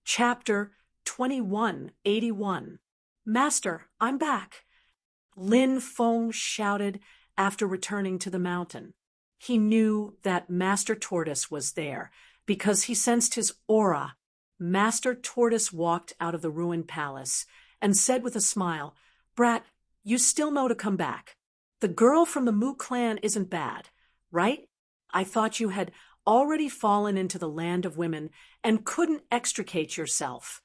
Chapter 2181. Master, I'm back, Lin Feng shouted after returning to the mountain. He knew that Master Tortoise was there because he sensed his aura. Master Tortoise walked out of the ruined palace and said with a smile, "Brat, you still know to come back. The girl from the Mu clan isn't bad, right? I thought you had already fallen into the land of women and couldn't extricate yourself."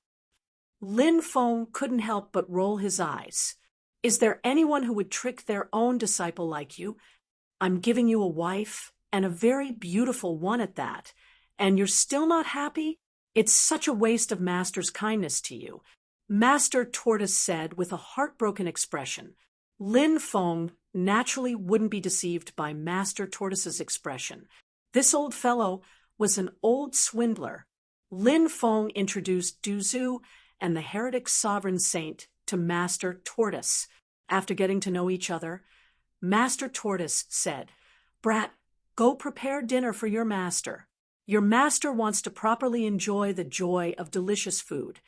Lin Feng couldn't help but roll his eyes. "Is there anyone who would trick their own disciple like you? I'm giving you a wife, and a very beautiful one at that, and you're still not happy? It's such a waste of Master's kindness to you," Master Tortoise said with a heartbroken expression. Lin Feng naturally wouldn't be deceived by Master Tortoise's expression. This old fellow was an old swindler. Lin Feng introduced Duzu and the heretic sovereign saint to Master Tortoise. After getting to know each other, Master Tortoise said, "Brat, go prepare dinner for your master. Your master wants to properly enjoy the joy of delicious food.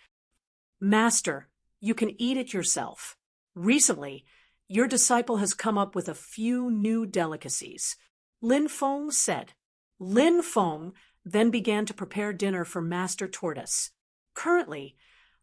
Master, you can eat it yourself. Recently, your disciple has come up with a few new delicacies," Lin Feng said. Lin Feng then began to prepare dinner for Master Tortoise. Currently,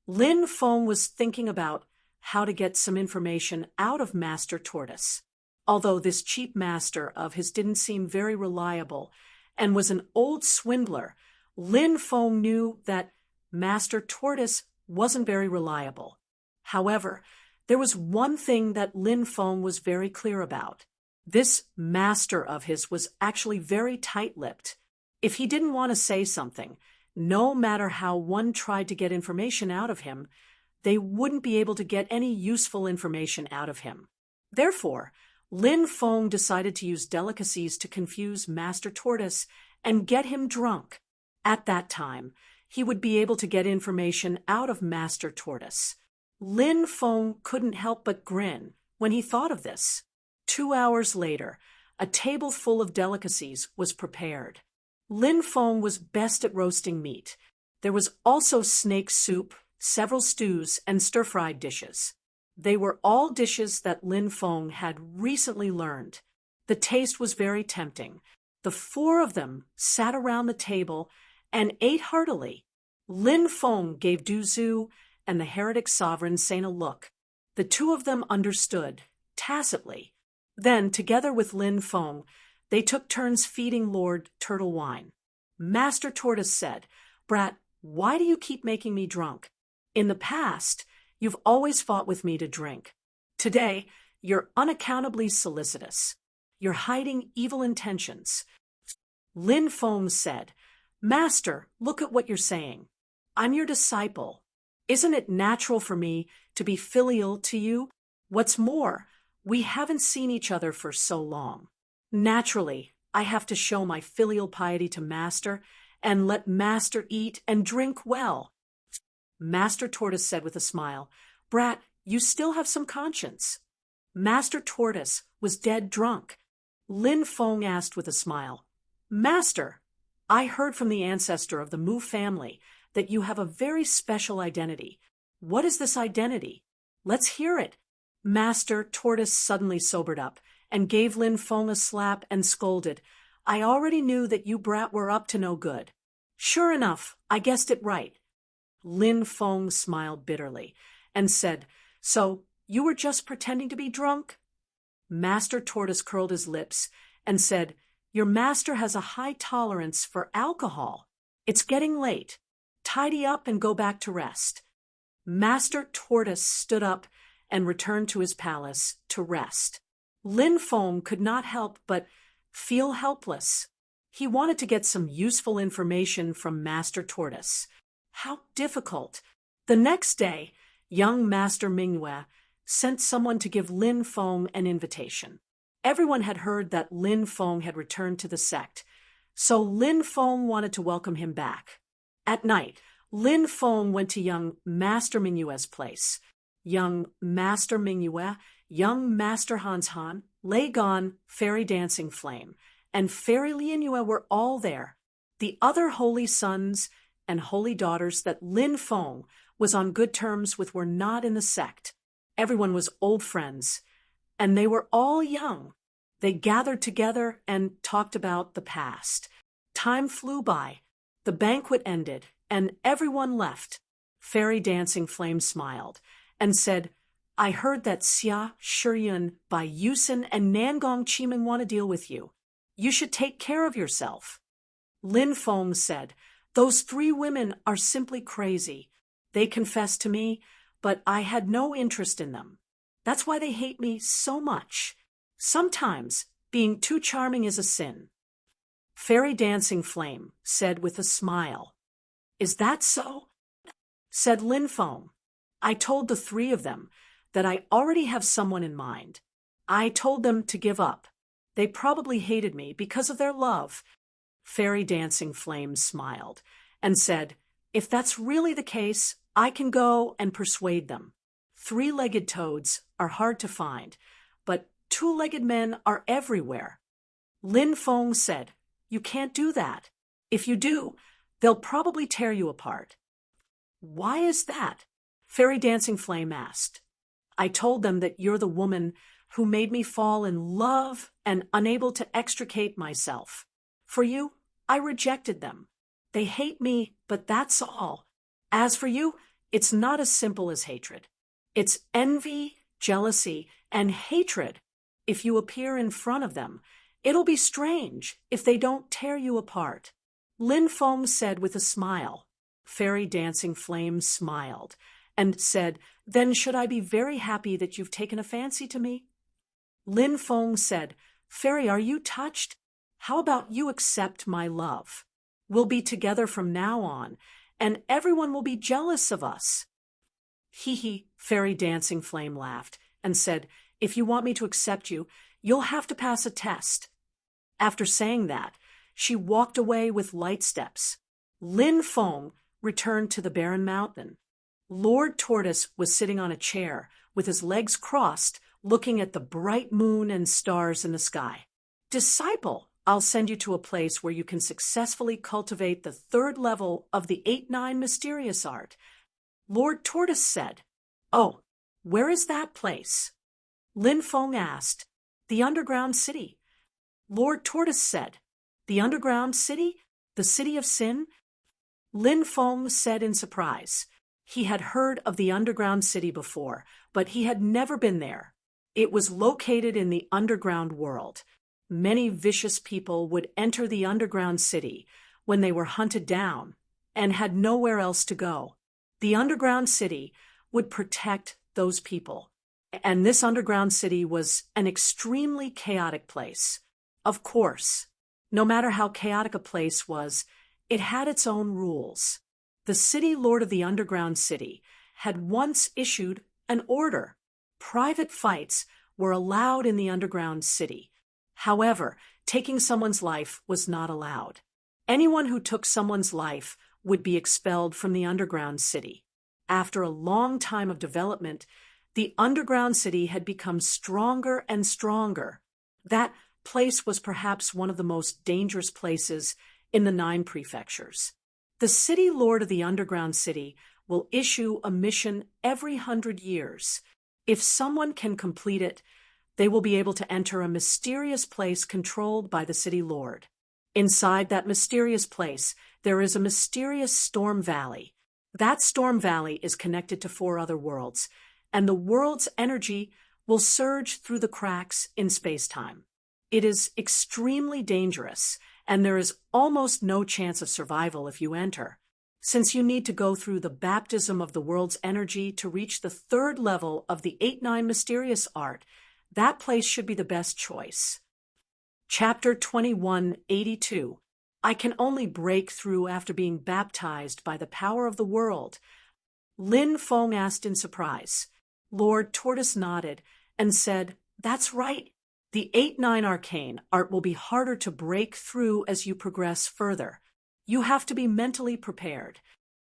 Lin Feng was thinking about how to get some information out of Master Tortoise. Although this cheap master of his didn't seem very reliable and was an old swindler, Lin Feng knew that Master Tortoise wasn't very reliable. However, there was one thing that Lin Feng was very clear about. This master of his was actually very tight-lipped. If he didn't want to say something, no matter how one tried to get information out of him, they wouldn't be able to get any useful information out of him. Therefore, Lin Feng decided to use delicacies to confuse Master Tortoise and get him drunk. At that time, he would be able to get information out of Master Tortoise. Lin Feng couldn't help but grin when he thought of this. 2 hours later, a table full of delicacies was prepared. Lin Feng was best at roasting meat. There was also snake soup, several stews, and stir-fried dishes. They were all dishes that Lin Feng had recently learned. The taste was very tempting. The 4 of them sat around the table and ate heartily. Lin Feng gave Duzu and the heretic sovereign saint a look. The 2 of them understood, tacitly. Then, together with Lin Feng, they took turns feeding Lord Turtle wine. Master Tortoise said, "Brat, why do you keep making me drunk? In the past, you've always fought with me to drink. Today, you're unaccountably solicitous. You're hiding evil intentions." Lin Feng said, "Master, look at what you're saying. I'm your disciple. Isn't it natural for me to be filial to you? What's more, we haven't seen each other for so long. Naturally, I have to show my filial piety to Master and let Master eat and drink well." Master Tortoise said with a smile, "Brat, you still have some conscience." Master Tortoise was dead drunk. Lin Feng asked with a smile, "Master, I heard from the ancestor of the Mu family that you have a very special identity. What is this identity? Let's hear it." Master Tortoise suddenly sobered up and gave Lin Feng a slap and scolded, "I already knew that you brat were up to no good." "Sure enough, I guessed it right." Lin Feng smiled bitterly and said, "So you were just pretending to be drunk?" Master Tortoise curled his lips and said, "Your master has a high tolerance for alcohol. It's getting late. Tidy up and go back to rest." Master Tortoise stood up and returned to his palace to rest. Lin Feng could not help but feel helpless. He wanted to get some useful information from Master Tortoise. How difficult! The next day, young Master Mingyue sent someone to give Lin Feng an invitation. Everyone had heard that Lin Feng had returned to the sect, so Lin Feng wanted to welcome him back. At night, Lin Feng went to young Master Mingyue's place. Young Master Mingyue, young Master Hans Han, Lei Gon, Fairy Dancing Flame, and Fairy Liangyue were all there. The other holy sons and holy daughters that Lin Feng was on good terms with were not in the sect. Everyone was old friends, and they were all young. They gathered together and talked about the past. Time flew by. The banquet ended, and everyone left. Fairy Dancing Flame smiled and said, I heard that Xia, Shiyun, Bai Yusin, and Nangong Chiming want to deal with you. You should take care of yourself. Lin Feng said, those 3 women are simply crazy. They confessed to me, but I had no interest in them. That's why they hate me so much. Sometimes being too charming is a sin. Fairy Dancing Flame said with a smile. Is that so? Said Lin Feng. I told the 3 of them that I already have someone in mind. I told them to give up. They probably hated me because of their love. Fairy Dancing Flame smiled and said, if that's really the case, I can go and persuade them. 3-legged toads are hard to find, but 2-legged men are everywhere. Lin Feng said, you can't do that. If you do, they'll probably tear you apart. Why is that? Fairy Dancing Flame asked. I told them that you're the woman who made me fall in love and unable to extricate myself. For you, I rejected them. They hate me, but that's all. As for you, it's not as simple as hatred. It's envy, jealousy, and hatred. If you appear in front of them, it'll be strange if they don't tear you apart. Lin Feng said with a smile. Fairy Dancing Flame smiled and said, then should I be very happy that you've taken a fancy to me? Lin Feng said, Fairy, are you touched? How about you accept my love? We'll be together from now on, and everyone will be jealous of us. Hee, Fairy Dancing Flame laughed and said, if you want me to accept you, you'll have to pass a test. After saying that, she walked away with light steps. Lin Feng returned to the barren mountain. Lord Tortoise was sitting on a chair with his legs crossed, looking at the bright moon and stars in the sky. Disciple, I'll send you to a place where you can successfully cultivate the 3rd level of the 8-9 mysterious art. Lord Tortoise said, oh, where is that place? Lin Feng asked, the underground city. Lord Tortoise said, the underground city? The city of sin? Lin Feng said in surprise. He had heard of the underground city before, but he had never been there. It was located in the underground world. Many vicious people would enter the underground city when they were hunted down and had nowhere else to go. The underground city would protect those people. And this underground city was an extremely chaotic place. Of course, no matter how chaotic a place was, it had its own rules. The city lord of the underground city had once issued an order. Private fights were allowed in the underground city. However, taking someone's life was not allowed. Anyone who took someone's life would be expelled from the underground city. After a long time of development, the underground city had become stronger and stronger. That place was perhaps one of the most dangerous places in the 9 prefectures. The city lord of the underground city will issue a mission every 100 years. If someone can complete it, they will be able to enter a mysterious place controlled by the city lord. Inside that mysterious place, there is a mysterious storm valley. That storm valley is connected to 4 other worlds, and the world's energy will surge through the cracks in space-time. It is extremely dangerous, and there is almost no chance of survival if you enter, since you need to go through the baptism of the world's energy to reach the 3rd level of the 8-9 mysterious art. That place should be the best choice. Chapter 2182. I can only break through after being baptized by the power of the world. Lin Feng asked in surprise. Lord Tortoise nodded and said, that's right. The 8-9 arcane art will be harder to break through as you progress further. You have to be mentally prepared.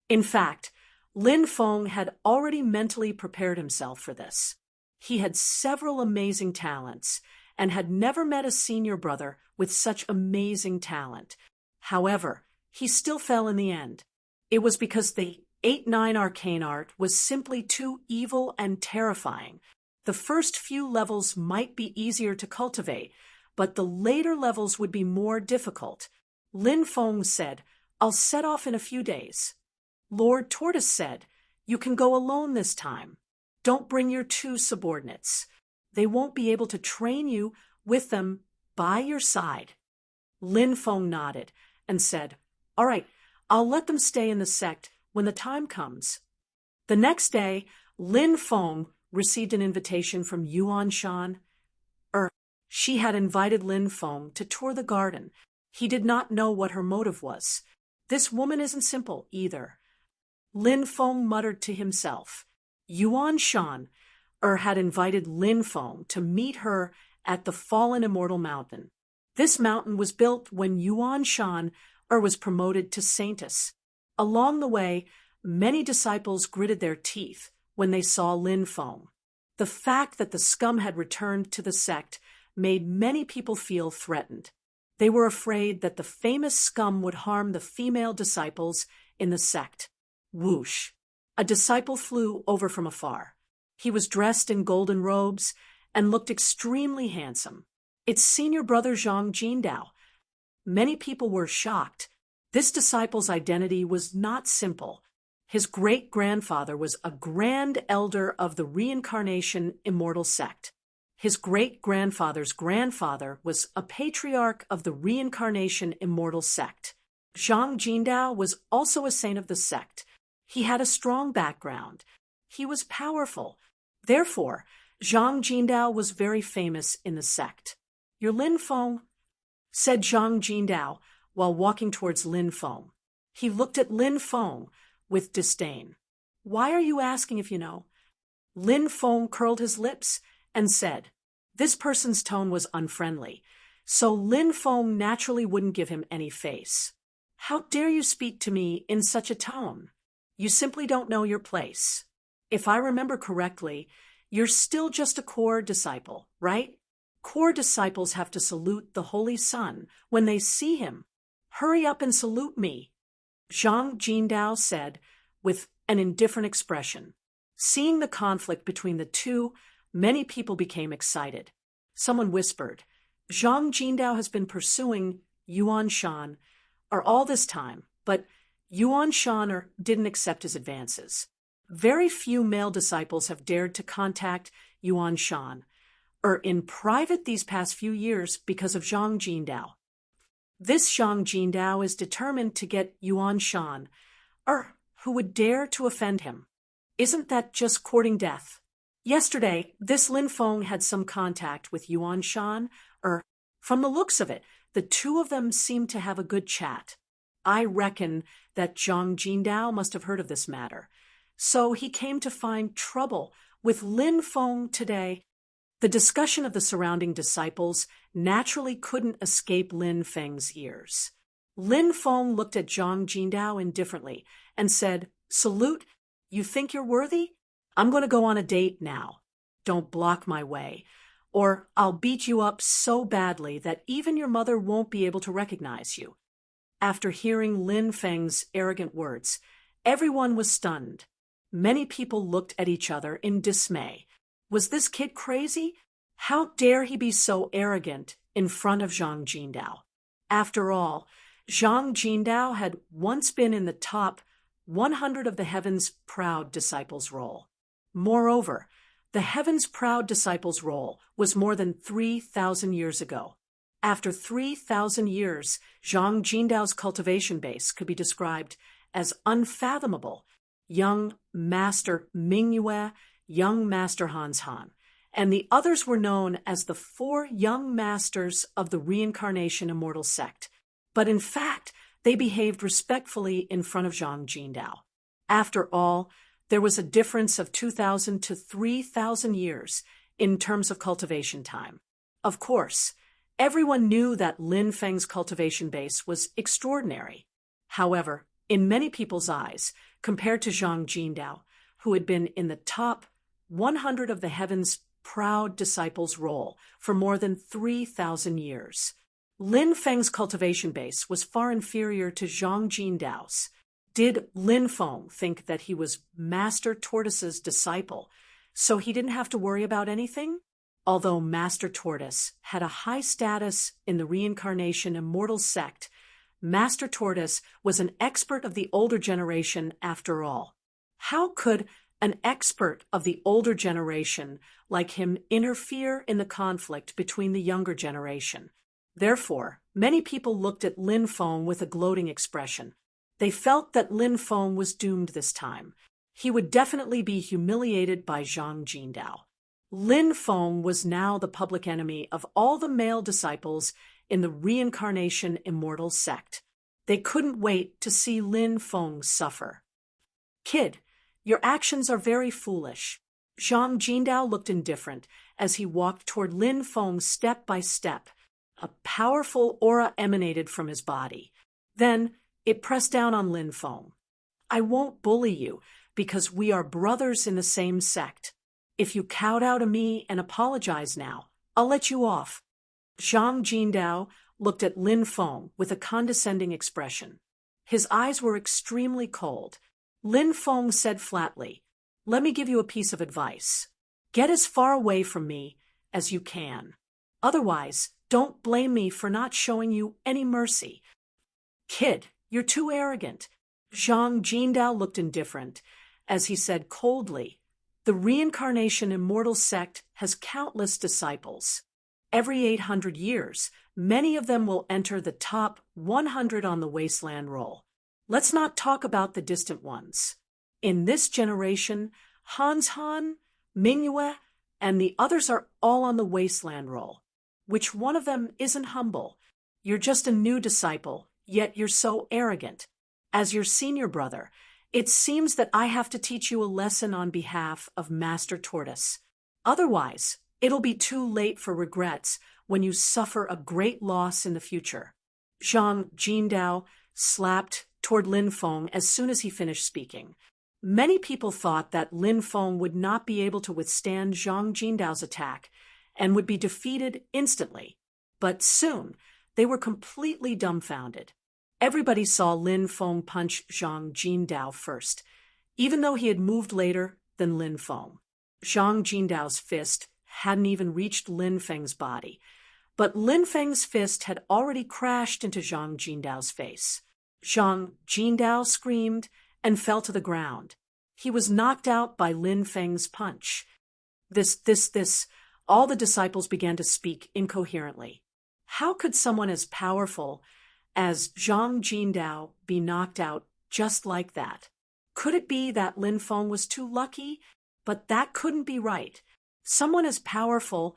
In fact, Lin Feng had already mentally prepared himself for this. He had several amazing talents and had never met a senior brother with such amazing talent. However, he still fell in the end. It was because the 8-9 arcane art was simply too evil and terrifying. The first few levels might be easier to cultivate, but the later levels would be more difficult. Lin Feng said, "I'll set off in a few days." Lord Tortoise said, "You can go alone this time. Don't bring your 2 subordinates. They won't be able to train you with them by your side." Lin Feng nodded and said, "All right, I'll let them stay in the sect when the time comes." The next day, Lin Feng received an invitation from Yuan Shan. She had invited Lin Feng to tour the garden. He did not know what her motive was. This woman isn't simple either. Lin Feng muttered to himself. Yuan Shan had invited Lin Feng to meet her at the fallen immortal mountain. This mountain was built when Yuan Shan was promoted to saintess. Along the way, many disciples gritted their teeth when they saw Lin Feng. The fact that the scum had returned to the sect made many people feel threatened. They were afraid that the famous scum would harm the female disciples in the sect. Whoosh! A disciple flew over from afar. He was dressed in golden robes and looked extremely handsome. It's senior brother Zhang Jindao. Many people were shocked. This disciple's identity was not simple. His great-grandfather was a grand elder of the reincarnation immortal sect. His great-grandfather's grandfather was a patriarch of the reincarnation immortal sect. Zhang Jindao was also a saint of the sect. He had a strong background. He was powerful. Therefore, Zhang Jindao was very famous in the sect. "You're Lin Feng," said Zhang Jindao while walking towards Lin Feng. He looked at Lin Feng with disdain. "Why are you asking if you know?" Lin Feng curled his lips and said. This person's tone was unfriendly, so Lin Feng naturally wouldn't give him any face. "How dare you speak to me in such a tone? You simply don't know your place. If I remember correctly, you're still just a core disciple, right? Core disciples have to salute the Holy Sun when they see him. Hurry up and salute me," Zhang Jindao said with an indifferent expression. Seeing the conflict between the two, many people became excited. Someone whispered, "Zhang Jindao has been pursuing Yuan Shan all this time, but Yuan Shan didn't accept his advances. Very few male disciples have dared to contact Yuan Shan in private these past few years because of Zhang Jindao. This Zhang Jindao is determined to get Yuan Shan, who would dare to offend him. Isn't that just courting death?" Yesterday, this Lin Feng had some contact with Yuan Shan, from the looks of it, the two of them seemed to have a good chat. I reckon that Zhang Jindao must have heard of this matter. So he came to find trouble with Lin Feng today. The discussion of the surrounding disciples naturally couldn't escape Lin Feng's ears. Lin Feng looked at Zhang Jindao indifferently and said, "Salute, you think you're worthy? I'm going to go on a date now. Don't block my way, or I'll beat you up so badly that even your mother won't be able to recognize you." After hearing Lin Feng's arrogant words, everyone was stunned. Many people looked at each other in dismay. Was this kid crazy? How dare he be so arrogant in front of Zhang Jindao? After all, Zhang Jindao had once been in the top 100 of the Heaven's Proud Disciples roll. Moreover, the Heaven's Proud Disciples roll was more than 3,000 years ago. After 3,000 years, Zhang Jindao's cultivation base could be described as unfathomable. Young Master Mingyue, Young Master Hans Han, and the others were known as the 4 young masters of the reincarnation immortal sect. But in fact, they behaved respectfully in front of Zhang Jindao. After all, there was a difference of 2,000 to 3,000 years in terms of cultivation time. Of course, everyone knew that Lin Feng's cultivation base was extraordinary. However, in many people's eyes, compared to Zhang Jindao, who had been in the top 100 of the Heaven's Proud Disciples roll for more than 3,000 years, Lin Feng's cultivation base was far inferior to Zhang Jindao's. Did Lin Feng think that he was Master Tortoise's disciple, so he didn't have to worry about anything? Although Master Tortoise had a high status in the reincarnation immortal sect, Master Tortoise was an expert of the older generation after all. How could an expert of the older generation like him interfere in the conflict between the younger generation? Therefore, many people looked at Lin Feng with a gloating expression. They felt that Lin Feng was doomed this time. He would definitely be humiliated by Zhang Jindao. Lin Feng was now the public enemy of all the male disciples in the reincarnation immortal sect. They couldn't wait to see Lin Feng suffer. Kid, your actions are very foolish. Zhang Jindao looked indifferent as he walked toward Lin Feng step by step. A powerful aura emanated from his body. Then it pressed down on Lin Feng. I won't bully you because we are brothers in the same sect. If you kowtow to me and apologize now, I'll let you off. Zhang Jindao looked at Lin Feng with a condescending expression. His eyes were extremely cold. Lin Feng said flatly, let me give you a piece of advice. Get as far away from me as you can. Otherwise, don't blame me for not showing you any mercy. Kid, you're too arrogant. Zhang Jindao looked indifferent as he said coldly, the reincarnation immortal sect has countless disciples. Every 800 years, many of them will enter the top 100 on the wasteland roll. Let's not talk about the distant ones. In this generation, Hans Han, Mingyue, and the others are all on the wasteland roll. Which one of them isn't humble? You're just a new disciple, yet you're so arrogant. As your senior brother, it seems that I have to teach you a lesson on behalf of Master Tortoise. Otherwise, it'll be too late for regrets when you suffer a great loss in the future. Zhang Jindao slapped toward Lin Feng as soon as he finished speaking. Many people thought that Lin Feng would not be able to withstand Zhang Jindao's attack and would be defeated instantly. But soon, they were completely dumbfounded. Everybody saw Lin Feng punch Zhang Jindao first, even though he had moved later than Lin Feng. Zhang Jindao's fist hadn't even reached Lin Feng's body, but Lin Feng's fist had already crashed into Zhang Jindao's face. Zhang Jindao screamed and fell to the ground. He was knocked out by Lin Feng's punch. All the disciples began to speak incoherently. How could someone as powerful as Zhang Jindao be knocked out just like that? Could it be that Lin Feng was too lucky? But that couldn't be right. Someone as powerful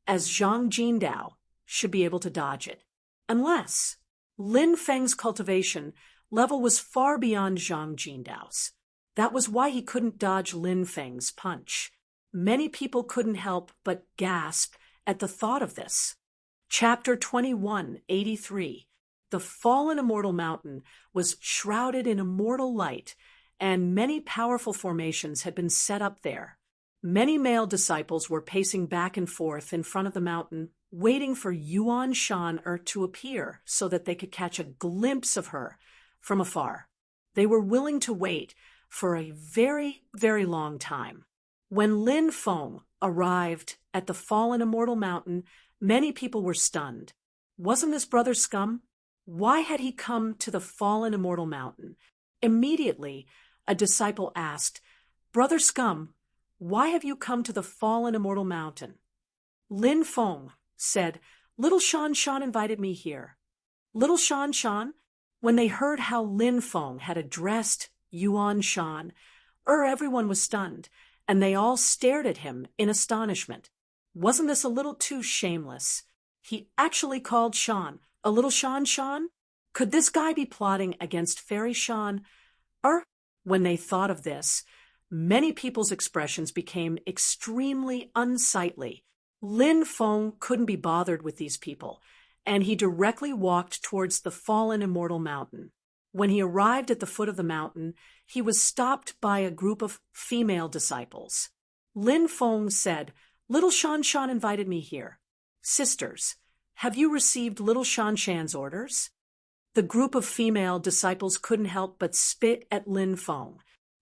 as Zhang Jindao should be able to dodge it. Unless Lin Feng's cultivation level was far beyond Zhang Jindao's. That was why he couldn't dodge Lin Feng's punch. Many people couldn't help but gasp at the thought of this. Chapter 2183. The fallen immortal mountain was shrouded in immortal light, and many powerful formations had been set up there. Many male disciples were pacing back and forth in front of the mountain, waiting for Yuan Shan to appear so that they could catch a glimpse of her from afar. They were willing to wait for a very, very long time. When Lin Feng arrived at the fallen immortal mountain, many people were stunned. Wasn't this brother scum? Why had he come to the fallen immortal mountain? Immediately, a disciple asked, Brother Scum, why have you come to the fallen immortal mountain? Lin Feng said, Little Shan Shan invited me here. Little Shan Shan? When they heard how Lin Feng had addressed Yuan Shan, everyone was stunned, and they all stared at him in astonishment. Wasn't this a little too shameless? He actually called Shan a little Shan Shan? Could this guy be plotting against Fairy Shan? When they thought of this, many people's expressions became extremely unsightly. Lin Feng couldn't be bothered with these people, and he directly walked towards the fallen immortal mountain. When he arrived at the foot of the mountain, he was stopped by a group of female disciples. Lin Feng said, Little Shan Shan invited me here. Sisters, have you received Little Shan Shan's orders? The group of female disciples couldn't help but spit at Lin Feng.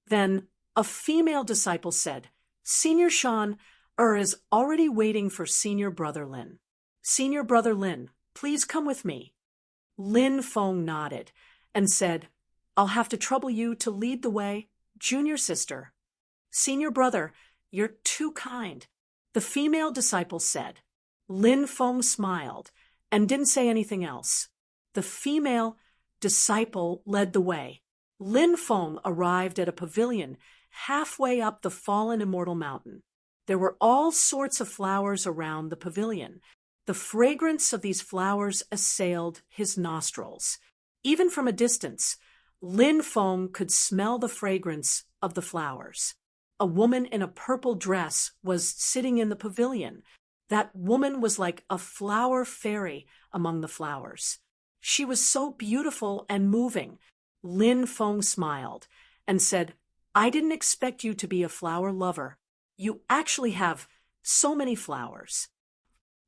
Then a female disciple said, Senior Shan is already waiting for Senior Brother Lin. Senior Brother Lin, please come with me. Lin Feng nodded and said, I'll have to trouble you to lead the way, junior sister. Senior brother, you're too kind, the female disciple said. Lin Feng smiled and didn't say anything else. The female disciple led the way. Lin Feng arrived at a pavilion halfway up the fallen immortal mountain. There were all sorts of flowers around the pavilion. The fragrance of these flowers assailed his nostrils. Even from a distance, Lin Feng could smell the fragrance of the flowers. A woman in a purple dress was sitting in the pavilion. That woman was like a flower fairy among the flowers. She was so beautiful and moving. Lin Feng smiled and said, I didn't expect you to be a flower lover. You actually have so many flowers.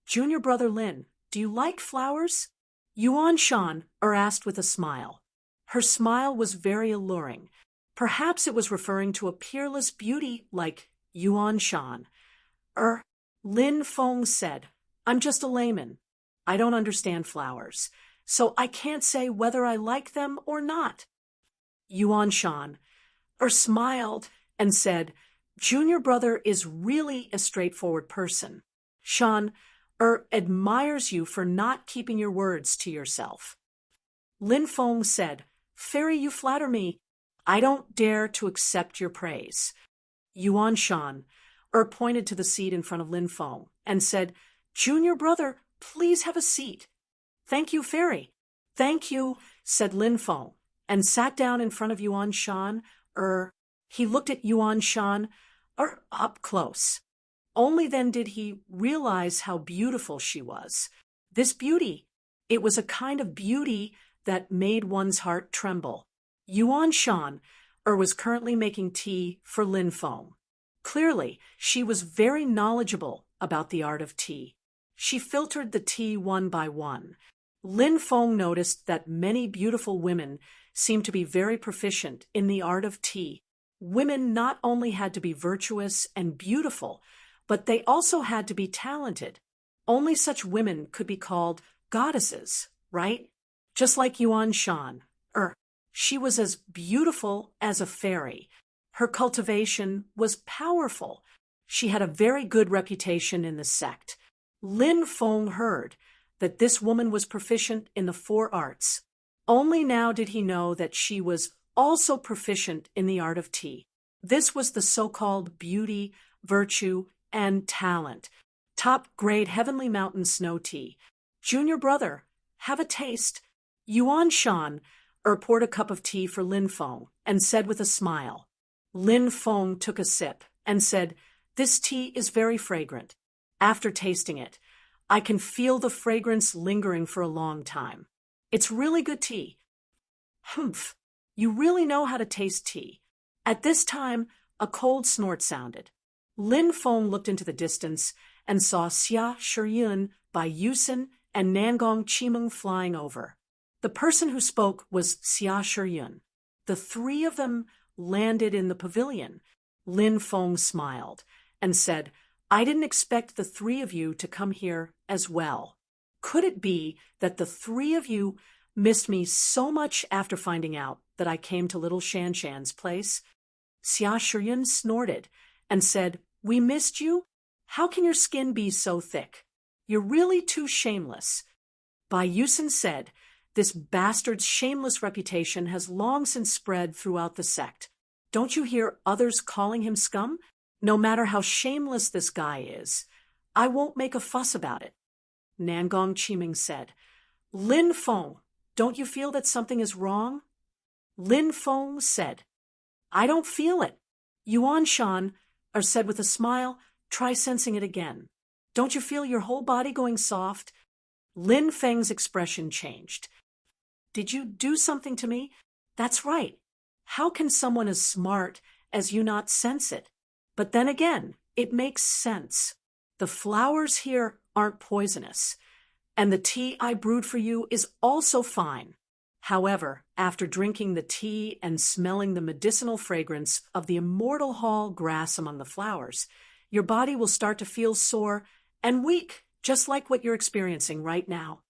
Junior brother Lin, do you like flowers? Yuan Shan asked with a smile. Her smile was very alluring. Perhaps it was referring to a peerless beauty like Yuan Shan. Lin Feng said, I'm just a layman. I don't understand flowers, so I can't say whether I like them or not. Yuan Shan smiled and said, Junior brother is really a straightforward person. Shan admires you for not keeping your words to yourself. Lin Feng said, Fairy, you flatter me. I don't dare to accept your praise. Yuan Shan pointed to the seat in front of Lin Feng and said, Junior brother, please have a seat. Thank you, Fairy. Thank you, said Lin Feng, and sat down in front of Yuan Shan. He looked at Yuan Shan up close. Only then did he realize how beautiful she was. This beauty, it was a kind of beauty that made one's heart tremble. Yuan Shan was currently making tea for Lin Feng. Clearly, she was very knowledgeable about the art of tea. She filtered the tea one by one. Lin Feng noticed that many beautiful women seemed to be very proficient in the art of tea. Women not only had to be virtuous and beautiful, but they also had to be talented. Only such women could be called goddesses, right? Just like Yuan Shan. She was as beautiful as a fairy. Her cultivation was powerful. She had a very good reputation in the sect. Lin Feng heard that this woman was proficient in the 4 arts. Only now did he know that she was also proficient in the art of tea. This was the so-called beauty, virtue, and talent. Top-grade Heavenly Mountain snow tea. Junior brother, have a taste. Yuan Shan poured a cup of tea for Lin Feng and said with a smile. Lin Feng took a sip and said, This tea is very fragrant. After tasting it, I can feel the fragrance lingering for a long time. It's really good tea. Humph, you really know how to taste tea. At this time, a cold snort sounded. Lin Feng looked into the distance and saw Xia Shiyun, Bai Yusen, and Nangong Qimeng flying over. The person who spoke was Xia Shiyun. The 3 of them landed in the pavilion. Lin Feng smiled and said, I didn't expect the 3 of you to come here as well. Could it be that the 3 of you missed me so much after finding out that I came to little Shan Shan's place? Xia Shiyun snorted and said, We missed you? How can your skin be so thick? You're really too shameless. Bai Yusen said, This bastard's shameless reputation has long since spread throughout the sect. Don't you hear others calling him scum? No matter how shameless this guy is, I won't make a fuss about it. Nangong Qimeng said, Lin Feng, don't you feel that something is wrong? Lin Feng said, I don't feel it. Yuan Shan said with a smile, Try sensing it again. Don't you feel your whole body going soft? Lin Feng's expression changed. Did you do something to me? That's right. How can someone as smart as you not sense it? But then again, it makes sense. The flowers here aren't poisonous, and the tea I brewed for you is also fine. However, after drinking the tea and smelling the medicinal fragrance of the immortal hall grass among the flowers, your body will start to feel sore and weak, just like what you're experiencing right now.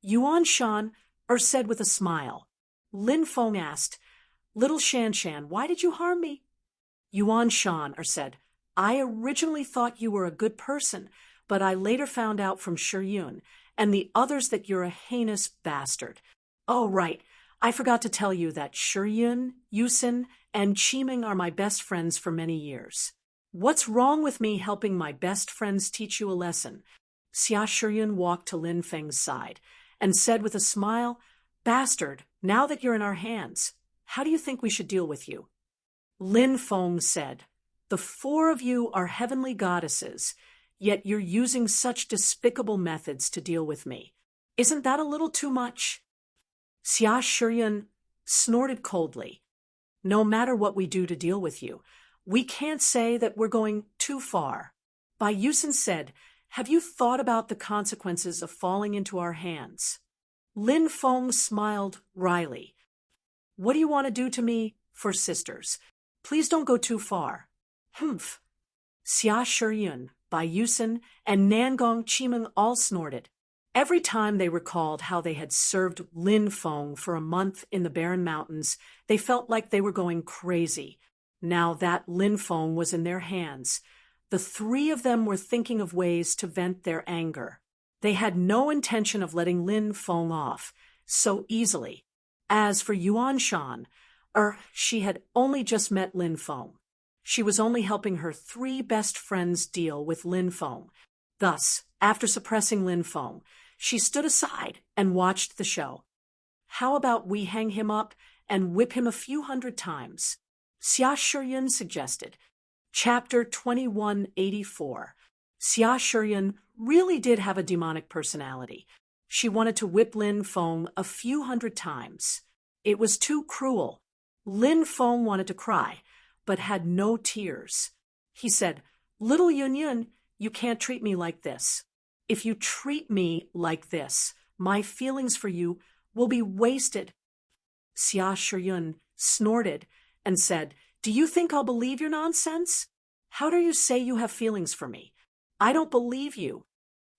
Yuan Shan said with a smile. Lin Feng asked, Little Shan Shan, why did you harm me? Yuan Shan said, I originally thought you were a good person, but I later found out from Shiyun and the others that you're a heinous bastard. Oh, right. I forgot to tell you that Shiyun, Yusin, and Qiming are my best friends for many years. What's wrong with me helping my best friends teach you a lesson? Xia Shiyun walked to Lin Feng's side and said with a smile, Bastard, now that you're in our hands, how do you think we should deal with you? Lin Feng said, The four of you are heavenly goddesses, yet you're using such despicable methods to deal with me. Isn't that a little too much? Xia Shiyun snorted coldly. No matter what we do to deal with you, we can't say that we're going too far. Bai Yusin said, Have you thought about the consequences of falling into our hands? Lin Feng smiled wryly. What do you want to do to me for sisters? Please don't go too far. Humph. Xia Shiyun, Bai Yusin, and Nangong Qimeng all snorted. Every time they recalled how they had served Lin Feng for a month in the Barren Mountains, they felt like they were going crazy. Now that Lin Feng was in their hands, the three of them were thinking of ways to vent their anger. They had no intention of letting Lin Feng off so easily. As for Yuan Shan, she had only just met Lin Feng. She was only helping her three best friends deal with Lin Feng. Thus, after suppressing Lin Feng, she stood aside and watched the show. How about we hang him up and whip him a few hundred times? Xia Shiyun suggested. Chapter 2184. Xia Shiyun really did have a demonic personality. She wanted to whip Lin Feng a few hundred times. It was too cruel. Lin Feng wanted to cry, but had no tears. He said, Little Yun Yun, you can't treat me like this. If you treat me like this, my feelings for you will be wasted. Xia Shiyun snorted and said, Do you think I'll believe your nonsense? How dare you say you have feelings for me? I don't believe you.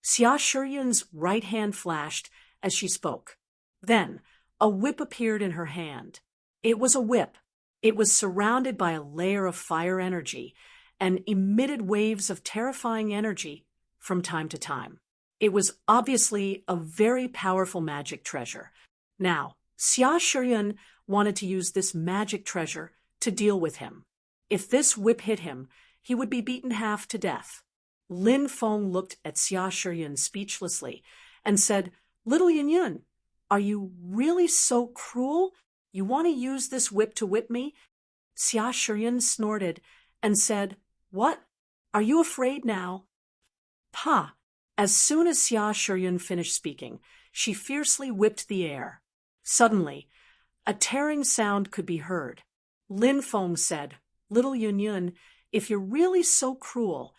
Xia Shiyun's right hand flashed as she spoke. Then, a whip appeared in her hand. It was a whip. It was surrounded by a layer of fire energy and emitted waves of terrifying energy from time to time. It was obviously a very powerful magic treasure. Now, Xia Shiyun wanted to use this magic treasure to deal with him. If this whip hit him, he would be beaten half to death. Lin Feng looked at Xia Shiyun speechlessly and said, Little Yun Yun, are you really so cruel? You want to use this whip to whip me? Xia Shiyun snorted and said, What? Are you afraid now? Pa! As soon as Xia Shiyun finished speaking, she fiercely whipped the air. Suddenly, a tearing sound could be heard. Lin Feng said, Little Yun Yun, if you're really so cruel,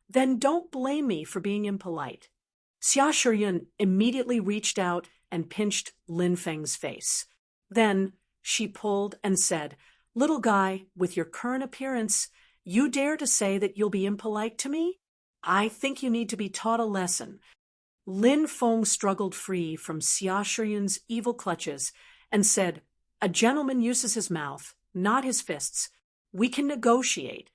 then don't blame me for being impolite. Xia Shiyun immediately reached out and pinched Lin Feng's face. Then she pulled and said, Little guy, with your current appearance, you dare to say that you'll be impolite to me? I think you need to be taught a lesson. Lin Feng struggled free from Xia Shiyun's evil clutches and said, A gentleman uses his mouth, not his fists. We can negotiate.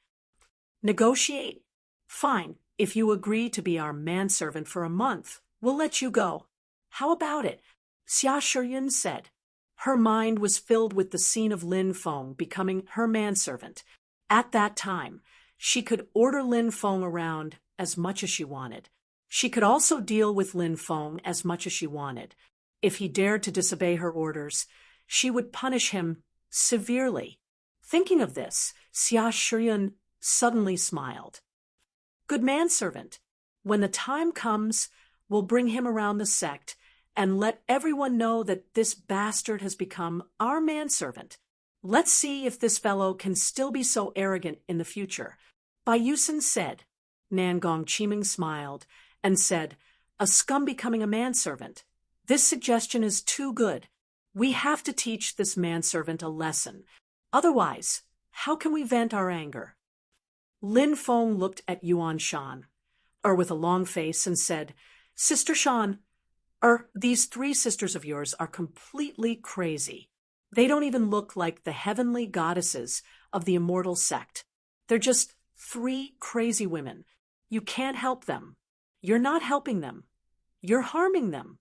Negotiate? Fine. If you agree to be our manservant for a month, we'll let you go. How about it? Xia Shiyun said. Her mind was filled with the scene of Lin Feng becoming her manservant. At that time, she could order Lin Feng around as much as she wanted. She could also deal with Lin Feng as much as she wanted. If he dared to disobey her orders, she would punish him severely. Thinking of this, Xia Shiyun suddenly smiled. Good manservant. When the time comes, we'll bring him around the sect and let everyone know that this bastard has become our manservant. Let's see if this fellow can still be so arrogant in the future. Bai Yusin said. Nangong Qiming smiled and said, A scum becoming a manservant. This suggestion is too good. We have to teach this manservant a lesson. Otherwise, how can we vent our anger? Lin Feng looked at Yuan Shan, with a long face, and said, Sister Shan, these three sisters of yours are completely crazy. They don't even look like the heavenly goddesses of the immortal sect. They're just three crazy women. You can't help them. You're not helping them. You're harming them.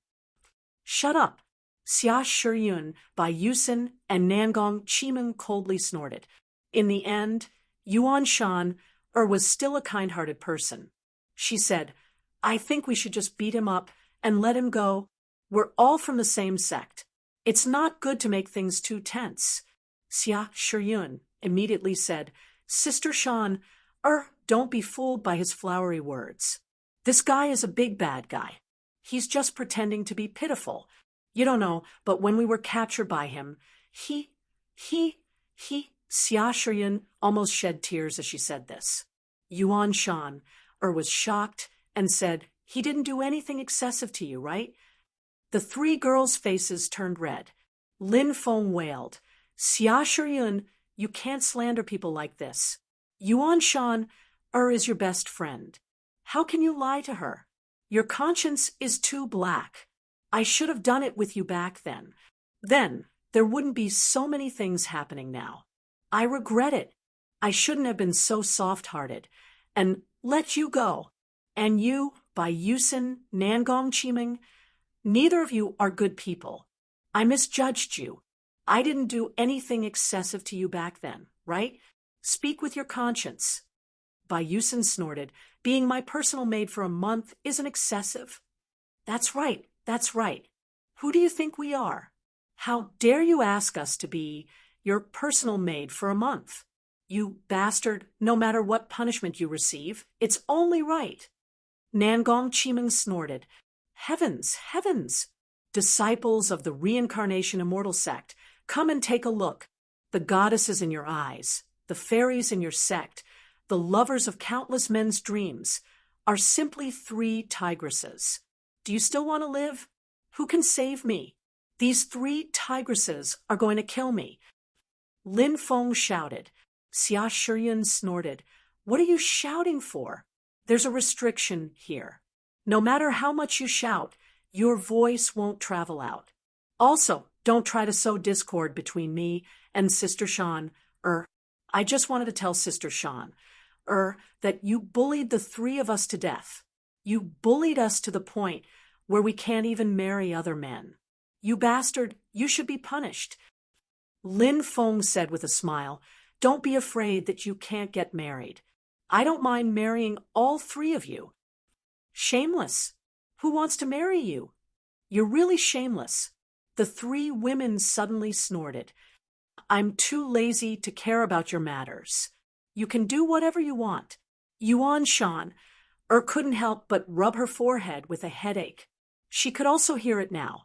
Shut up. Xia Shiyun, Bai Yusin, and Nangong Qimeng coldly snorted. In the end, Yuan Shan was still a kind-hearted person. She said, I think we should just beat him up and let him go. We're all from the same sect. It's not good to make things too tense. Xia Shiyun immediately said, Sister Shan, don't be fooled by his flowery words. This guy is a big bad guy. He's just pretending to be pitiful. You don't know, but when we were captured by him, Xia Shiyun almost shed tears as she said this. Yuan Shan was shocked and said, he didn't do anything excessive to you, right? The three girls' faces turned red. Lin Feng wailed, Xia Shiyun, you can't slander people like this. Yuan Shan is your best friend. How can you lie to her? Your conscience is too black. I should have done it with you back then. Then there wouldn't be so many things happening now. I regret it. I shouldn't have been so soft-hearted and let you go. And you, Bai Yusin, Nangong Qimeng, neither of you are good people. I misjudged you. I didn't do anything excessive to you back then, right? Speak with your conscience. Bai Yusin snorted, being my personal maid for a month isn't excessive. That's right. That's right. Who do you think we are? How dare you ask us to be your personal maid for a month? You bastard, no matter what punishment you receive, it's only right. Nangong Qimeng snorted. Heavens, heavens! Disciples of the reincarnation immortal sect, come and take a look. The goddesses in your eyes, the fairies in your sect, the lovers of countless men's dreams, are simply three tigresses. Do you still want to live? Who can save me? These three tigresses are going to kill me. Lin Feng shouted. Xia Shiyun snorted. What are you shouting for? There's a restriction here. No matter how much you shout, your voice won't travel out. Also, don't try to sow discord between me and Sister Shan. I just wanted to tell Sister Shan, that you bullied the three of us to death. You bullied us to the point where we can't even marry other men. You bastard, you should be punished. Lin Feng said with a smile, don't be afraid that you can't get married. I don't mind marrying all three of you. Shameless. Who wants to marry you? You're really shameless. The three women suddenly snorted. I'm too lazy to care about your matters. You can do whatever you want. Yuan Shan, couldn't help but rub her forehead with a headache. She could also hear it now.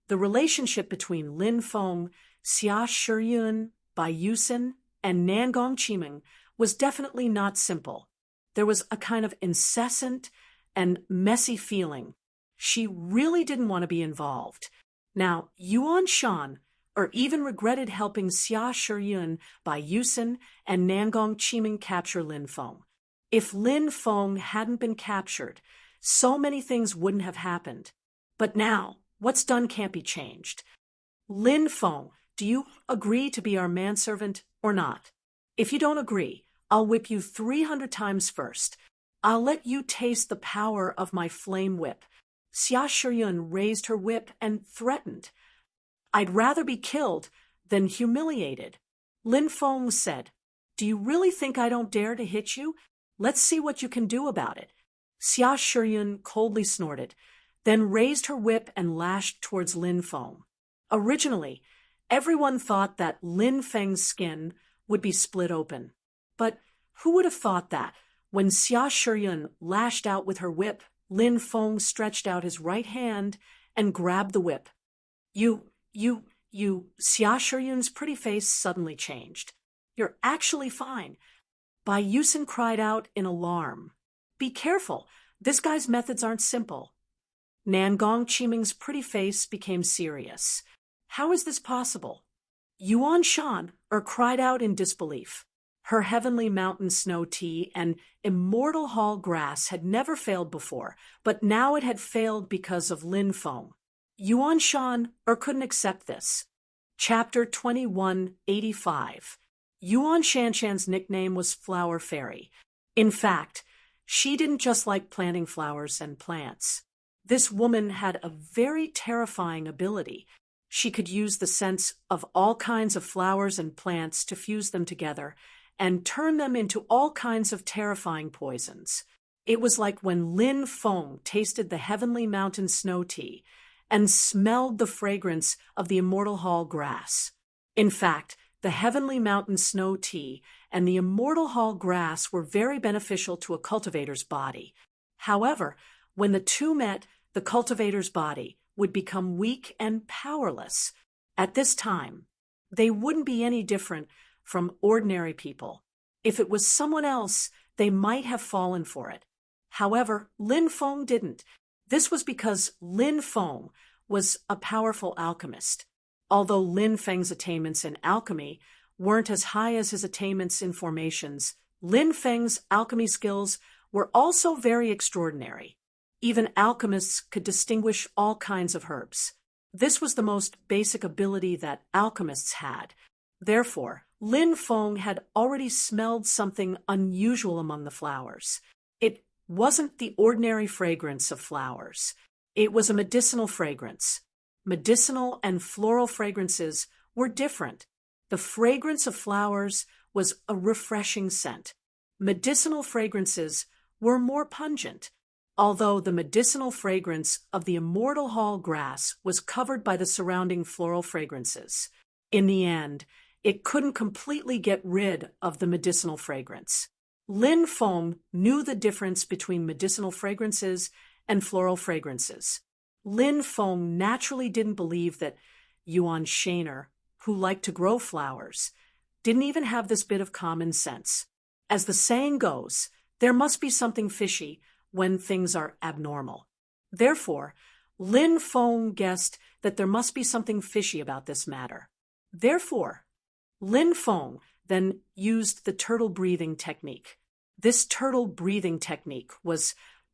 The relationship between Lin Feng, Xia Shiyun, Bai Yusin, and Nangong Qimeng was definitely not simple. There was a kind of incessant and messy feeling. She really didn't want to be involved. Now, Yuan Shan, even regretted helping Xia Shiyun, Bai Yusin, and Nangong Qimeng capture Lin Feng. If Lin Feng hadn't been captured, so many things wouldn't have happened. But now, what's done can't be changed. Lin Feng, do you agree to be our manservant or not? If you don't agree, I'll whip you 300 times first. I'll let you taste the power of my flame whip. Xia Shiyun raised her whip and threatened. I'd rather be killed than humiliated. Lin Feng said, do you really think I don't dare to hit you? Let's see what you can do about it. Xia Shiyun coldly snorted, then raised her whip and lashed towards Lin Feng. Originally, everyone thought that Lin Feng's skin would be split open. But who would have thought that, when Xia Shiyun lashed out with her whip, Lin Feng stretched out his right hand and grabbed the whip. You, Xia Shiyun's pretty face suddenly changed. You're actually fine. Bai Yusin cried out in alarm. Be careful, this guy's methods aren't simple. Nangong Qimeng's pretty face became serious. How is this possible? Yuan Shan cried out in disbelief. Her heavenly mountain snow tea and immortal hall grass had never failed before, but now it had failed because of Lin Feng. Yuan Shan couldn't accept this. Chapter 2185. Yuan Shanshan's nickname was Flower Fairy. In fact, she didn't just like planting flowers and plants. This woman had a very terrifying ability. She could use the scents of all kinds of flowers and plants to fuse them together and turn them into all kinds of terrifying poisons. It was like when Lin Feng tasted the heavenly mountain snow tea and smelled the fragrance of the immortal hall grass. In fact, the heavenly mountain snow tea and the immortal hall grass were very beneficial to a cultivator's body. However, when the two met, the cultivator's body would become weak and powerless. At this time, they wouldn't be any different from ordinary people. If it was someone else, they might have fallen for it. However, Lin Feng didn't. This was because Lin Feng was a powerful alchemist. Although Lin Feng's attainments in alchemy weren't as high as his attainments in formations, Lin Feng's alchemy skills were also very extraordinary. Even alchemists could distinguish all kinds of herbs. This was the most basic ability that alchemists had. Therefore, Lin Feng had already smelled something unusual among the flowers. It wasn't the ordinary fragrance of flowers. It was a medicinal fragrance. Medicinal and floral fragrances were different. The fragrance of flowers was a refreshing scent. Medicinal fragrances were more pungent, although the medicinal fragrance of the immortal hall grass was covered by the surrounding floral fragrances. In the end, it couldn't completely get rid of the medicinal fragrance. Lin Feng knew the difference between medicinal fragrances and floral fragrances. Lin Feng naturally didn't believe that Yuan Shaner, who liked to grow flowers, didn't even have this bit of common sense. As the saying goes, there must be something fishy when things are abnormal. Therefore, Lin Feng guessed that there must be something fishy about this matter. Therefore, Lin Feng then used the turtle breathing technique. This turtle breathing technique was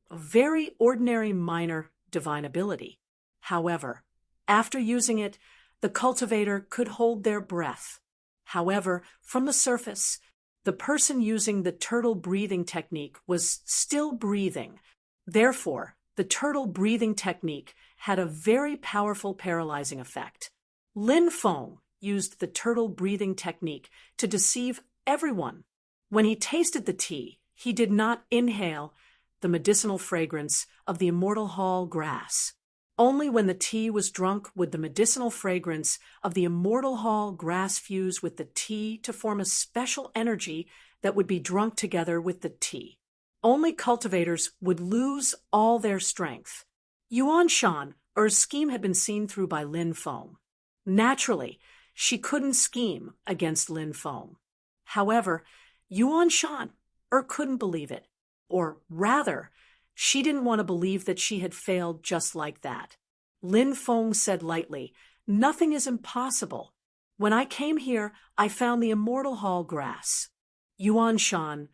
a very ordinary minor divine ability. However, after using it, the cultivator could hold their breath. However, from the surface, the person using the turtle breathing technique was still breathing. Therefore, the turtle breathing technique had a very powerful paralyzing effect. Lin Feng used the turtle breathing technique to deceive everyone. When he tasted the tea, he did not inhale the medicinal fragrance of the immortal hall grass. Only when the tea was drunk would the medicinal fragrance of the immortal hall grass fuse with the tea to form a special energy that would be drunk together with the tea. Only cultivators would lose all their strength. Yuan Shan, scheme had been seen through by Lin Feng. Naturally, she couldn't scheme against Lin Feng. However, Yuan Shan couldn't believe it. Or rather, she didn't want to believe that she had failed just like that. Lin Feng said lightly, "Nothing is impossible. When I came here, I found the immortal hall grass. Yuan Shan,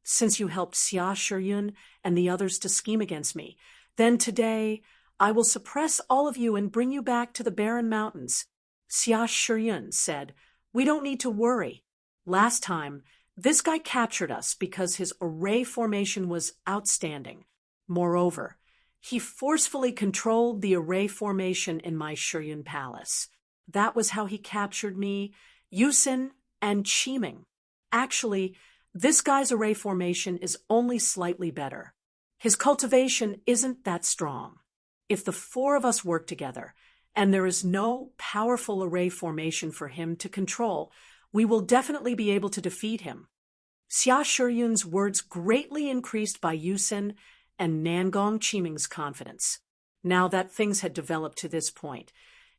since you helped Xia Shiyun and the others to scheme against me, then today I will suppress all of you and bring you back to the barren mountains." Xia Shiyun said, "We don't need to worry. Last time, this guy captured us because his array formation was outstanding. Moreover, he forcefully controlled the array formation in my Shiyun palace. That was how he captured me, Yusin, and Qiming. Actually, this guy's array formation is only slightly better. His cultivation isn't that strong. If the four of us work together, and there is no powerful array formation for him to control, we will definitely be able to defeat him." Xia Shiyun's words greatly increased by Yusin and Nangong Qiming's confidence. Now that things had developed to this point,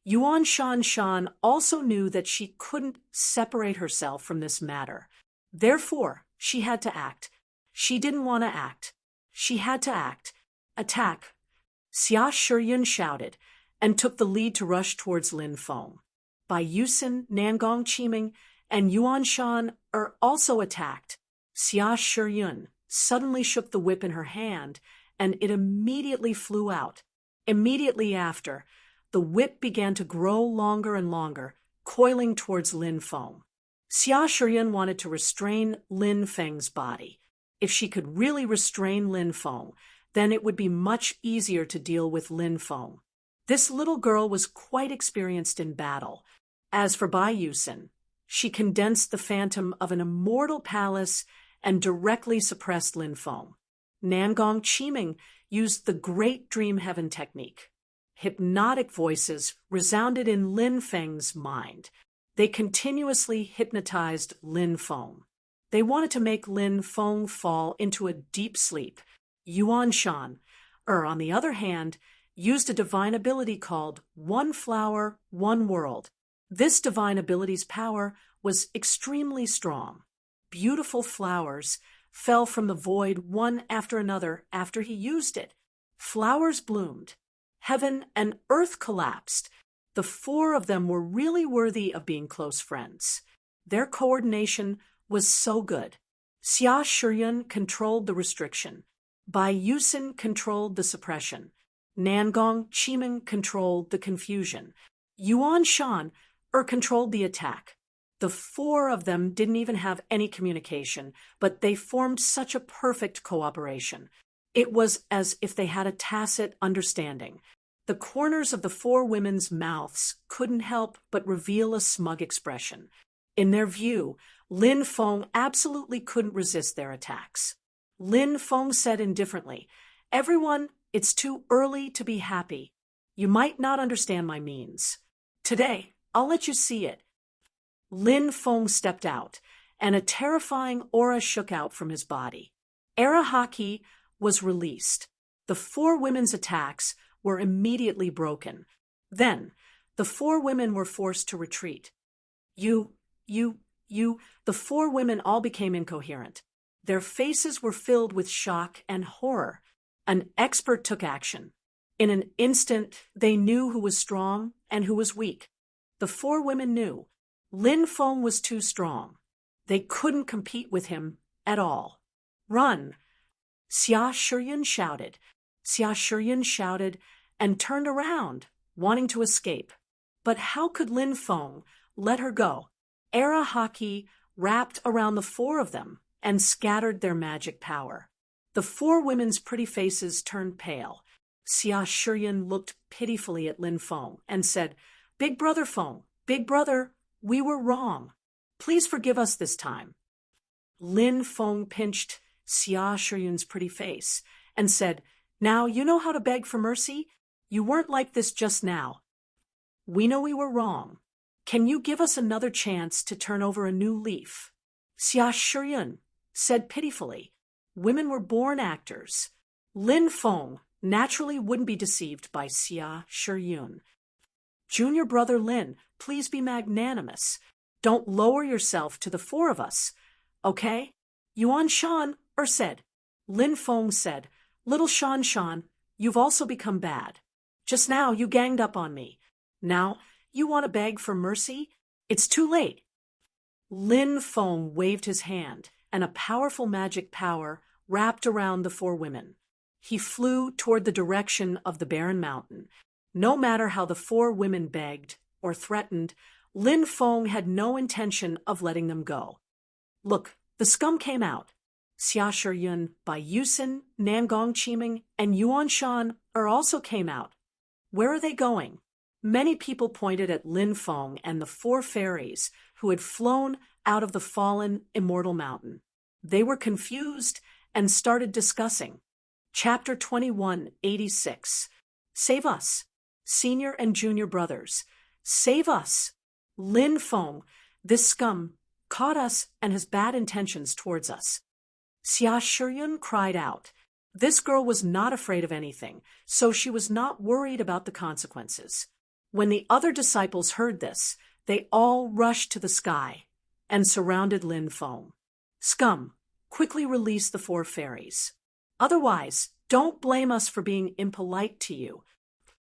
Yuan Shan also knew that she couldn't separate herself from this matter. Therefore, she had to act. She didn't want to act. She had to act. Attack. Xia Shiyun shouted, and took the lead to rush towards Lin Feng. Bai Yusin, Nangong Qiming, and Yuan Shan are also attacked. Xia Shiyun suddenly shook the whip in her hand, and it immediately flew out. Immediately after, the whip began to grow longer and longer, coiling towards Lin Feng. Xia Shiyun wanted to restrain Lin Feng's body. If she could really restrain Lin Feng, then it would be much easier to deal with Lin Feng. This little girl was quite experienced in battle. As for Bai Yusin, she condensed the phantom of an immortal palace and directly suppressed Lin Feng. Nangong Qiming used the Great Dream Heaven technique. Hypnotic voices resounded in Lin Feng's mind. They continuously hypnotized Lin Feng. They wanted to make Lin Feng fall into a deep sleep. Yuan Shan, on the other hand, used a divine ability called One Flower, One World. This divine ability's power was extremely strong. Beautiful flowers fell from the void one after another after he used it. Flowers bloomed. Heaven and earth collapsed. The four of them were really worthy of being close friends. Their coordination was so good. Xia Shiyun controlled the restriction. Bai Yusin controlled the suppression. Nangong Qiming controlled the confusion. Yuan Shan controlled the attack. The four of them didn't even have any communication, but they formed such a perfect cooperation. It was as if they had a tacit understanding. The corners of the four women's mouths couldn't help but reveal a smug expression. In their view, Lin Feng absolutely couldn't resist their attacks. Lin Feng said indifferently, "Everyone, it's too early to be happy. You might not understand my means. Today, I'll let you see it." Lin Feng stepped out, and a terrifying aura shook out from his body. Era Haki was released. The four women's attacks were immediately broken. Then, the four women were forced to retreat. The four women all became incoherent. Their faces were filled with shock and horror. An expert took action. In an instant, they knew who was strong and who was weak. The four women knew Lin Feng was too strong. They couldn't compete with him at all. "Run!" Xia Shiyun shouted. Xia Shiyun shouted and turned around, wanting to escape. But how could Lin Feng let her go? Era Haki wrapped around the four of them and scattered their magic power. The four women's pretty faces turned pale. Xia Shiyun looked pitifully at Lin Feng and said, "Big brother Feng, big brother, we were wrong. Please forgive us this time." Lin Feng pinched Xia Shiyun's pretty face and said, "Now you know how to beg for mercy? You weren't like this just now. We know we were wrong. Can you give us another chance to turn over a new leaf?" Xia Shiyun said pitifully, "Women were born actors." Lin Feng naturally wouldn't be deceived by Xia Shiyun. "Junior brother Lin, please be magnanimous. Don't lower yourself to the four of us, okay?" Yuan Shan said. Lin Feng said, "Little Shan Shan, you've also become bad. Just now you ganged up on me. Now you want to beg for mercy? It's too late." Lin Feng waved his hand, and a powerful magic power wrapped around the four women. He flew toward the direction of the barren mountain. No matter how the four women begged or threatened, Lin Feng had no intention of letting them go. "Look, the scum came out. Xia Shiyun, Bai Yusin, Nangong Qiming, and Yuan Shan also came out. Where are they going?" Many people pointed at Lin Feng and the four fairies who had flown out of the fallen immortal mountain. They were confused and started discussing. Chapter 2186. Save us. Senior and junior brothers. Save us. Lin Feng, this scum, caught us and has bad intentions towards us. Xia Shiyun cried out. This girl was not afraid of anything, so she was not worried about the consequences. When the other disciples heard this, they all rushed to the sky and surrounded Lin Feng. "Scum, quickly release the four fairies. Otherwise, don't blame us for being impolite to you.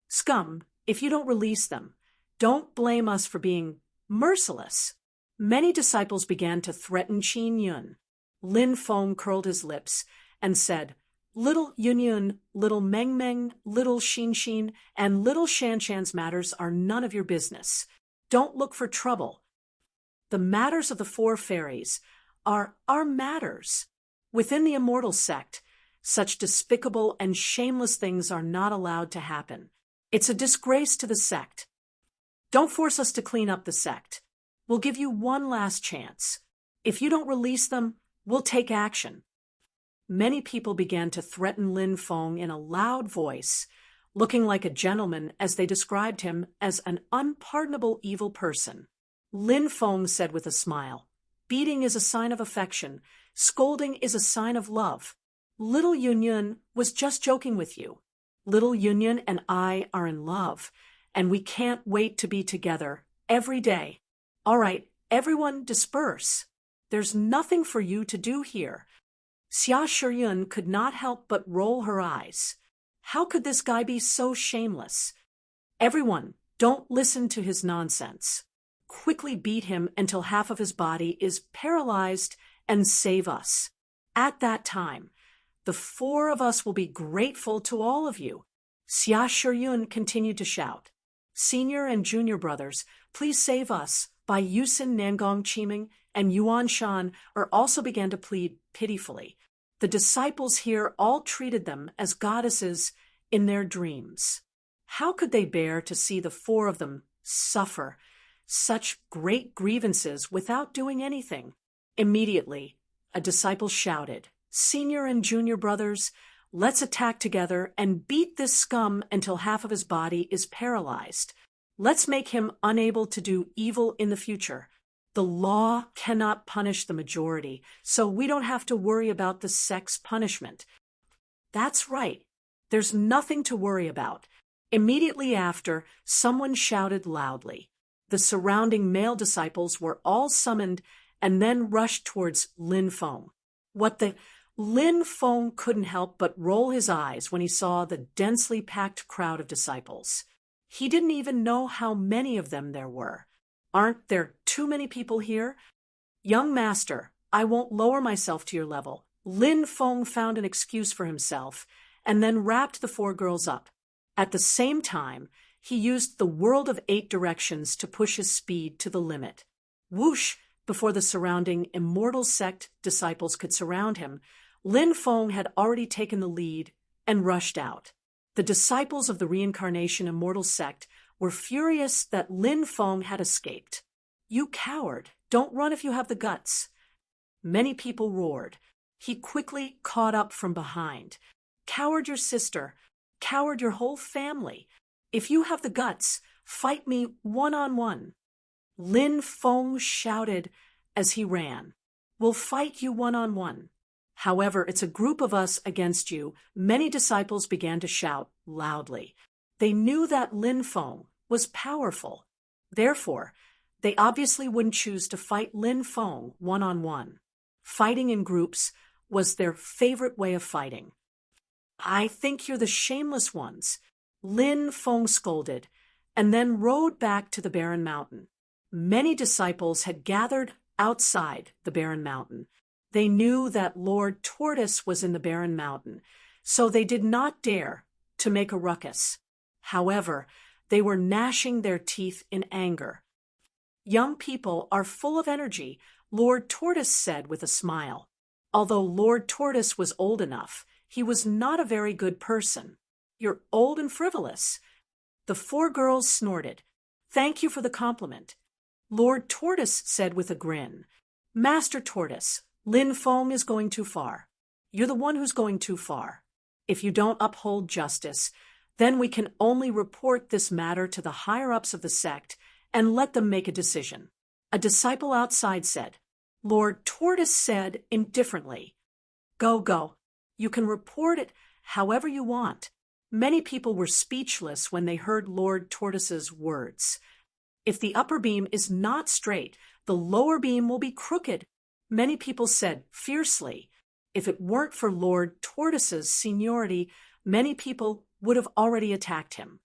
Scum, if you don't release them. Don't blame us for being merciless. Many disciples began to threaten Qin Yun. Lin Feng curled his lips and said, "Little Yun Yun, little Meng Meng, little Xin Xin, and little Shan Shan's matters are none of your business. Don't look for trouble. The matters of the four fairies are our matters. Within the immortal sect, such despicable and shameless things are not allowed to happen. It's a disgrace to the sect. Don't force us to clean up the sect. We'll give you one last chance. If you don't release them, we'll take action." Many people began to threaten Lin Feng in a loud voice, looking like a gentleman as they described him as an unpardonable evil person. Lin Feng said with a smile, "Beating is a sign of affection. Scolding is a sign of love. Little Yun Yun was just joking with you. Little Yun Yun and I are in love, and we can't wait to be together every day. All right, everyone disperse. There's nothing for you to do here." Xia Shiyun could not help but roll her eyes. How could this guy be so shameless? "Everyone, don't listen to his nonsense. Quickly beat him until half of his body is paralyzed and save us. At that time, the four of us will be grateful to all of you." Xia Shiyun continued to shout, "Senior and junior brothers, please save us," by Yusin Nangong Chiming and Yuan Shan also began to plead pitifully. The disciples here all treated them as goddesses in their dreams. How could they bear to see the four of them suffer such great grievances without doing anything? Immediately, a disciple shouted, "Senior and junior brothers, let's attack together and beat this scum until half of his body is paralyzed. Let's make him unable to do evil in the future. The law cannot punish the majority, so we don't have to worry about the sect's punishment." That's right. There's nothing to worry about. Immediately after, someone shouted loudly. The surrounding male disciples were all summoned and then rushed towards Lin Feng. Lin Feng couldn't help but roll his eyes when he saw the densely packed crowd of disciples. He didn't even know how many of them there were. "Aren't there too many people here?" "Young master, I won't lower myself to your level." Lin Feng found an excuse for himself and then wrapped the four girls up. At the same time, he used the world of 8 directions to push his speed to the limit. Whoosh! Before the surrounding immortal sect disciples could surround him, Lin Feng had already taken the lead and rushed out. The disciples of the reincarnation immortal sect were furious that Lin Feng had escaped. "You coward! Don't run if you have the guts." Many people roared. He quickly caught up from behind. "Coward your sister! Coward your whole family! If you have the guts, fight me one-on-one." Lin Feng shouted as he ran, "We'll fight you one-on-one. However, it's a group of us against you." Many disciples began to shout loudly. They knew that Lin Feng was powerful. Therefore, they obviously wouldn't choose to fight Lin Feng one-on-one. Fighting in groups was their favorite way of fighting. "I think you're the shameless ones," Lin Feng scolded, and then rode back to the barren mountain. Many disciples had gathered outside the barren mountain. They knew that Lord Tortoise was in the barren mountain, so they did not dare to make a ruckus. However, they were gnashing their teeth in anger. "Young people are full of energy," Lord Tortoise said with a smile. Although Lord Tortoise was old enough, he was not a very good person. "You're old and frivolous." The four girls snorted. "Thank you for the compliment." Lord Tortoise said with a grin, "Master Tortoise, Lin Feng is going too far. You're the one who's going too far. If you don't uphold justice, then we can only report this matter to the higher-ups of the sect and let them make a decision." A disciple outside said. Lord Tortoise said indifferently, Go. You can report it however you want." Many people were speechless when they heard Lord Tortoise's words. "If the upper beam is not straight, the lower beam will be crooked," many people said fiercely. If it weren't for Lord Tortoise's seniority, many people would have already attacked him.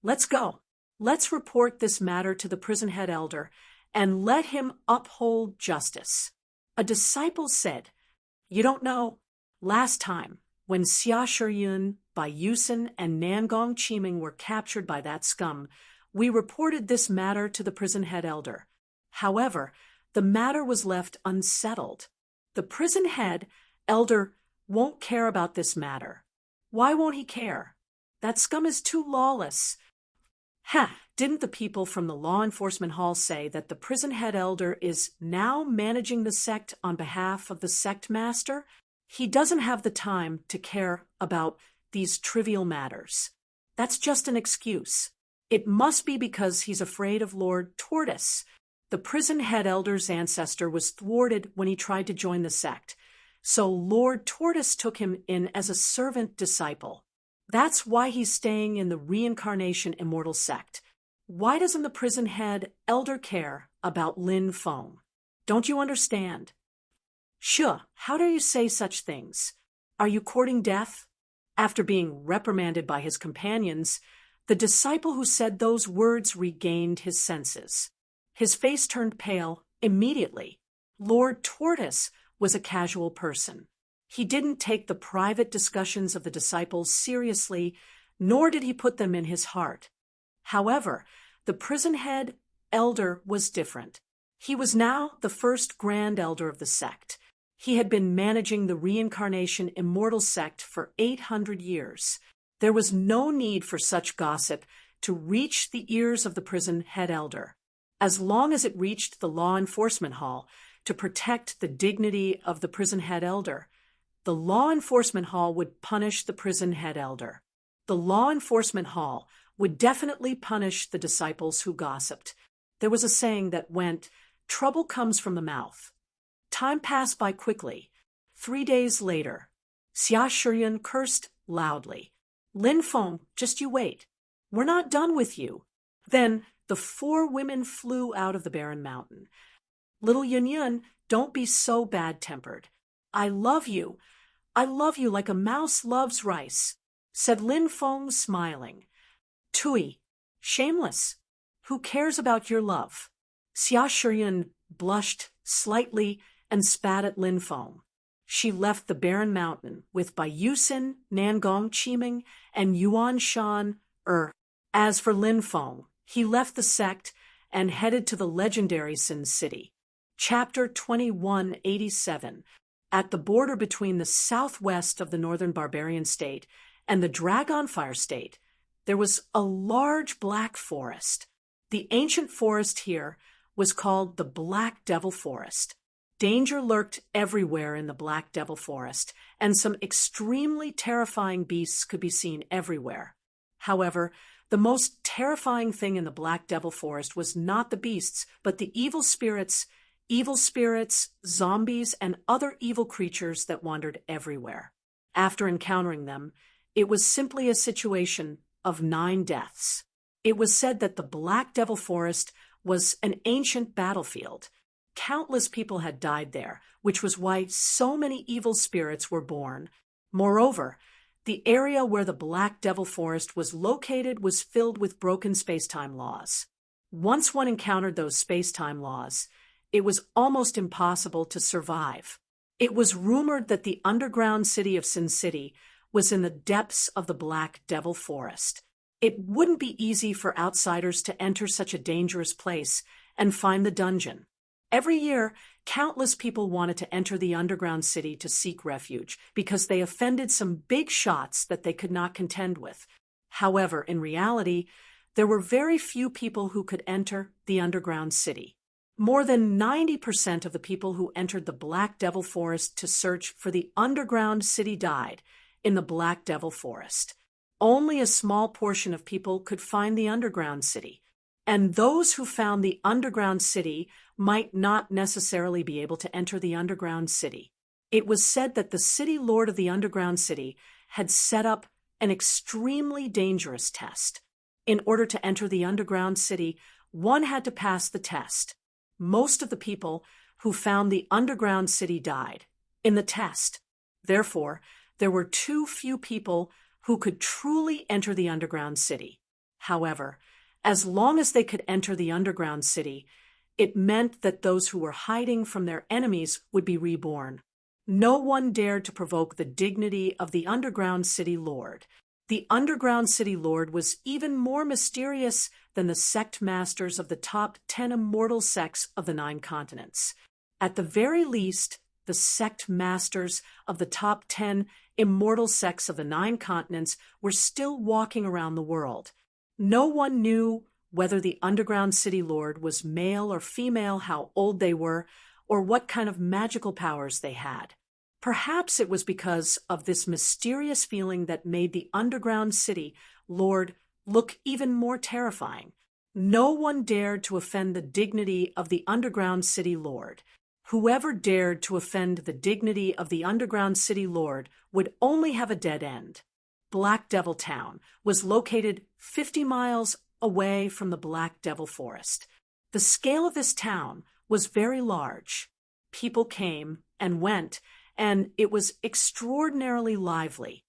Let's go. Let's report this matter to the prison head elder and let him uphold justice. A disciple said, You don't know. Last time, when Xia Shiyun, Bai Yusin, and Nangong Qiming were captured by that scum, we reported this matter to the prison head elder. However, the matter was left unsettled. The prison head elder won't care about this matter. Why won't he care? That scum is too lawless. Didn't the people from the law enforcement hall say that the prison head elder is now managing the sect on behalf of the sect master? He doesn't have the time to care about these trivial matters. That's just an excuse. It must be because he's afraid of Lord Tortoise. The prison head elder's ancestor was thwarted when he tried to join the sect, so Lord Tortoise took him in as a servant disciple. That's why he's staying in the reincarnation immortal sect. Why doesn't the prison head elder care about Lin Feng? Don't you understand? Sure, how dare you say such things? Are you courting death? After being reprimanded by his companions, the disciple who said those words regained his senses. His face turned pale immediately. Lord Tortoise was a casual person. He didn't take the private discussions of the disciples seriously, nor did he put them in his heart. However, the prison head elder was different. He was now the first grand elder of the sect. He had been managing the reincarnation immortal sect for 800 years. There was no need for such gossip to reach the ears of the prison head elder. As long as it reached the law enforcement hall to protect the dignity of the prison head elder, the law enforcement hall would punish the prison head elder. The law enforcement hall would definitely punish the disciples who gossiped. There was a saying that went, "Trouble comes from the mouth." Time passed by quickly. 3 days later, Xia Shiyun cursed loudly. "Lin Feng, just you wait. We're not done with you." Then the 4 women flew out of the barren mountain. "Little Yun Yun, don't be so bad-tempered. I love you like a mouse loves rice," said Lin Feng, smiling. "Tui, shameless. Who cares about your love?" Xia Shiyun blushed slightly and spat at Lin Feng. She left the barren mountain with Bai Yusin, Nangong Qiming, and Yuan Shan. As for Lin Feng, he left the sect and headed to the legendary Sin City. Chapter 2187. At the border between the southwest of the northern barbarian state and the Dragonfire state, there was a large black forest. The ancient forest here was called the Black Devil Forest. Danger lurked everywhere in the Black Devil Forest, and some extremely terrifying beasts could be seen everywhere. However, the most terrifying thing in the Black Devil Forest was not the beasts, but the evil spirits, zombies, and other evil creatures that wandered everywhere. After encountering them, it was simply a situation of 9 deaths. It was said that the Black Devil Forest was an ancient battlefield. Countless people had died there, which was why so many evil spirits were born. Moreover, the area where the Black Devil Forest was located was filled with broken space-time laws. Once one encountered those space-time laws, it was almost impossible to survive. It was rumored that the underground city of Sin City was in the depths of the Black Devil Forest. It wouldn't be easy for outsiders to enter such a dangerous place and find the dungeon. Every year, countless people wanted to enter the underground city to seek refuge because they offended some big shots that they could not contend with. However, in reality, there were very few people who could enter the underground city. More than 90% of the people who entered the Black Devil Forest to search for the underground city died in the Black Devil Forest. Only a small portion of people could find the underground city, and those who found the underground city might not necessarily be able to enter the underground city. It was said that the city lord of the underground city had set up an extremely dangerous test. In order to enter the underground city, one had to pass the test. Most of the people who found the underground city died in the test. Therefore, there were too few people who could truly enter the underground city. However, as long as they could enter the underground city, it meant that those who were hiding from their enemies would be reborn. No one dared to provoke the dignity of the underground city lord. The underground city lord was even more mysterious than the sect masters of the top 10 immortal sects of the 9 continents. At the very least, the sect masters of the top 10 immortal sects of the 9 continents were still walking around the world. No one knew whether the underground city lord was male or female, how old they were, or what kind of magical powers they had. Perhaps it was because of this mysterious feeling that made the underground city lord look even more terrifying. No one dared to offend the dignity of the underground city lord. Whoever dared to offend the dignity of the underground city lord would only have a dead end. Black Devil Town was located 50 miles away from the Black Devil Forest. The scale of this town was very large. People came and went, and it was extraordinarily lively.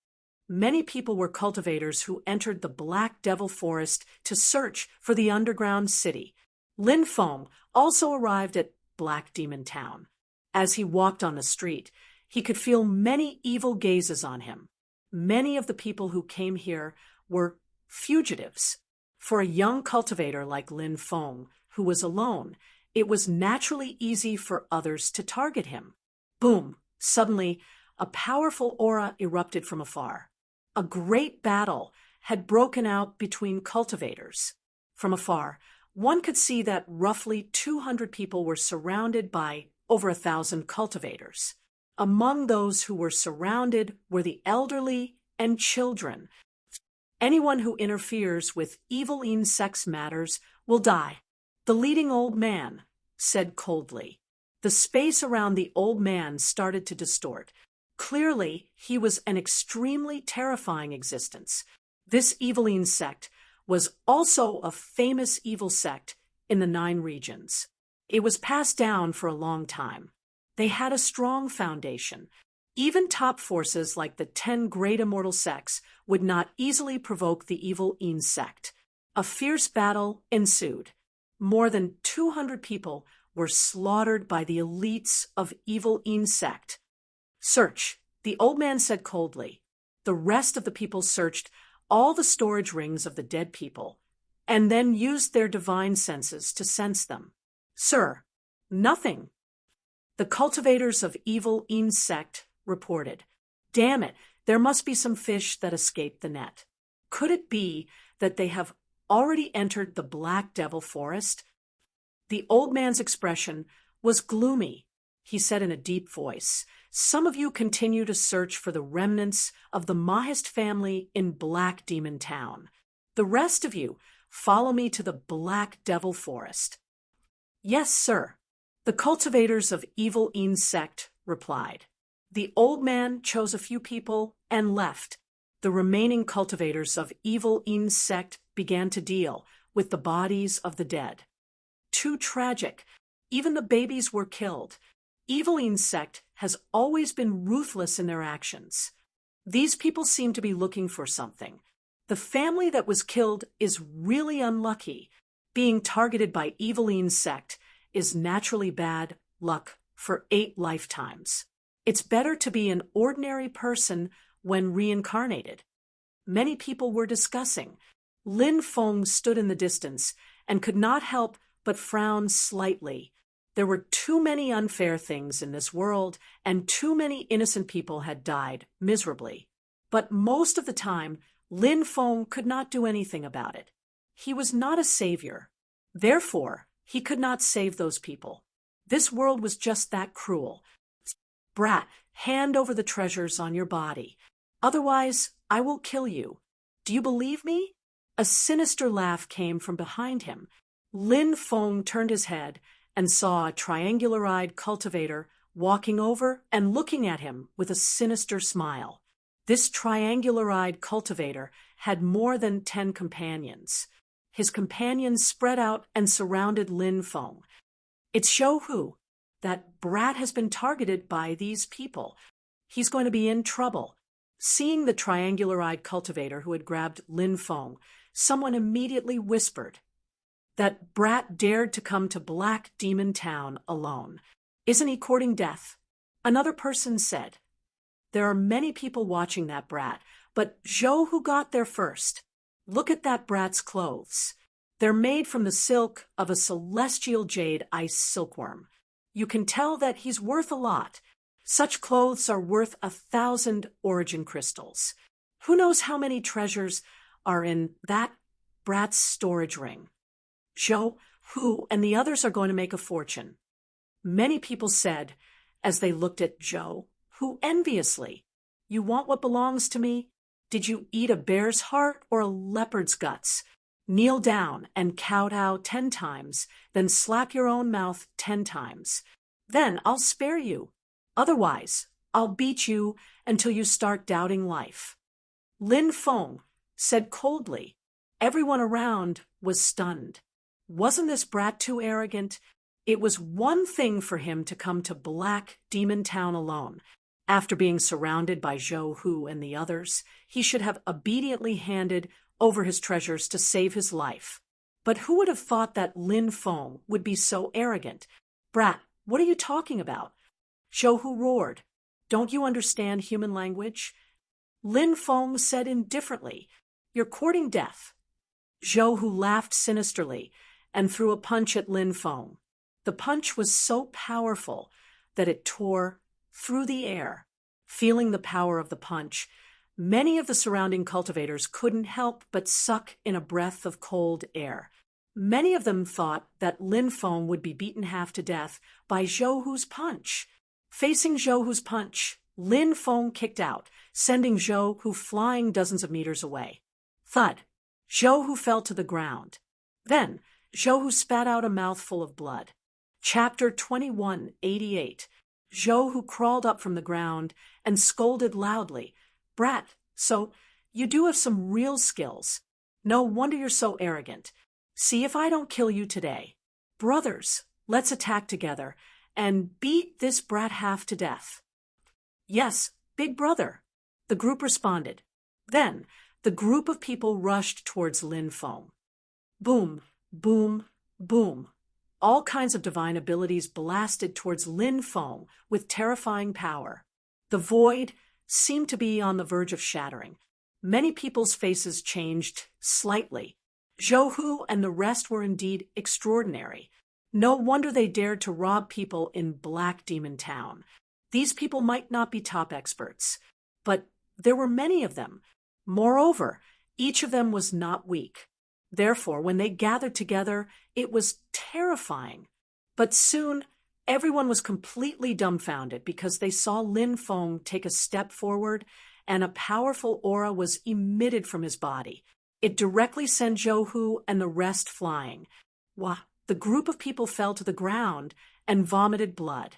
Many people were cultivators who entered the Black Devil Forest to search for the underground city. Lin Feng also arrived at Black Demon Town. As he walked on the street, he could feel many evil gazes on him. Many of the people who came here were fugitives. For a young cultivator like Lin Feng, who was alone, it was naturally easy for others to target him. Boom! Suddenly, a powerful aura erupted from afar. A great battle had broken out between cultivators. From afar, one could see that roughly 200 people were surrounded by over 1,000 cultivators. Among those who were surrounded were the elderly and children. Anyone who interferes with evil insects matters will die. The leading old man said coldly. The space around the old man started to distort. Clearly, he was an extremely terrifying existence. This evil sect was also a famous evil sect in the 9 regions. It was passed down for a long time. They had a strong foundation. Even top forces like the 10 great immortal sects would not easily provoke the evil sect. A fierce battle ensued. More than 200 people were slaughtered by the elites of evil sect. Search, the old man said coldly. The rest of the people searched all the storage rings of the dead people, and then used their divine senses to sense them. Sir, nothing. The cultivators of evil sect reported. Damn it, there must be some fish that escaped the net. Could it be that they have already entered the Black Devil Forest? The old man's expression was gloomy. He said in a deep voice, "Some of you continue to search for the remnants of the Mahist family in Black Demon Town. The rest of you follow me to the Black Devil Forest." "Yes, sir," the cultivators of evil sect replied. The old man chose a few people and left. The remaining cultivators of evil sect began to deal with the bodies of the dead. Too tragic. Even the babies were killed. Evil sect has always been ruthless in their actions. These people seem to be looking for something. The family that was killed is really unlucky. Being targeted by evil sect is naturally bad luck for 8 lifetimes. It's better to be an ordinary person when reincarnated. Many people were discussing. Lin Feng stood in the distance and could not help but frown slightly. There were too many unfair things in this world, and too many innocent people had died miserably. But most of the time, Lin Feng could not do anything about it. He was not a savior. Therefore, he could not save those people. This world was just that cruel. Brat, hand over the treasures on your body. Otherwise, I will kill you. Do you believe me? A sinister laugh came from behind him. Lin Feng turned his head and saw a triangular-eyed cultivator walking over and looking at him with a sinister smile. This triangular-eyed cultivator had more than 10 companions. His companions spread out and surrounded Lin Feng. It's Shou Hu. That brat has been targeted by these people. He's going to be in trouble. Seeing the triangular-eyed cultivator who had grabbed Lin Feng, someone immediately whispered, "That brat dared to come to Black Demon Town alone. Isn't he courting death?" Another person said, "There are many people watching that brat, but Zhou who got there first. Look at that brat's clothes. They're made from the silk of a celestial jade ice silkworm. You can tell that he's worth a lot. Such clothes are worth 1,000 origin crystals. Who knows how many treasures are in that brat's storage ring? Zhou, Hu, and the others are going to make a fortune." Many people said, as they looked at Zhou, Hu enviously, "You want what belongs to me? Did you eat a bear's heart or a leopard's guts? Kneel down and kowtow 10 times, then slap your own mouth 10 times. Then I'll spare you. Otherwise, I'll beat you until you start doubting life." Lin Feng said coldly. Everyone around was stunned. Wasn't this brat too arrogant? It was one thing for him to come to Black Demon Town alone. After being surrounded by Zhou Hu and the others, he should have obediently handed over his treasures to save his life. But who would have thought that Lin Feng would be so arrogant? "Brat, what are you talking about?" Zhou Hu roared. "Don't you understand human language?" Lin Feng said indifferently, "You're courting death." Zhou Hu laughed sinisterly and threw a punch at Lin Feng. The punch was so powerful that it tore through the air. Feeling the power of the punch, many of the surrounding cultivators couldn't help but suck in a breath of cold air. Many of them thought that Lin Feng would be beaten half to death by Zhou Hu's punch. Facing Zhou Hu's punch, Lin Feng kicked out, sending Zhou Hu flying dozens of meters away. Thud! Zhou Hu fell to the ground. Then, Zhou Hu spat out a mouthful of blood. Chapter 2188. Zhou Hu crawled up from the ground and scolded loudly, "Brat, so you do have some real skills. No wonder you're so arrogant. See if I don't kill you today. Brothers, let's attack together and beat this brat half to death." "Yes, big brother," the group responded. Then, the group of people rushed towards Lin Feng. Boom, boom, boom. All kinds of divine abilities blasted towards Lin Feng with terrifying power. The void seemed to be on the verge of shattering. Many people's faces changed slightly. Zhou Hu and the rest were indeed extraordinary. No wonder they dared to rob people in Black Demon Town. These people might not be top experts, but there were many of them. Moreover, each of them was not weak. Therefore, when they gathered together, it was terrifying. But soon, everyone was completely dumbfounded because they saw Lin Feng take a step forward and a powerful aura was emitted from his body. It directly sent Zhou Hu and the rest flying. Wah! The group of people fell to the ground and vomited blood.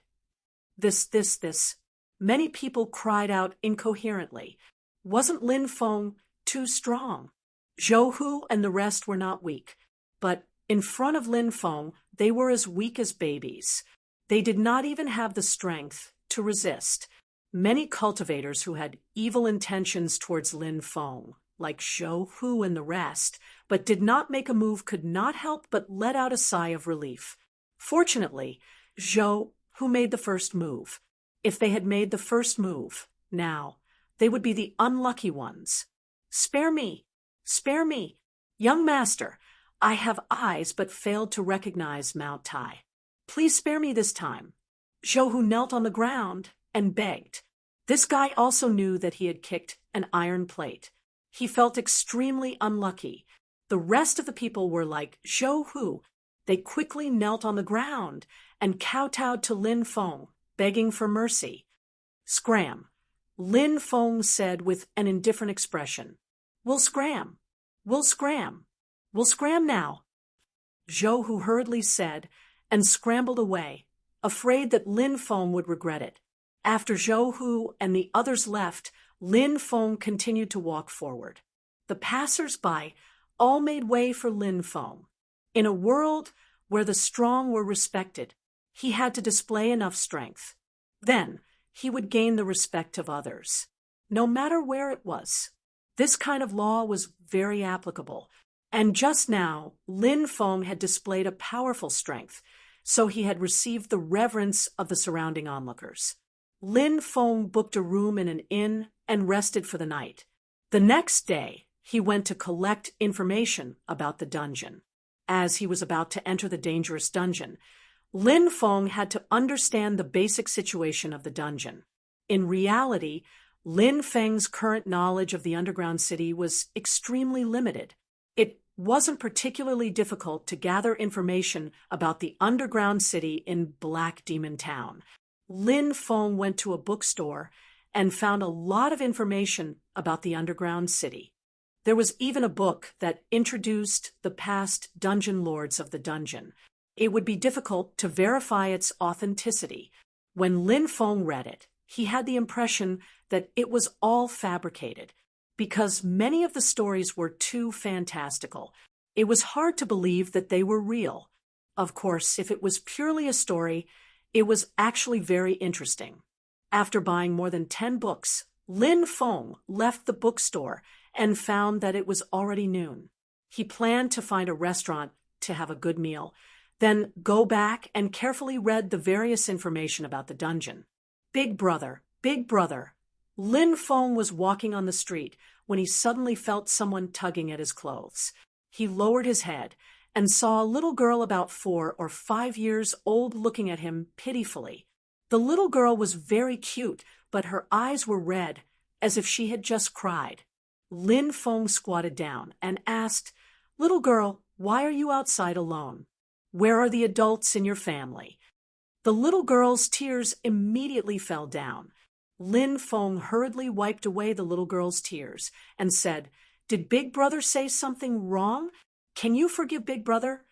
This. Many people cried out incoherently. Wasn't Lin Feng too strong? Zhou Hu and the rest were not weak, but in front of Lin Feng, they were as weak as babies. They did not even have the strength to resist. Many cultivators who had evil intentions towards Lin Feng, like Zhou Hu and the rest, but did not make a move, could not help but let out a sigh of relief. Fortunately, Zhou Hu made the first move. If they had made the first move, now, they would be the unlucky ones. "Spare me! Spare me! Young master, I have eyes but failed to recognize Mount Tai. Please spare me this time." Zhou Hu knelt on the ground and begged. This guy also knew that he had kicked an iron plate. He felt extremely unlucky. The rest of the people were like Zhou Hu. They quickly knelt on the ground and kowtowed to Lin Feng, begging for mercy. "Scram," Lin Feng said with an indifferent expression. "We'll scram. We'll scram. We'll scram now." Zhou Hu hurriedly said and scrambled away, afraid that Lin Feng would regret it. After Zhou Hu and the others left, Lin Feng continued to walk forward. The passers-by all made way for Lin Feng. In a world where the strong were respected, he had to display enough strength. Then he would gain the respect of others. no matter where it was. This kind of law was very applicable. And just now, Lin Feng had displayed a powerful strength, so he had received the reverence of the surrounding onlookers. Lin Feng booked a room in an inn and rested for the night. The next day, he went to collect information about the dungeon. As he was about to enter the dangerous dungeon, Lin Feng had to understand the basic situation of the dungeon. In reality, Lin Feng's current knowledge of the underground city was extremely limited. It wasn't particularly difficult to gather information about the underground city in Black Demon Town. Lin Feng went to a bookstore and found a lot of information about the underground city. There was even a book that introduced the past dungeon lords of the dungeon. It would be difficult to verify its authenticity. When Lin Feng read it, he had the impression that it was all fabricated, because many of the stories were too fantastical. It was hard to believe that they were real. Of course, if it was purely a story, it was actually very interesting. After buying more than 10 books, Lin Feng left the bookstore and found that it was already noon. He planned to find a restaurant to have a good meal, then go back and carefully read the various information about the dungeon. Big brother, big brother. Lin Feng was walking on the street when he suddenly felt someone tugging at his clothes. He lowered his head and saw a little girl about 4 or 5 years old looking at him pitifully. The little girl was very cute, but her eyes were red, as if she had just cried. Lin Feng squatted down and asked, "Little girl, why are you outside alone? Where are the adults in your family?" The little girl's tears immediately fell down. Lin Feng hurriedly wiped away the little girl's tears and said, "Did Big Brother say something wrong? Can you forgive Big Brother?"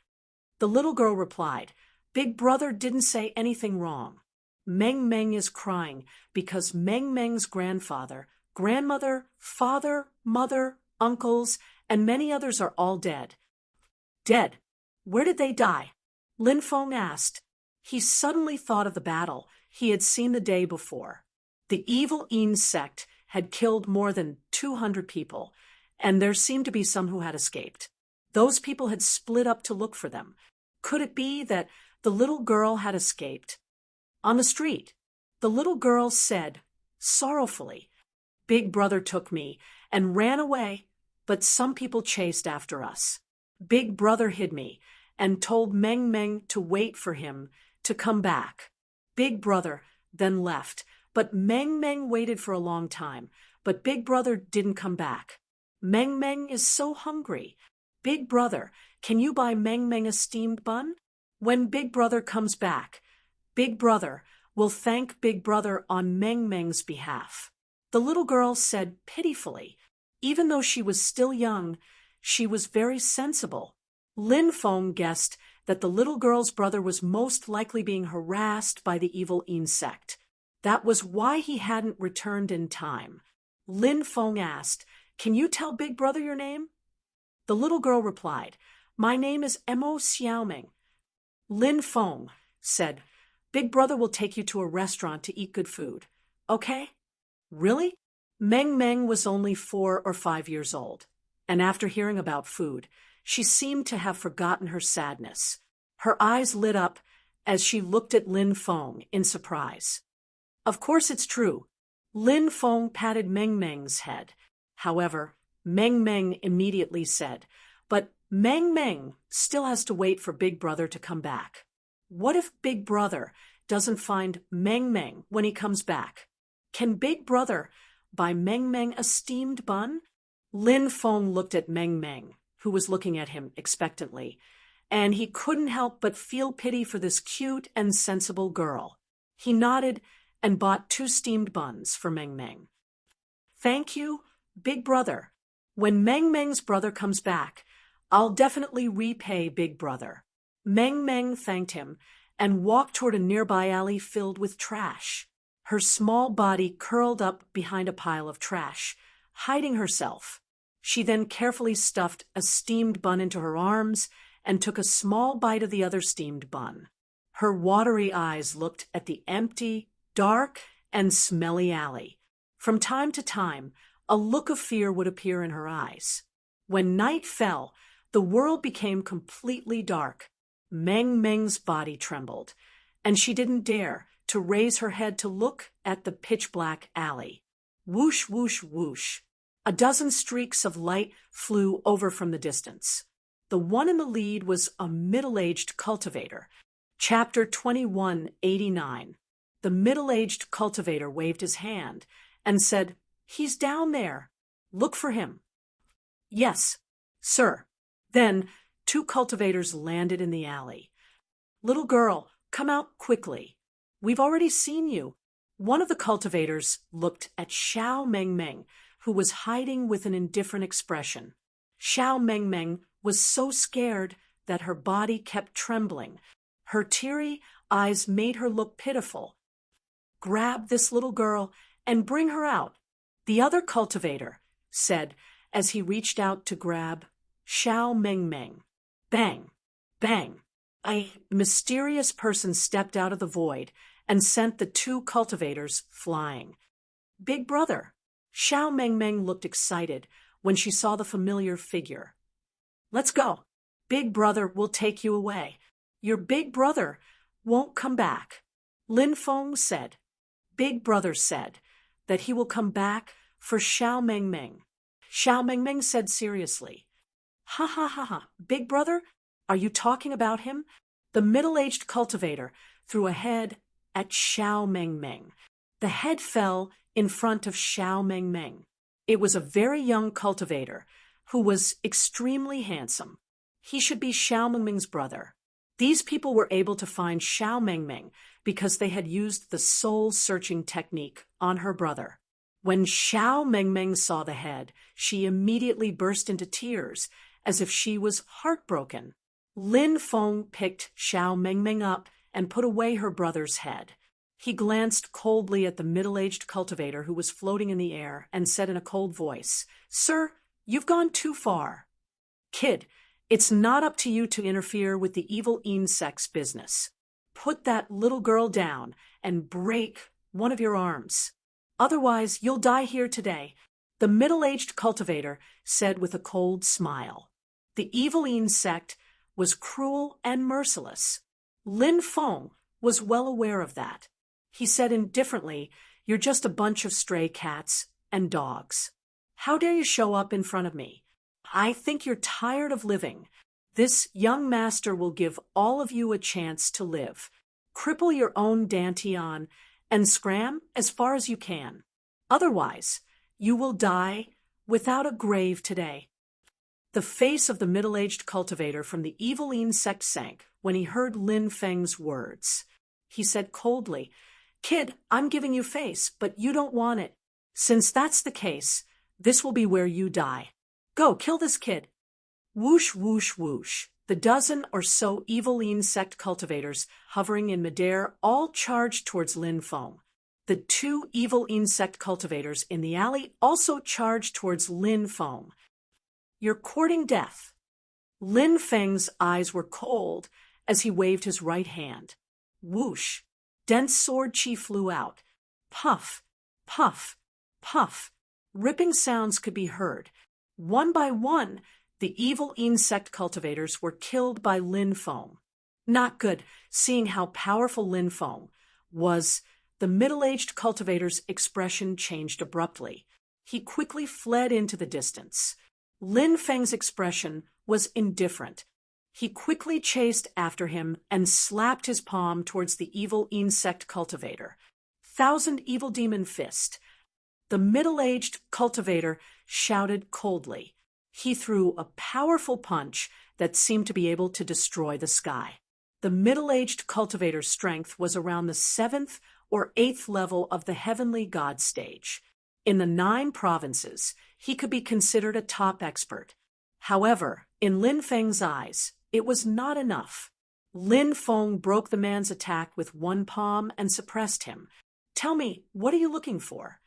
The little girl replied, "Big Brother didn't say anything wrong. Meng Meng is crying because Meng Meng's grandfather, grandmother, father, mother, uncles, and many others are all dead." "Dead? Where did they die?" Lin Feng asked. He suddenly thought of the battle he had seen the day before. The evil Yin sect had killed more than 200 people, and there seemed to be some who had escaped. Those people had split up to look for them. Could it be that the little girl had escaped? On the street, the little girl said, sorrowfully, "Big Brother took me and ran away, but some people chased after us. Big Brother hid me and told Meng Meng to wait for him to come back. Big Brother then left, but Meng Meng waited for a long time, but Big Brother didn't come back. Meng Meng is so hungry. Big Brother, can you buy Meng Meng a steamed bun? When Big Brother comes back, Big Brother will thank Big Brother on Meng Meng's behalf." The little girl said pitifully, even though she was still young, she was very sensible. Lin Feng guessed that the little girl's brother was most likely being harassed by the evil Yin sect. That was why he hadn't returned in time. Lin Feng asked, "Can you tell Big Brother your name?" The little girl replied, "My name is Mo Xiaoming." Lin Feng said, "Big Brother will take you to a restaurant to eat good food. Okay?" Really? Meng Meng was only 4 or 5 years old, and after hearing about food, she seemed to have forgotten her sadness. Her eyes lit up as she looked at Lin Feng in surprise. Of course it's true. Lin Feng patted Meng Meng's head. However, Meng Meng immediately said, "But Meng Meng still has to wait for Big Brother to come back. What if Big Brother doesn't find Meng Meng when he comes back? Can Big Brother buy Meng Meng a steamed bun?" Lin Feng looked at Meng Meng, who was looking at him expectantly, and he couldn't help but feel pity for this cute and sensible girl. He nodded and bought 2 steamed buns for Meng Meng. "Thank you, Big Brother. When Meng Meng's brother comes back, I'll definitely repay Big Brother." Meng Meng thanked him and walked toward a nearby alley filled with trash. Her small body curled up behind a pile of trash, hiding herself. She then carefully stuffed a steamed bun into her arms and took a small bite of the other steamed bun. Her watery eyes looked at the empty, dark, and smelly alley. From time to time, a look of fear would appear in her eyes. When night fell, the world became completely dark. Meng Meng's body trembled, and she didn't dare to raise her head to look at the pitch-black alley. Whoosh, whoosh, whoosh. A dozen streaks of light flew over from the distance. The one in the lead was a middle-aged cultivator. Chapter 2189. The middle-aged cultivator waved his hand and said, "He's down there. Look for him." "Yes, sir." Then 2 cultivators landed in the alley. "Little girl, come out quickly. We've already seen you." One of the cultivators looked at Xiao Meng Meng, who was hiding with an indifferent expression. Xiao Meng Meng was so scared that her body kept trembling. Her teary eyes made her look pitiful. "Grab this little girl and bring her out," the other cultivator said as he reached out to grab Xiao Meng Meng. Bang! Bang! A mysterious person stepped out of the void and sent the 2 cultivators flying. "Big brother!" Xiao Meng Meng looked excited when she saw the familiar figure. "Let's go. Big brother will take you away. Your big brother won't come back." Lin Feng said. Big brother said that he will come back for Xiao Meng Meng. Xiao Meng Meng said seriously, "Ha ha ha ha, big brother? Are you talking about him?" The middle-aged cultivator threw a head at Xiao Meng Meng. The head fell in front of Xiao Meng Meng. It was a very young cultivator who was extremely handsome. He should be Xiao Meng Meng's brother. These people were able to find Xiao Meng Meng because they had used the soul-searching technique on her brother. When Xiao Meng Meng saw the head, she immediately burst into tears, as if she was heartbroken. Lin Feng picked Xiao Meng Meng up and put away her brother's head. He glanced coldly at the middle-aged cultivator who was floating in the air and said in a cold voice, "Sir, you've gone too far. Kid, it's not up to you to interfere with the evil insect's business. Put that little girl down and break one of your arms. Otherwise, you'll die here today," the middle-aged cultivator said with a cold smile. The evil insect was cruel and merciless. Lin Feng was well aware of that. He said indifferently, "You're just a bunch of stray cats and dogs. How dare you show up in front of me? I think you're tired of living. This young master will give all of you a chance to live. Cripple your own dantian and scram as far as you can. Otherwise, you will die without a grave today." The face of the middle-aged cultivator from the evil insect sank when he heard Lin Feng's words. He said coldly, "Kid, I'm giving you face, but you don't want it. Since that's the case, this will be where you die. Go, kill this kid." Whoosh, whoosh, whoosh. The dozen or so evil insect cultivators hovering in midair all charged towards Lin Feng. The 2 evil insect cultivators in the alley also charged towards Lin Feng. "You're courting death." Lin Feng's eyes were cold as he waved his right hand. Whoosh! Dense sword chi flew out. Puff, puff, puff. Ripping sounds could be heard. One by one, the evil insect cultivators were killed by Lin Feng. Not good, seeing how powerful Lin Feng was. The middle-aged cultivator's expression changed abruptly. He quickly fled into the distance. Lin Feng's expression was indifferent. He quickly chased after him and slapped his palm towards the evil insect cultivator. "Thousand evil demon fist." The middle-aged cultivator shouted coldly. He threw a powerful punch that seemed to be able to destroy the sky. The middle-aged cultivator's strength was around the 7th or 8th level of the heavenly god stage. In the 9 provinces, he could be considered a top expert. However, in Lin Feng's eyes, it was not enough. Lin Feng broke the man's attack with one palm and suppressed him. "Tell me, what are you looking for?"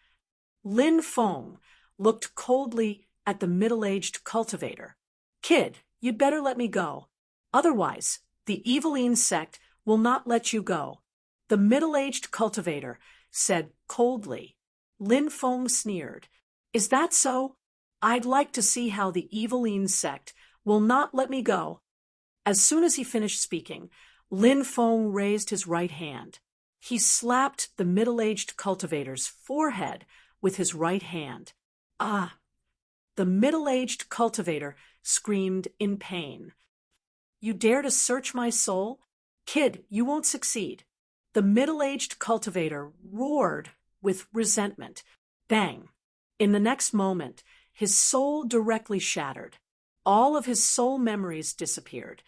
Lin Feng looked coldly at the middle-aged cultivator. "Kid, you'd better let me go. Otherwise, the evil insect will not let you go," the middle-aged cultivator said coldly. Lin Feng sneered. Is that so? I'd like to see how the Eveline sect will not let me go. As soon as he finished speaking, Lin Feng raised his right hand. He slapped the middle-aged cultivator's forehead with his right hand. Ah! The middle-aged cultivator screamed in pain. You dare to search my soul? Kid, you won't succeed. The middle-aged cultivator roared with resentment. Bang! In the next moment, his soul directly shattered. All of his soul memories disappeared.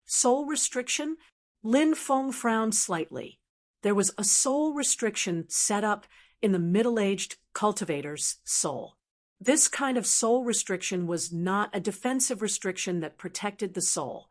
Soul restriction? Lin Feng frowned slightly. There was a soul restriction set up in the middle-aged cultivator's soul. This kind of soul restriction was not a defensive restriction that protected the soul.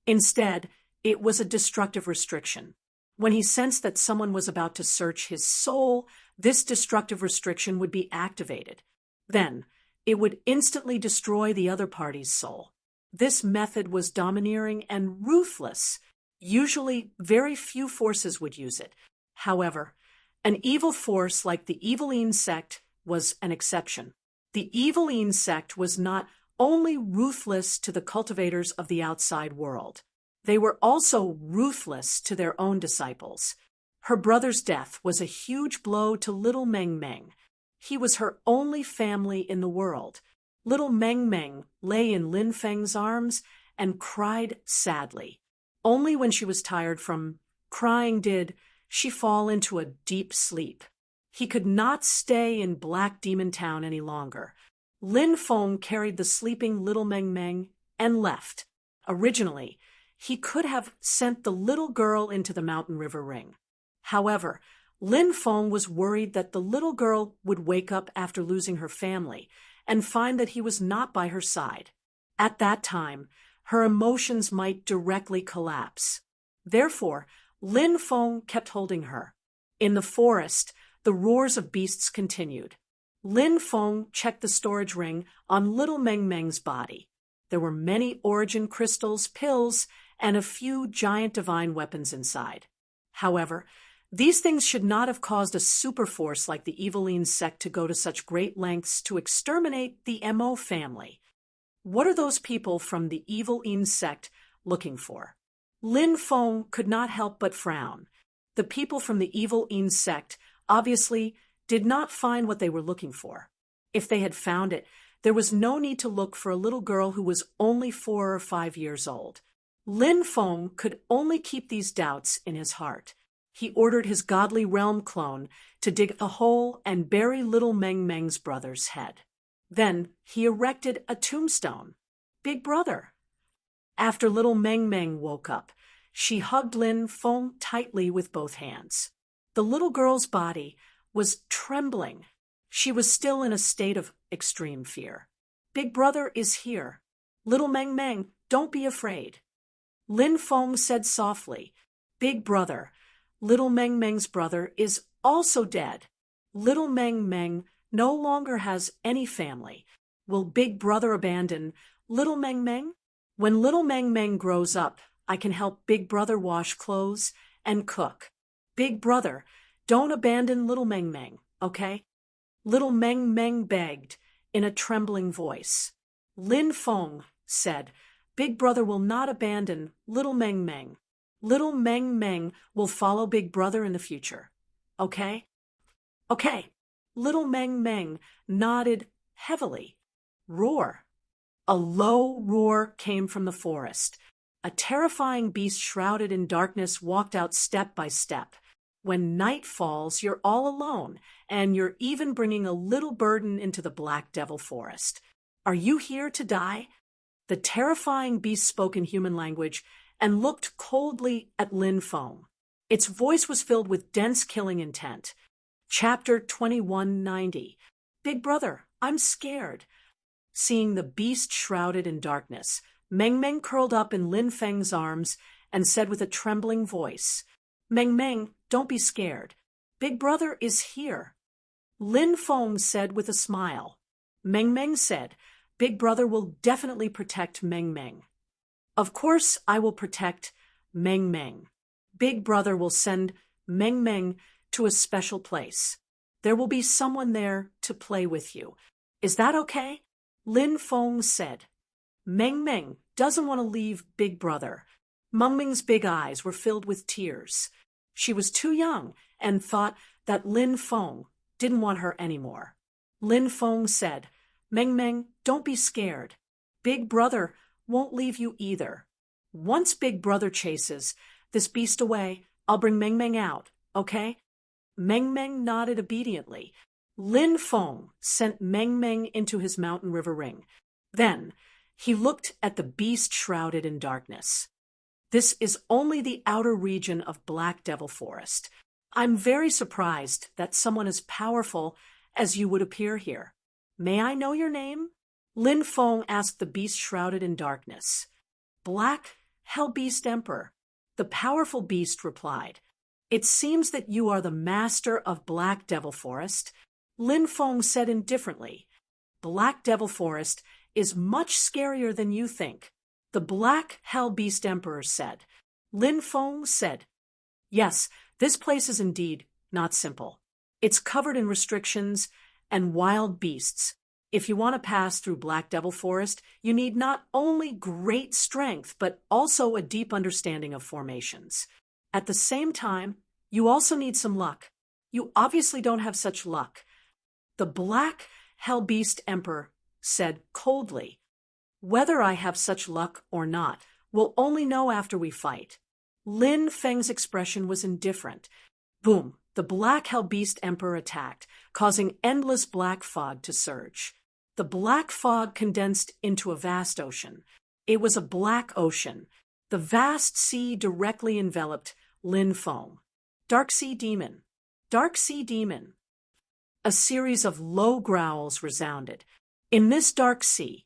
Instead, it was a destructive restriction. When he sensed that someone was about to search his soul, this destructive restriction would be activated. Then, it would instantly destroy the other party's soul. This method was domineering and ruthless. Usually, very few forces would use it. However, an evil force like the Eveline sect was an exception. The Eveline sect was not only ruthless to the cultivators of the outside world. They were also ruthless to their own disciples. Her brother's death was a huge blow to little Meng Meng. He was her only family in the world. Little Meng Meng lay in Lin Feng's arms and cried sadly. Only when she was tired from crying did she fall into a deep sleep. He could not stay in Black Demon Town any longer. Lin Feng carried the sleeping little Meng Meng and left. Originally, he could have sent the little girl into the mountain river ring. However, Lin Feng was worried that the little girl would wake up after losing her family and find that he was not by her side. At that time, her emotions might directly collapse. Therefore, Lin Feng kept holding her. In the forest, the roars of beasts continued. Lin Feng checked the storage ring on little Meng Meng's body. There were many origin crystals, pills, and a few giant divine weapons inside. However, these things should not have caused a superforce like the Eveline sect to go to such great lengths to exterminate the Mo family. What are those people from the Eveline sect looking for? Lin Feng could not help but frown. The people from the Eveline sect obviously did not find what they were looking for. If they had found it, there was no need to look for a little girl who was only 4 or 5 years old. Lin Feng could only keep these doubts in his heart. He ordered his godly realm clone to dig a hole and bury little Meng Meng's brother's head. Then he erected a tombstone. Big brother. After little Meng Meng woke up, she hugged Lin Feng tightly with both hands. The little girl's body was trembling. She was still in a state of extreme fear. Big brother is here. Little Meng Meng, don't be afraid. Lin Feng said softly, Big brother, little Meng Meng's brother is also dead. Little Meng Meng no longer has any family. Will Big brother abandon little Meng Meng? When little Meng Meng grows up, I can help Big brother wash clothes and cook. Big brother, don't abandon little Meng Meng, okay? Little Meng Meng begged in a trembling voice. Lin Feng said, Big brother will not abandon little Meng Meng. Little Meng Meng will follow Big brother in the future. Okay? Okay. Little Meng Meng nodded heavily. Roar. A low roar came from the forest. A terrifying beast shrouded in darkness walked out step by step. When night falls, you're all alone, and you're even bringing a little burden into the Black Devil Forest. Are you here to die? The terrifying beast spoke in human language and looked coldly at Lin Feng. Its voice was filled with dense killing intent. Chapter 2190. Big brother, I'm scared. Seeing the beast shrouded in darkness, Meng Meng curled up in Lin Feng's arms and said with a trembling voice, Meng Meng, don't be scared. Big brother is here. Lin Feng said with a smile. Meng Meng said, Big brother will definitely protect Meng Meng. Of course I will protect Meng Meng. Big brother will send Meng Meng to a special place. There will be someone there to play with you. Is that okay? Lin Feng said. Meng Meng doesn't want to leave Big Brother. Meng Meng's big eyes were filled with tears. She was too young and thought that Lin Feng didn't want her anymore. Lin Feng said, Meng Meng, don't be scared. Big Brother won't leave you either. Once Big Brother chases this beast away, I'll bring Meng Meng out, okay? Meng Meng nodded obediently. Lin Feng sent Meng Meng into his mountain river ring. Then he looked at the beast shrouded in darkness. This is only the outer region of Black Devil Forest. I'm very surprised that someone as powerful as you would appear here. May I know your name? Lin Feng asked the beast shrouded in darkness. Black Hell Beast Emperor. The powerful beast replied. It seems that you are the master of Black Devil Forest. Lin Feng said indifferently. Black Devil Forest is much scarier than you think. The Black Hell Beast Emperor said. Lin Feng said, Yes, this place is indeed not simple. It's covered in restrictions and wild beasts. If you want to pass through Black Devil Forest, you need not only great strength, but also a deep understanding of formations. At the same time, you also need some luck. You obviously don't have such luck. The Black Hell Beast Emperor said coldly, Whether I have such luck or not, we'll only know after we fight. Lin Feng's expression was indifferent. Boom! The Black Hell Beast Emperor attacked, causing endless black fog to surge. The black fog condensed into a vast ocean. It was a black ocean. The vast sea directly enveloped Lin Feng. Dark Sea Demon. Dark Sea Demon. A series of low growls resounded. In this dark sea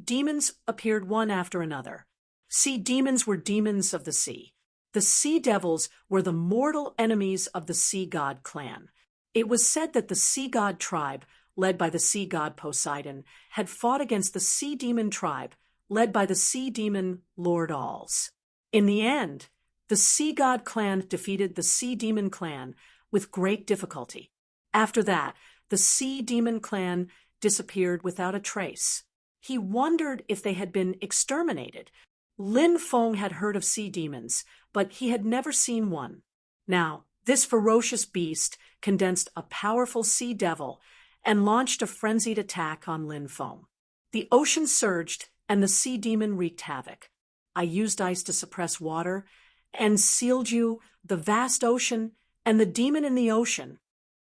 demons appeared one after another. Sea demons were demons of the sea. The sea devils were the mortal enemies of the sea god clan. It was said that the sea god tribe, led by the sea god Poseidon, had fought against the sea demon tribe, led by the sea demon Lord Alls. In the end, the sea god clan defeated the sea demon clan with great difficulty. After that, the sea demon clan disappeared without a trace. He wondered if they had been exterminated. Lin Feng had heard of sea demons, but he had never seen one. Now, this ferocious beast condensed a powerful sea devil and launched a frenzied attack on Lin Feng. The ocean surged, and the sea demon wreaked havoc. I used ice to suppress water and sealed you, the vast ocean, and the demon in the ocean.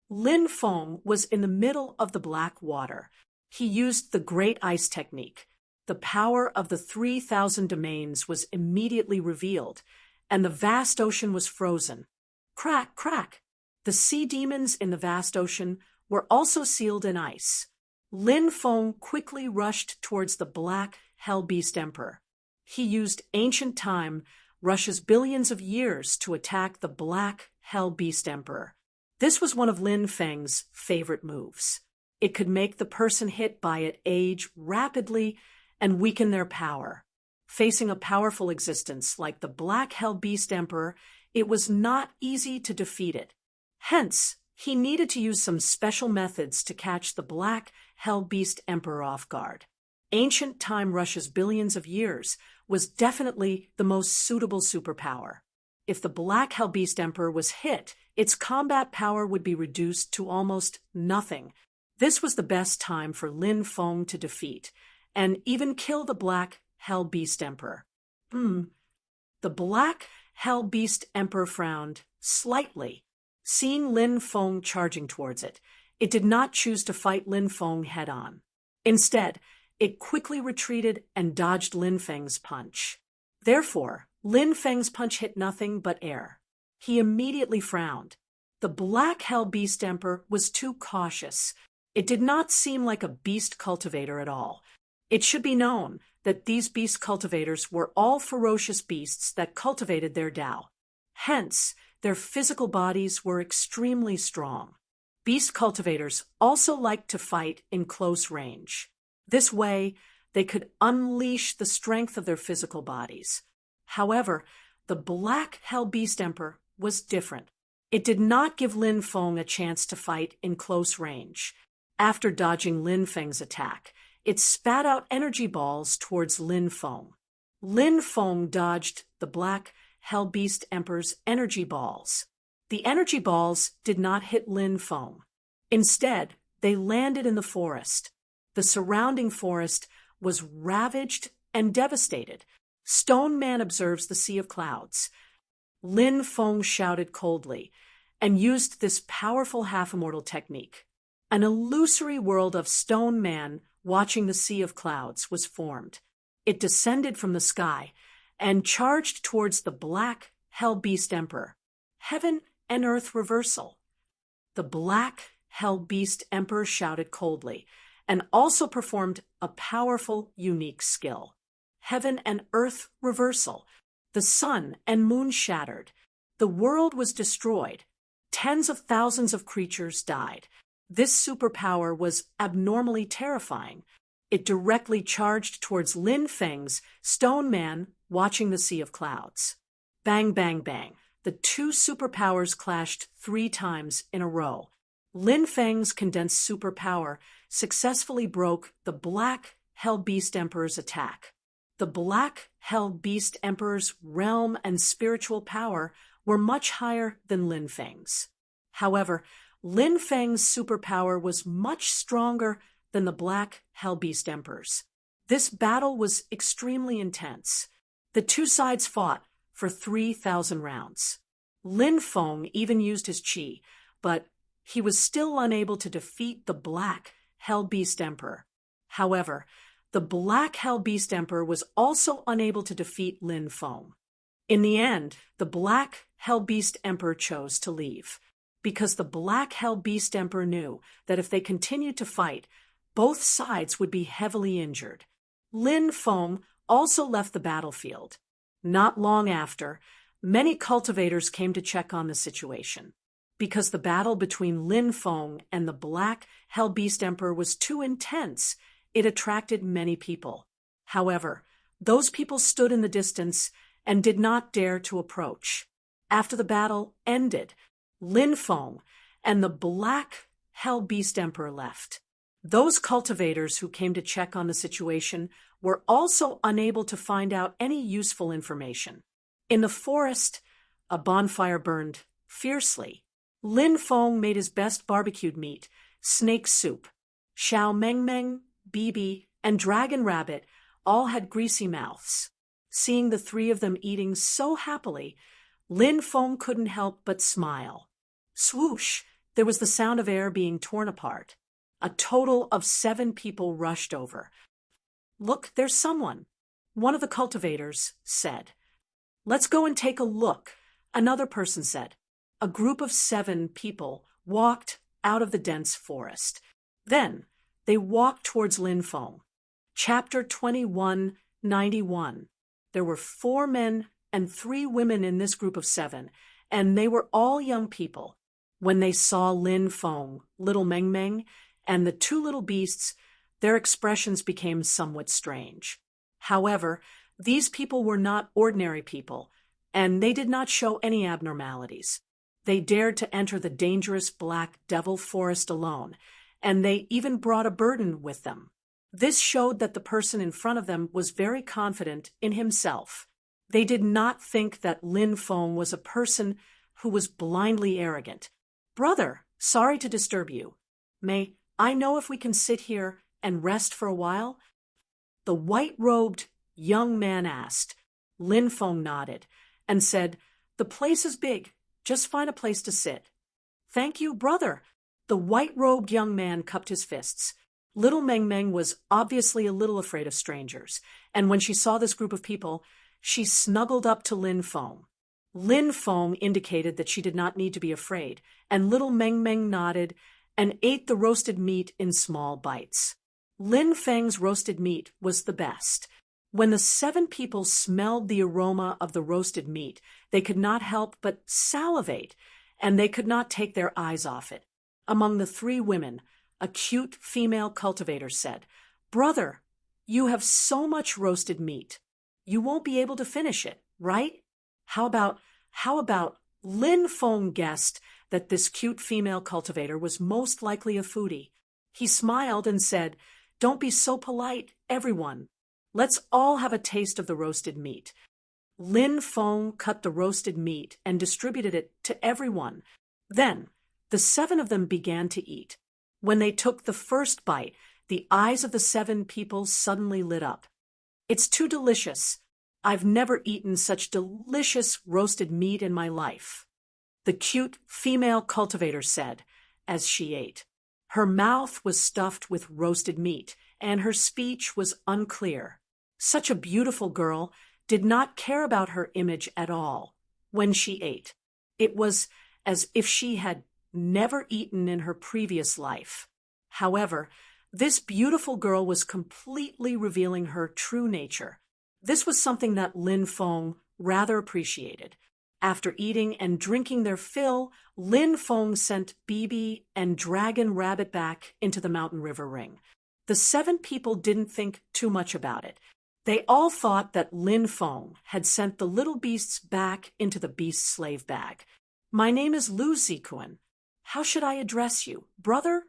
Lin Feng was in the middle of the black water. He used the great ice technique. The power of the 3,000 domains was immediately revealed, and the vast ocean was frozen. Crack, crack! The sea demons in the vast ocean were also sealed in ice. Lin Feng quickly rushed towards the Black Hell Beast Emperor. He used ancient time, rushes billions of years to attack the Black Hell Beast Emperor. This was one of Lin Feng's favorite moves. It could make the person hit by it age rapidly and weaken their power. Facing a powerful existence like the Black Hell Beast Emperor, it was not easy to defeat it. Hence, he needed to use some special methods to catch the Black Hell Beast Emperor off guard. Ancient time rushes billions of years was definitely the most suitable superpower. If the Black Hell Beast Emperor was hit, its combat power would be reduced to almost nothing. This was the best time for Lin Feng to defeat, and even kill the Black Hell Beast Emperor. The Black Hell Beast Emperor frowned slightly, seeing Lin Feng charging towards it. It did not choose to fight Lin Feng head-on. Instead, it quickly retreated and dodged Lin Feng's punch. Therefore, Lin Feng's punch hit nothing but air. He immediately frowned. The Black Hell Beast Emperor was too cautious. It did not seem like a beast cultivator at all. It should be known that these beast cultivators were all ferocious beasts that cultivated their Tao. Hence, their physical bodies were extremely strong. Beast cultivators also liked to fight in close range. This way, they could unleash the strength of their physical bodies. However, the Black Hell Beast Emperor was different. It did not give Lin Feng a chance to fight in close range. After dodging Lin Feng's attack, it spat out energy balls towards Lin Feng. Lin Feng dodged the Black Hell Beast Emperor's energy balls. The energy balls did not hit Lin Feng. Instead, they landed in the forest. The surrounding forest was ravaged and devastated. Stone Man observes the sea of clouds. Lin Feng shouted coldly and used this powerful half-immortal technique. An illusory world of Stone Man watching the sea of clouds was formed. It descended from the sky and charged towards the Black Hell Beast Emperor. Heaven and earth reversal. The Black Hell Beast Emperor shouted coldly and also performed a powerful, unique skill. Heaven and earth reversal. The sun and moon shattered. The world was destroyed. Tens of thousands of creatures died. This superpower was abnormally terrifying. It directly charged towards Lin Feng's Stone Man watching the sea of clouds. Bang, bang, bang. The two superpowers clashed 3 times in a row. Lin Feng's condensed superpower successfully broke the Black Hell Beast Emperor's attack. The Black Hell Beast Emperor's realm and spiritual power were much higher than Lin Feng's. However, Lin Feng's superpower was much stronger than the Black Hell Beast Emperor's. This battle was extremely intense. The two sides fought for 3,000 rounds. Lin Feng even used his qi, but he was still unable to defeat the Black Hell Beast Emperor. However, the Black Hell Beast Emperor was also unable to defeat Lin Feng. In the end, the Black Hell Beast Emperor chose to leave, because the Black Hell Beast Emperor knew that if they continued to fight, both sides would be heavily injured. Lin Feng also left the battlefield. Not long after, many cultivators came to check on the situation. Because the battle between Lin Feng and the Black Hell Beast Emperor was too intense, it attracted many people. However, those people stood in the distance and did not dare to approach. After the battle ended, Lin Feng and the Black Hell Beast Emperor left. Those cultivators who came to check on the situation were also unable to find out any useful information. In the forest, a bonfire burned fiercely. Lin Feng made his best barbecued meat, snake soup. Xiao Meng Meng, Bibi, and Dragon Rabbit all had greasy mouths. Seeing the 3 of them eating so happily, Lin Feng couldn't help but smile. Swoosh! There was the sound of air being torn apart. A total of 7 people rushed over. "Look, there's someone," one of the cultivators said. "Let's go and take a look," another person said. A group of 7 people walked out of the dense forest. Then they walked towards Lin Feng. Chapter 2191. There were 4 men and 3 women in this group of 7, and they were all young people. When they saw Lin Feng, little Meng Meng, and the 2 little beasts, their expressions became somewhat strange. However, these people were not ordinary people, and they did not show any abnormalities. They dared to enter the dangerous Black Devil Forest alone, and they even brought a burden with them. This showed that the person in front of them was very confident in himself. They did not think that Lin Feng was a person who was blindly arrogant. "Brother, sorry to disturb you. May I know if we can sit here and rest for a while?" The white-robed young man asked. Lin Feng nodded and said, "The place is big. Just find a place to sit." "Thank you, brother." The white-robed young man cupped his fists. Little Meng Meng was obviously a little afraid of strangers, and when she saw this group of people, she snuggled up to Lin Feng. Lin Feng indicated that she did not need to be afraid, and little Meng Meng nodded and ate the roasted meat in small bites. Lin Feng's roasted meat was the best. When the 7 people smelled the aroma of the roasted meat, they could not help but salivate, and they could not take their eyes off it. Among the 3 women, a cute female cultivator said, "Brother, you have so much roasted meat. You won't be able to finish it, right? How about Lin Feng guessed that this cute female cultivator was most likely a foodie. He smiled and said, "Don't be so polite, everyone. Let's all have a taste of the roasted meat." Lin Feng cut the roasted meat and distributed it to everyone. Then, the 7 of them began to eat. When they took the first bite, the eyes of the 7 people suddenly lit up. "It's too delicious. I've never eaten such delicious roasted meat in my life," the cute female cultivator said as she ate. Her mouth was stuffed with roasted meat, and her speech was unclear. Such a beautiful girl did not care about her image at all when she ate. It was as if she had never eaten in her previous life. However, this beautiful girl was completely revealing her true nature. This was something that Lin Feng rather appreciated. After eating and drinking their fill, Lin Feng sent Bibi and Dragon Rabbit back into the mountain river ring. The 7 people didn't think too much about it. They all thought that Lin Feng had sent the little beasts back into the beast slave bag. "My name is Lu Zikuan. How should I address you, brother?"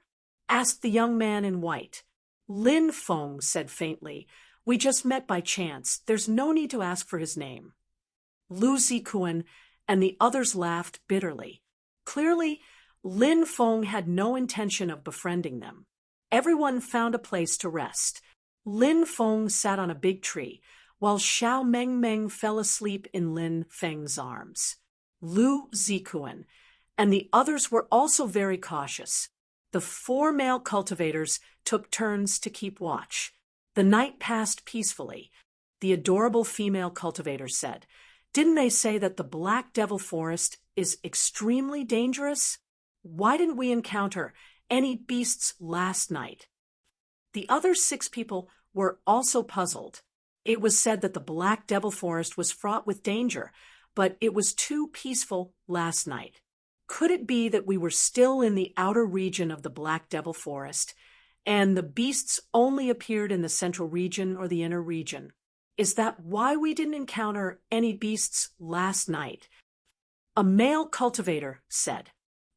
asked the young man in white. Lin Feng said faintly, "We just met by chance. There's no need to ask for his name." Lu Zikuan and the others laughed bitterly. Clearly, Lin Feng had no intention of befriending them. Everyone found a place to rest. Lin Feng sat on a big tree, while Xiao Mengmeng fell asleep in Lin Feng's arms. Lu Zikuan and the others were also very cautious. The 4 male cultivators took turns to keep watch. The night passed peacefully. The adorable female cultivator said, "Didn't they say that the Black Devil Forest is extremely dangerous? Why didn't we encounter any beasts last night?" The other 6 people were also puzzled. It was said that the Black Devil Forest was fraught with danger, but it was too peaceful last night. Could it be that we were still in the outer region of the Black Devil Forest, and the beasts only appeared in the central region or the inner region? Is that why we didn't encounter any beasts last night? A male cultivator said,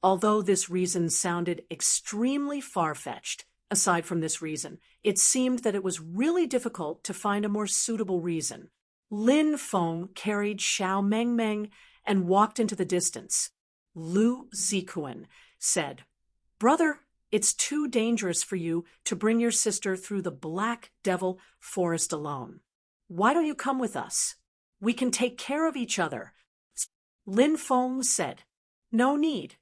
although this reason sounded extremely far-fetched. Aside from this reason, it seemed that it was really difficult to find a more suitable reason. Lin Feng carried Xiao Mengmeng and walked into the distance. Lu Zikuan said, "Brother, it's too dangerous for you to bring your sister through the Black Devil Forest alone. Why don't you come with us? We can take care of each other." Lin Feng said, "No need."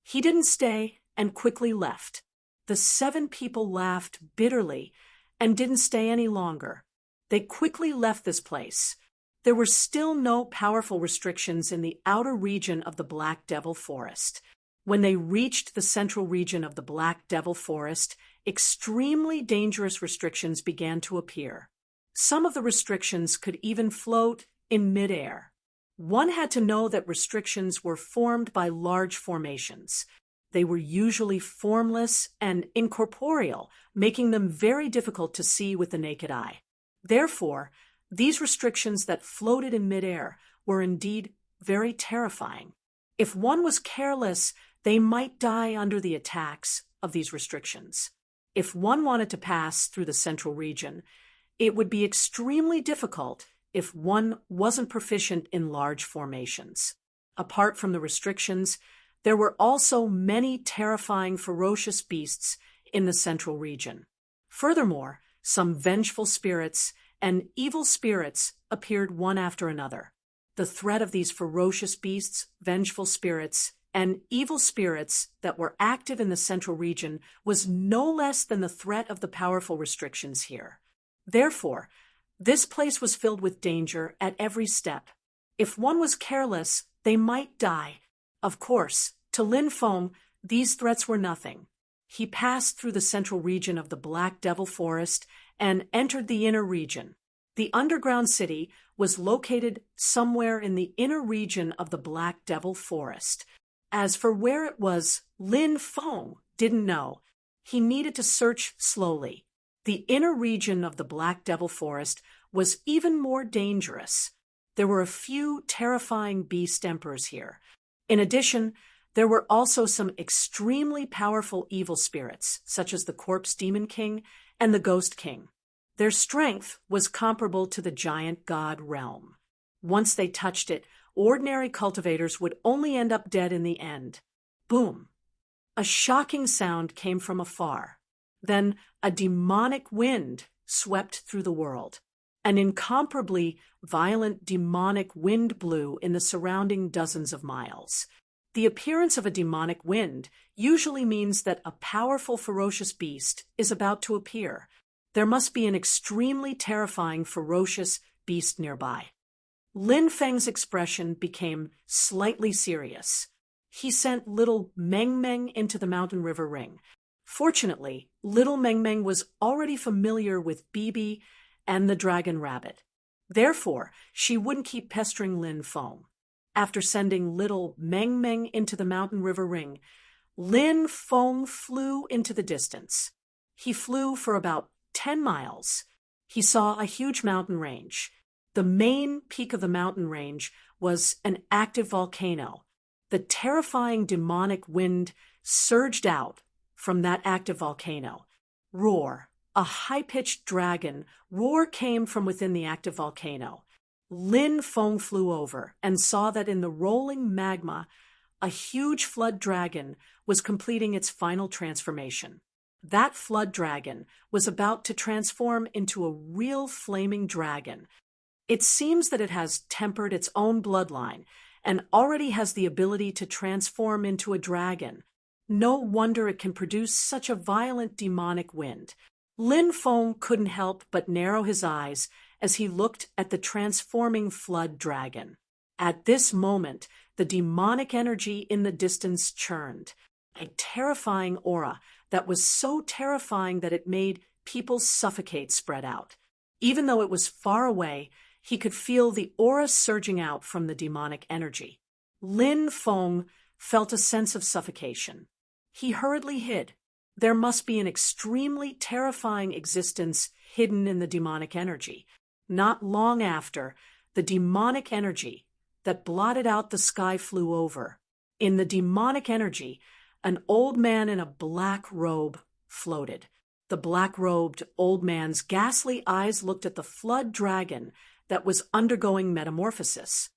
He didn't stay and quickly left. The 7 people laughed bitterly and didn't stay any longer. They quickly left this place. There were still no powerful restrictions in the outer region of the Black Devil Forest. When they reached the central region of the Black Devil Forest, extremely dangerous restrictions began to appear. Some of the restrictions could even float in midair. One had to know that restrictions were formed by large formations. They were usually formless and incorporeal, making them very difficult to see with the naked eye. Therefore, these restrictions that floated in midair were indeed very terrifying. If one was careless, they might die under the attacks of these restrictions. If one wanted to pass through the central region, it would be extremely difficult if one wasn't proficient in large formations. Apart from the restrictions, there were also many terrifying, ferocious beasts in the central region. Furthermore, some vengeful spirits and evil spirits appeared one after another. The threat of these ferocious beasts, vengeful spirits, and evil spirits that were active in the central region was no less than the threat of the powerful restrictions here. Therefore, this place was filled with danger at every step. If one was careless, they might die. Of course, to Lin Feng, these threats were nothing. He passed through the central region of the Black Devil Forest and entered the inner region. The underground city was located somewhere in the inner region of the Black Devil Forest. As for where it was, Lin Feng didn't know. He needed to search slowly. The inner region of the Black Devil Forest was even more dangerous. There were a few terrifying beast emperors here. In addition, there were also some extremely powerful evil spirits, such as the Corpse Demon King and the Ghost King. Their strength was comparable to the giant god realm. Once they touched it, ordinary cultivators would only end up dead in the end. Boom! A shocking sound came from afar. Then a demonic wind swept through the world. An incomparably violent demonic wind blew in the surrounding dozens of miles. The appearance of a demonic wind usually means that a powerful, ferocious beast is about to appear. There must be an extremely terrifying, ferocious beast nearby. Lin Feng's expression became slightly serious. He sent little Meng Meng into the mountain river ring. Fortunately, little Meng Meng was already familiar with Bibi and the dragon rabbit. Therefore, she wouldn't keep pestering Lin Feng. After sending little Meng Meng into the mountain river ring, Lin Feng flew into the distance. He flew for about 10 miles. He saw a huge mountain range. The main peak of the mountain range was an active volcano. The terrifying demonic wind surged out from that active volcano. Roar, a high-pitched dragon roar came from within the active volcano. Lin Feng flew over and saw that in the rolling magma, a huge flood dragon was completing its final transformation. That flood dragon was about to transform into a real flaming dragon. It seems that it has tempered its own bloodline and already has the ability to transform into a dragon. No wonder it can produce such a violent demonic wind. Lin Feng couldn't help but narrow his eyes as he looked at the transforming flood dragon. At this moment, the demonic energy in the distance churned. A terrifying aura that was so terrifying that it made people suffocate spread out. Even though it was far away, he could feel the aura surging out from the demonic energy. Lin Feng felt a sense of suffocation. He hurriedly hid. There must be an extremely terrifying existence hidden in the demonic energy. Not long after, the demonic energy that blotted out the sky flew over. In the demonic energy, an old man in a black robe floated. The black-robed old man's ghastly eyes looked at the flood dragon that was undergoing metamorphosis.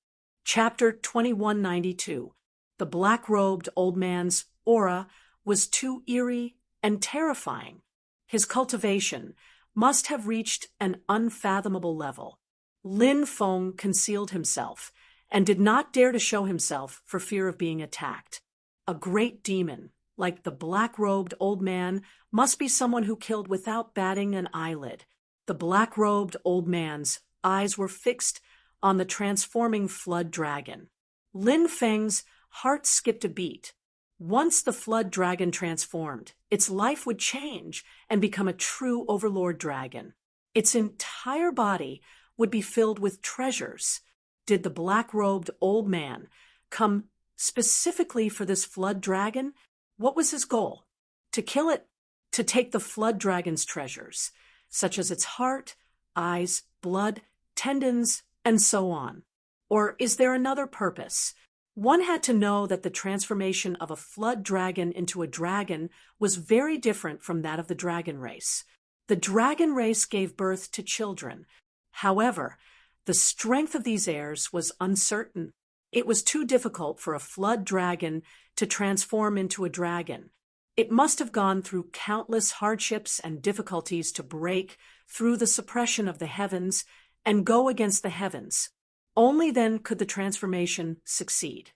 Chapter 2192. The black-robed old man's aura was too eerie and terrifying. His cultivation must have reached an unfathomable level. Lin Feng concealed himself and did not dare to show himself for fear of being attacked. A great demon, like the black-robed old man, must be someone who killed without batting an eyelid. The black-robed old man's eyes were fixed on the transforming flood dragon. Lin Feng's heart skipped a beat. Once the flood dragon transformed, its life would change and become a true overlord dragon. Its entire body would be filled with treasures. Did the black-robed old man come specifically for this flood dragon? What was his goal? To kill it, to take the flood dragon's treasures, such as its heart, eyes, blood, tendons, and so on. Or is there another purpose? One had to know that the transformation of a flood dragon into a dragon was very different from that of the dragon race. The dragon race gave birth to children. However, the strength of these heirs was uncertain. It was too difficult for a flood dragon to transform into a dragon. It must have gone through countless hardships and difficulties to break through the suppression of the heavens and go against the heavens. Only then could the transformation succeed.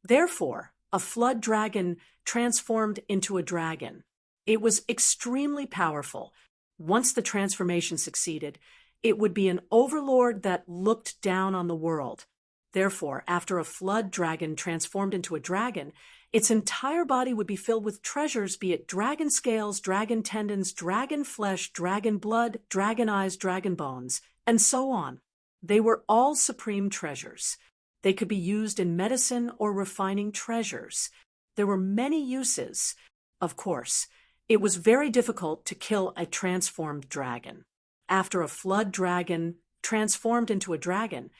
Therefore, a flood dragon transformed into a dragon. It was extremely powerful. Once the transformation succeeded, it would be an overlord that looked down on the world. Therefore, after a flood dragon transformed into a dragon, its entire body would be filled with treasures, be it dragon scales, dragon tendons, dragon flesh, dragon blood, dragon eyes, dragon bones, and so on. They were all supreme treasures. They could be used in medicine or refining treasures. There were many uses. Of course, it was very difficult to kill a transformed dragon. After a flood dragon transformed into a dragon,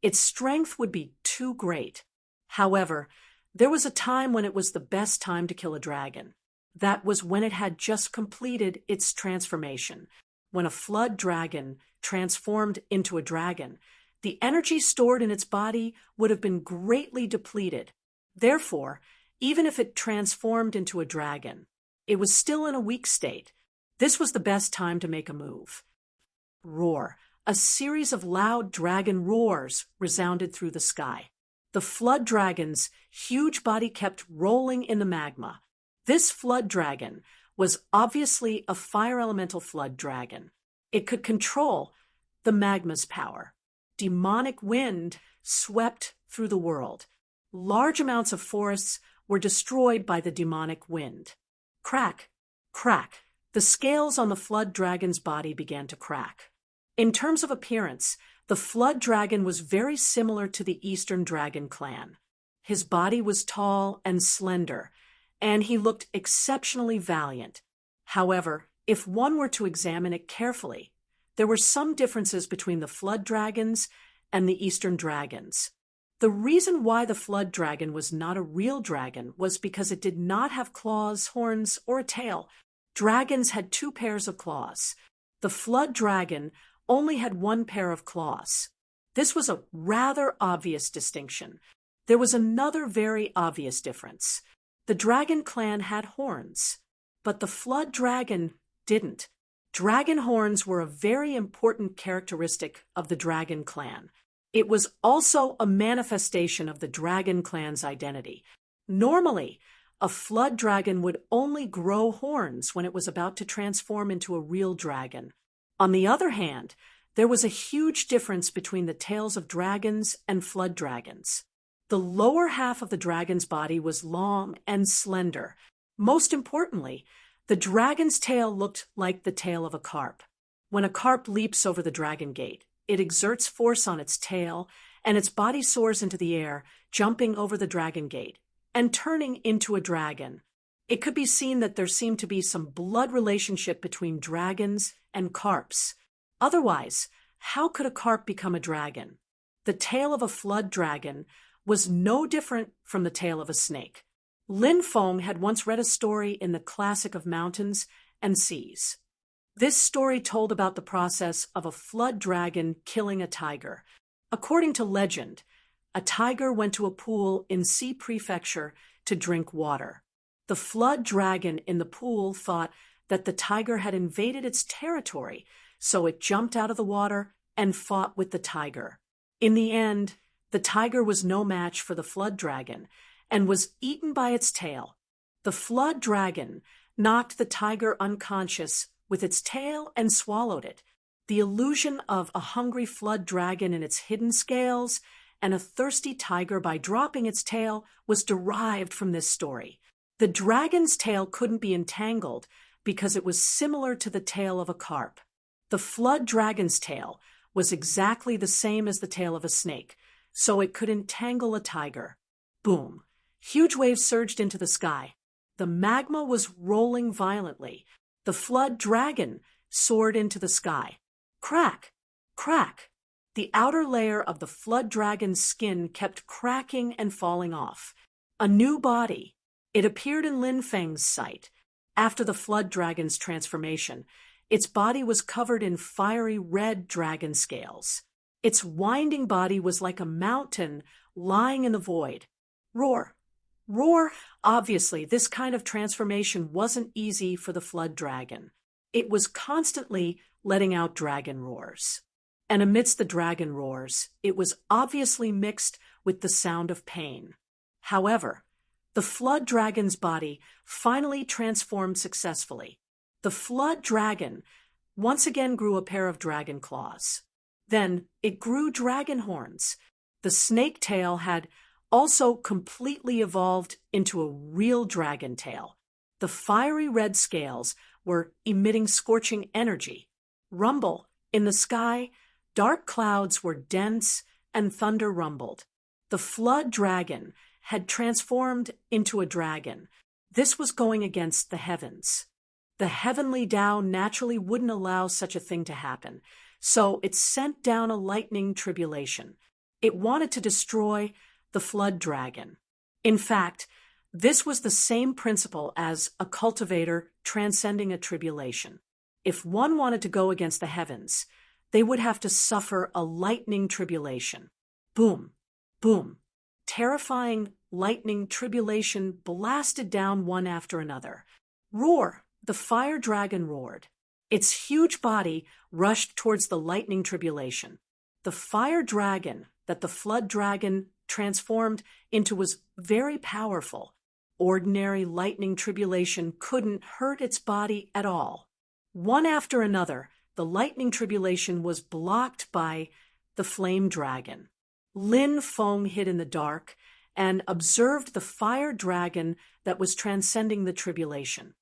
its strength would be too great. However, There was a time when it was the best time to kill a dragon. That was when it had just completed its transformation. When a flood dragon transformed into a dragon, the energy stored in its body would have been greatly depleted. Therefore, even if it transformed into a dragon, it was still in a weak state. This was the best time to make a move. Roar. A series of loud dragon roars resounded through the sky. The flood dragon's huge body kept rolling in the magma. This flood dragon was obviously a fire elemental flood dragon. It could control the magma's power. Demonic wind swept through the world. Large amounts of forests were destroyed by the demonic wind. Crack, crack. The scales on the flood dragon's body began to crack. In terms of appearance, the flood dragon was very similar to the Eastern Dragon clan. His body was tall and slender, and he looked exceptionally valiant. However, if one were to examine it carefully, there were some differences between the flood dragons and the Eastern dragons. The reason why the flood dragon was not a real dragon was because it did not have claws, horns, or a tail. Dragons had 2 pairs of claws. The flood dragon only had 1 pair of claws. This was a rather obvious distinction. There was another very obvious difference. The dragon clan had horns, but the flood dragon didn't. Dragon horns were a very important characteristic of the dragon clan. It was also a manifestation of the dragon clan's identity. Normally, a flood dragon would only grow horns when it was about to transform into a real dragon. On the other hand, there was a huge difference between the tails of dragons and flood dragons. The lower half of the dragon's body was long and slender. Most importantly, the dragon's tail looked like the tail of a carp. When a carp leaps over the dragon gate, it exerts force on its tail, and its body soars into the air, jumping over the dragon gate and turning into a dragon. It could be seen that there seemed to be some blood relationship between dragons and carps. Otherwise, how could a carp become a dragon? The tail of a flood dragon was no different from the tail of a snake. Lin Feng had once read a story in the Classic of Mountains and Seas. This story told about the process of a flood dragon killing a tiger. According to legend, a tiger went to a pool in Sea Prefecture to drink water. The flood dragon in the pool thought that the tiger had invaded its territory, so it jumped out of the water and fought with the tiger. In the end, the tiger was no match for the flood dragon and was eaten by its tail. The flood dragon knocked the tiger unconscious with its tail and swallowed it. The illusion of a hungry flood dragon in its hidden scales and a thirsty tiger by dropping its tail was derived from this story. The dragon's tail couldn't be entangled because it was similar to the tail of a carp. The flood dragon's tail was exactly the same as the tail of a snake, so it could entangle a tiger. Boom! Huge waves surged into the sky. The magma was rolling violently. The flood dragon soared into the sky. Crack! Crack! The outer layer of the flood dragon's skin kept cracking and falling off. A new body. It appeared in Lin Feng's sight. After the flood dragon's transformation, its body was covered in fiery red dragon scales. Its winding body was like a mountain lying in the void. Roar! Roar! Obviously, this kind of transformation wasn't easy for the flood dragon. It was constantly letting out dragon roars. And amidst the dragon roars, it was obviously mixed with the sound of pain. However, the flood dragon's body finally transformed successfully. The flood dragon once again grew a pair of dragon claws. Then it grew dragon horns. The snake tail had also completely evolved into a real dragon tail. The fiery red scales were emitting scorching energy. Rumble! In the sky, dark clouds were dense and thunder rumbled. The flood dragon had transformed into a dragon. This was going against the heavens. The heavenly Tao naturally wouldn't allow such a thing to happen, so it sent down a lightning tribulation. It wanted to destroy the flood dragon. In fact, this was the same principle as a cultivator transcending a tribulation. If one wanted to go against the heavens, they would have to suffer a lightning tribulation. Boom, boom. Terrifying lightning tribulation blasted down one after another. Roar! The fire dragon roared. Its huge body rushed towards the lightning tribulation. The fire dragon that the flood dragon transformed into was very powerful. Ordinary lightning tribulation couldn't hurt its body at all. One after another, the lightning tribulation was blocked by the flame dragon. Lin Feng hid in the dark and observed the fire dragon that was transcending the tribulation.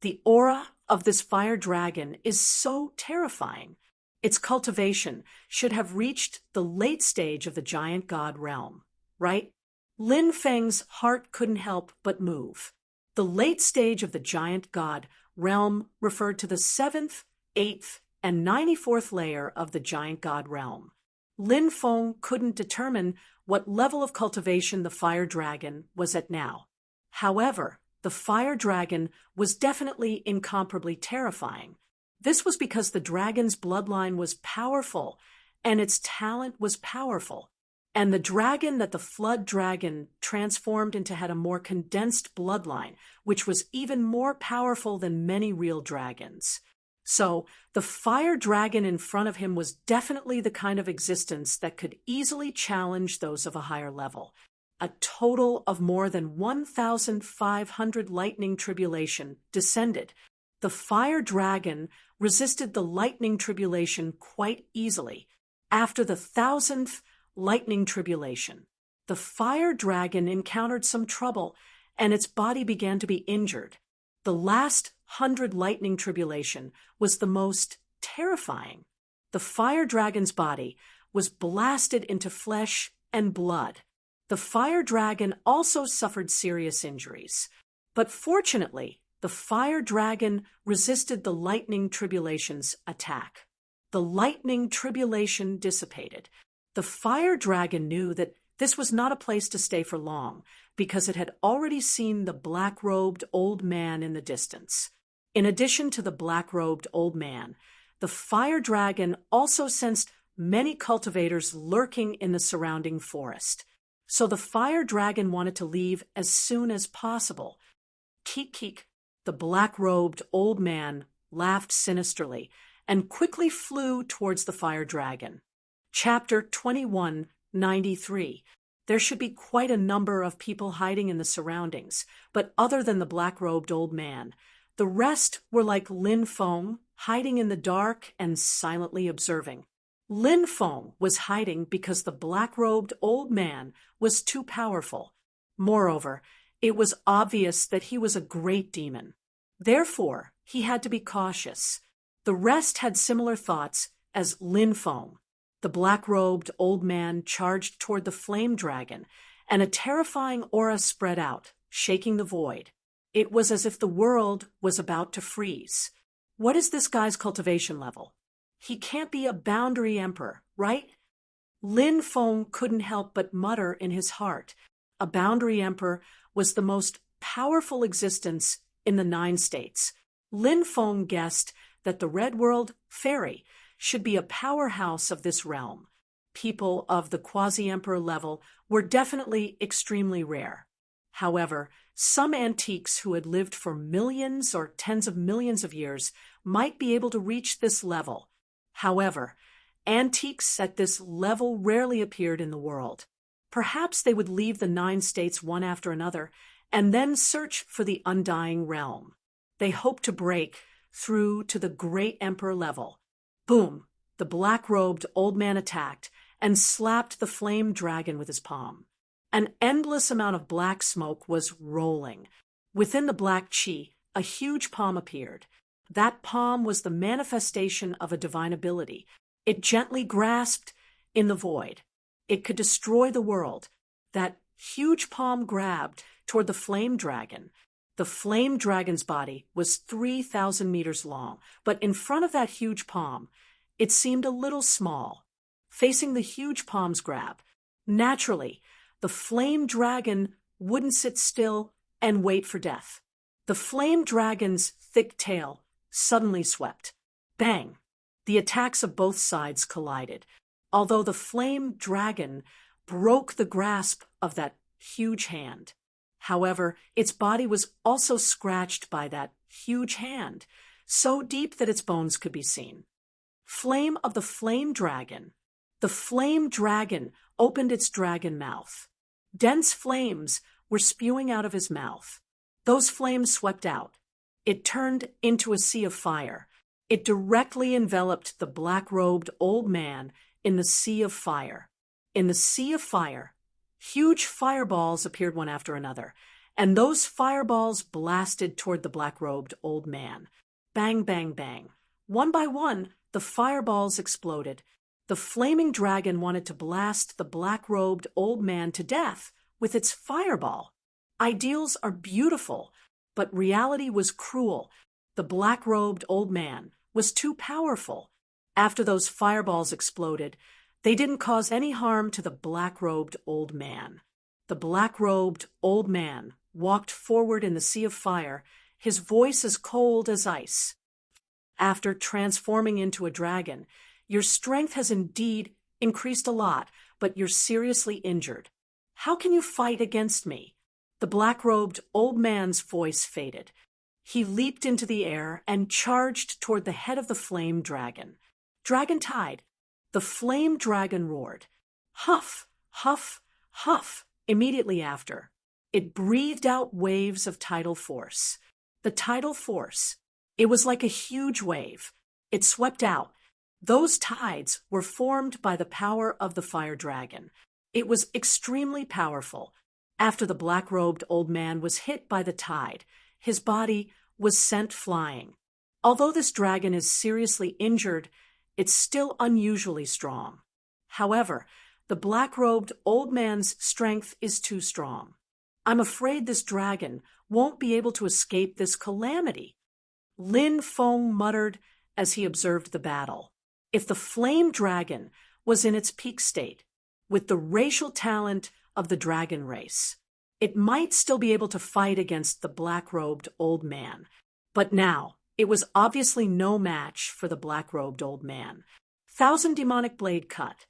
The aura of this fire dragon is so terrifying. Its cultivation should have reached the late stage of the giant god realm, right? Lin Feng's heart couldn't help but move. The late stage of the giant god realm referred to the 7th, 8th, and 94th layer of the giant god realm. Lin Feng couldn't determine what level of cultivation the fire dragon was at now. However, the fire dragon was definitely incomparably terrifying. This was because the dragon's bloodline was powerful, and its talent was powerful. And the dragon that the flood dragon transformed into had a more condensed bloodline, which was even more powerful than many real dragons. So, the fire dragon in front of him was definitely the kind of existence that could easily challenge those of a higher level. A total of more than 1,500 lightning tribulation descended. The fire dragon resisted the lightning tribulation quite easily. After the 1,000th lightning tribulation, the fire dragon encountered some trouble, and its body began to be injured. The last 100 lightning tribulation was the most terrifying. The fire dragon's body was blasted into flesh and blood. The fire dragon also suffered serious injuries. But fortunately, the fire dragon resisted the lightning tribulation's attack. The lightning tribulation dissipated. The fire dragon knew that this was not a place to stay for long, because it had already seen the black-robed old man in the distance. In addition to the black-robed old man, the fire dragon also sensed many cultivators lurking in the surrounding forest. So the fire dragon wanted to leave as soon as possible. Keek keek, the black-robed old man laughed sinisterly and quickly flew towards the fire dragon. Chapter 2193. There should be quite a number of people hiding in the surroundings, but other than the black-robed old man, the rest were like Lin Feng, hiding in the dark and silently observing. Lin Feng was hiding because the black-robed old man was too powerful. Moreover, it was obvious that he was a great demon. Therefore, he had to be cautious. The rest had similar thoughts as Lin Feng. The black-robed old man charged toward the flame dragon, and a terrifying aura spread out, shaking the void. It was as if the world was about to freeze. What is this guy's cultivation level? He can't be a boundary emperor, right? Lin Feng couldn't help but mutter in his heart. A boundary emperor was the most powerful existence in the 9 states. Lin Feng guessed that the Red World Fairy should be a powerhouse of this realm. People of the quasi-emperor level were definitely extremely rare. However, some antiques who had lived for millions or tens of millions of years might be able to reach this level. However, antiques at this level rarely appeared in the world. Perhaps they would leave the 9 states one after another and then search for the undying realm. They hoped to break through to the great emperor level. Boom! The black-robed old man attacked and slapped the flame dragon with his palm. An endless amount of black smoke was rolling. Within the black chi, a huge palm appeared. That palm was the manifestation of a divine ability. It gently grasped in the void. It could destroy the world. That huge palm grabbed toward the flame dragon. The flame dragon's body was 3,000 meters long, but in front of that huge palm, it seemed a little small. Facing the huge palm's grab, naturally, the flame dragon wouldn't sit still and wait for death. The flame dragon's thick tail suddenly swept. Bang! The attacks of both sides collided. Although the flame dragon broke the grasp of that huge hand. However, its body was also scratched by that huge hand, so deep that its bones could be seen. Flame of the flame dragon. The flame dragon opened its dragon mouth. Dense flames were spewing out of his mouth. Those flames swept out. It turned into a sea of fire. It directly enveloped the black-robed old man in the sea of fire. In the sea of fire, huge fireballs appeared one after another, and those fireballs blasted toward the black-robed old man. Bang, bang, bang. One by one, the fireballs exploded. The flaming dragon wanted to blast the black-robed old man to death with its fireball. Ideals are beautiful, but reality was cruel. The black-robed old man was too powerful. After those fireballs exploded, they didn't cause any harm to the black-robed old man. The black-robed old man walked forward in the sea of fire, his voice as cold as ice. After transforming into a dragon, your strength has indeed increased a lot, but you're seriously injured. How can you fight against me? The black-robed old man's voice faded. He leaped into the air and charged toward the head of the flame dragon. Dragon Tide. The flame dragon roared. Huff, huff, huff. Immediately after, it breathed out waves of tidal force. The tidal force. It was like a huge wave. It swept out. Those tides were formed by the power of the fire dragon. It was extremely powerful. After the black-robed old man was hit by the tide, his body was sent flying. Although this dragon is seriously injured, it's still unusually strong. However, the black-robed old man's strength is too strong. I'm afraid this dragon won't be able to escape this calamity. Lin Feng muttered as he observed the battle. If the flame dragon was in its peak state, with the racial talent of the dragon race, it might still be able to fight against the black-robed old man. But now, it was obviously no match for the black-robed old man. Thousand demonic blade cut.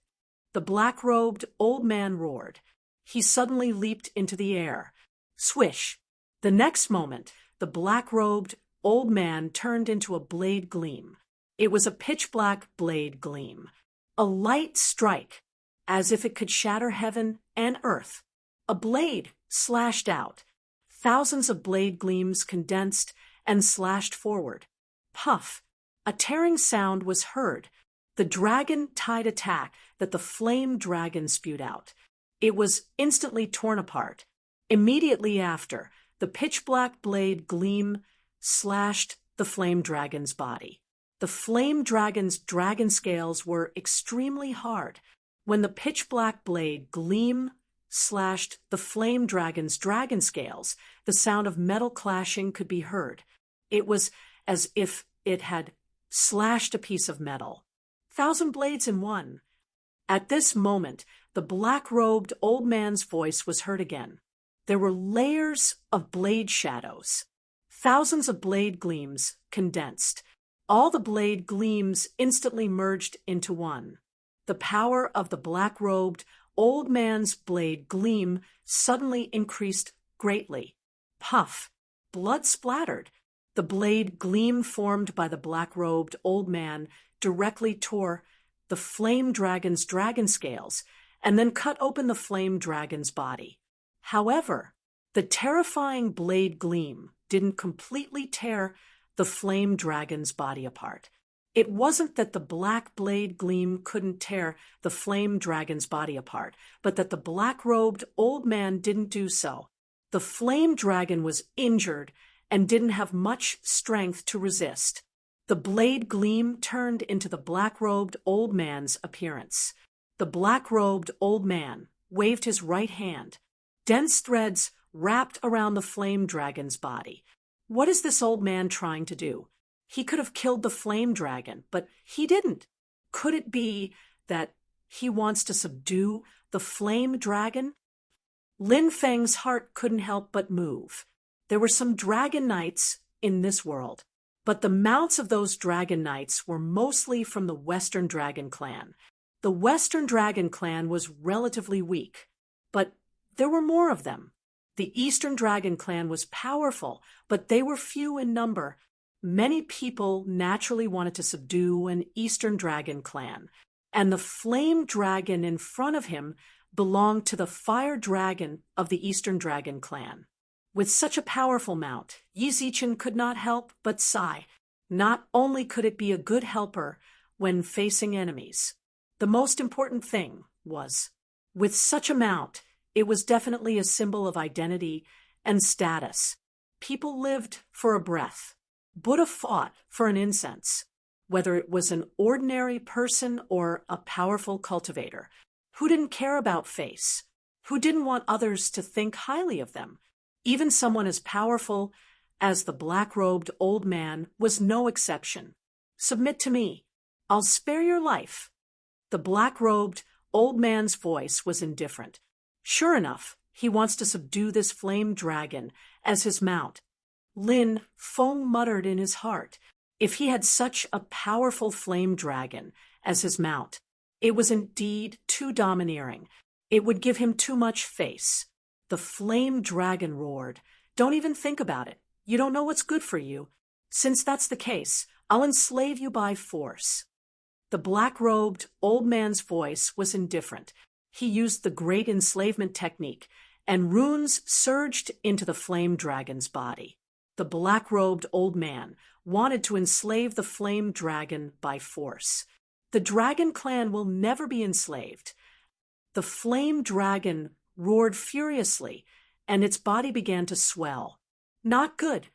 The black-robed old man roared. He suddenly leaped into the air. Swish! The next moment, the black-robed old man turned into a blade gleam. It was a pitch-black blade gleam. A light strike, as if it could shatter heaven and earth. A blade slashed out. Thousands of blade gleams condensed and slashed forward. Puff! A tearing sound was heard. The dragon tide attack that the flame dragon spewed out. It was instantly torn apart. Immediately after, the pitch-black blade gleam slashed the flame dragon's body. The flame dragon's dragon scales were extremely hard. When the pitch-black blade gleam slashed the flame dragon's dragon scales, the sound of metal clashing could be heard. It was as if it had slashed a piece of metal. 1,000 blades in one. At this moment, the black-robed old man's voice was heard again. There were layers of blade shadows. Thousands of blade gleams condensed. All the blade gleams instantly merged into one. The power of the black-robed old man's blade gleam suddenly increased greatly. Puff! Blood splattered. The blade gleam formed by the black-robed old man directly tore the flame dragon's dragon scales and then cut open the flame dragon's body. However, the terrifying blade gleam didn't completely tear the flame dragon's body apart. It wasn't that the black blade gleam couldn't tear the flame dragon's body apart, but that the black-robed old man didn't do so. The flame dragon was injured and didn't have much strength to resist. The blade gleam turned into the black-robed old man's appearance. The black-robed old man waved his right hand. Dense threads wrapped around the flame dragon's body. What is this old man trying to do? He could have killed the flame dragon, but he didn't. Could it be that he wants to subdue the flame dragon? Lin Feng's heart couldn't help but move. There were some dragon knights in this world, but the mounts of those dragon knights were mostly from the Western Dragon Clan. The Western Dragon Clan was relatively weak, but there were more of them. The Eastern Dragon Clan was powerful, but they were few in number. Many people naturally wanted to subdue an Eastern Dragon Clan, and the flame dragon in front of him belonged to the fire dragon of the Eastern Dragon Clan. With such a powerful mount, Yi Zichen could not help but sigh. Not only could it be a good helper when facing enemies, the most important thing was, with such a mount, it was definitely a symbol of identity and status. People lived for a breath. Buddha fought for an incense, whether it was an ordinary person or a powerful cultivator. Who didn't care about face? Who didn't want others to think highly of them? Even someone as powerful as the black-robed old man was no exception. Submit to me. I'll spare your life. The black-robed old man's voice was indifferent. Sure enough, he wants to subdue this flame dragon as his mount. Lin Feng muttered in his heart. If he had such a powerful flame dragon as his mount, it was indeed too domineering. It would give him too much face. The flame dragon roared. Don't even think about it. You don't know what's good for you. Since that's the case, I'll enslave you by force. The black-robed old man's voice was indifferent. He used the great enslavement technique, and runes surged into the flame dragon's body. The black-robed old man wanted to enslave the flame dragon by force. The dragon clan will never be enslaved. The flame dragon roared furiously, and its body began to swell. Not good.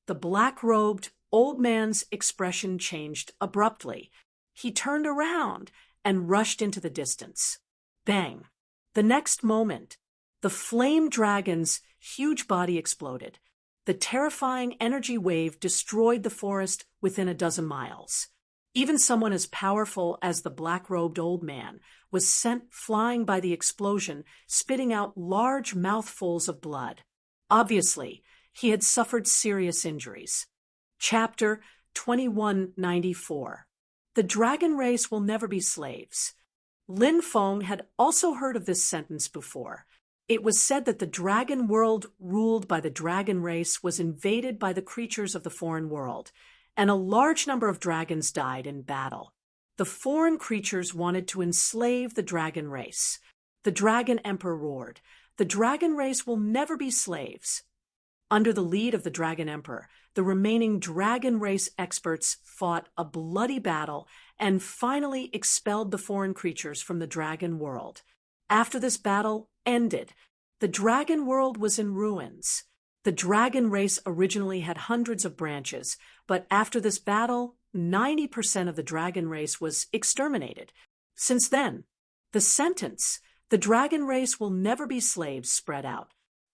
The black-robed old man's expression changed abruptly. He turned around and rushed into the distance. Bang! The next moment, the flame dragon's huge body exploded. The terrifying energy wave destroyed the forest within a dozen miles. Even someone as powerful as the black-robed old man was sent flying by the explosion, spitting out large mouthfuls of blood. Obviously, he had suffered serious injuries. Chapter 2194. The dragon race will never be slaves. Lin Feng had also heard of this sentence before. It was said that the dragon world ruled by the dragon race was invaded by the creatures of the foreign world, and a large number of dragons died in battle. The foreign creatures wanted to enslave the dragon race. The dragon emperor roared, "The dragon race will never be slaves." Under the lead of the dragon emperor, the remaining dragon race experts fought a bloody battle and finally expelled the foreign creatures from the dragon world. After this battle ended, the dragon world was in ruins. The dragon race originally had hundreds of branches, but after this battle, 90% of the dragon race was exterminated. Since then, the sentence, "The dragon race will never be slaves," spread out.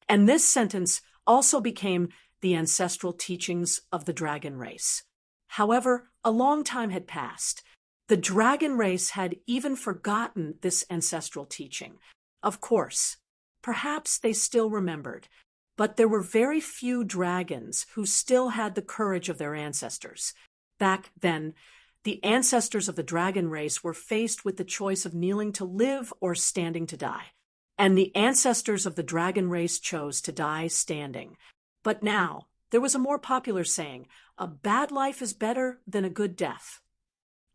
And this sentence also became the ancestral teachings of the dragon race. However, a long time had passed. The dragon race had even forgotten this ancestral teaching. Of course, perhaps they still remembered, but there were very few dragons who still had the courage of their ancestors. Back then, the ancestors of the dragon race were faced with the choice of kneeling to live or standing to die. And the ancestors of the dragon race chose to die standing. But now, there was a more popular saying, "A bad life is better than a good death."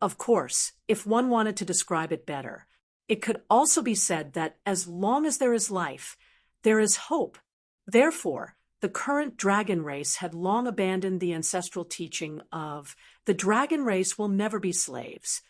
Of course, if one wanted to describe it better, it could also be said that as long as there is life, there is hope. Therefore, the current dragon race had long abandoned the ancestral teaching of the dragon race will never be slaves.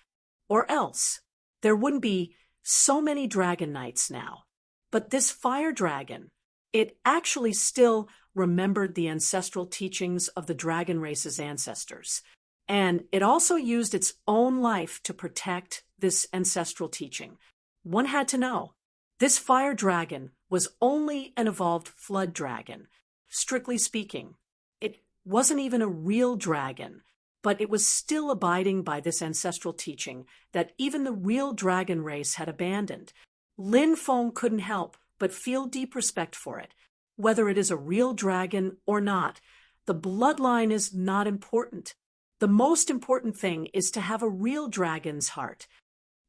Or else, there wouldn't be so many dragon knights now. But this fire dragon, it actually still remembered the ancestral teachings of the dragon race's ancestors. And it also used its own life to protect this ancestral teaching. One had to know. This fire dragon was only an evolved flood dragon. Strictly speaking, it wasn't even a real dragon, but it was still abiding by this ancestral teaching that even the real dragon race had abandoned. Lin Feng couldn't help but feel deep respect for it. Whether it is a real dragon or not, the bloodline is not important. The most important thing is to have a real dragon's heart.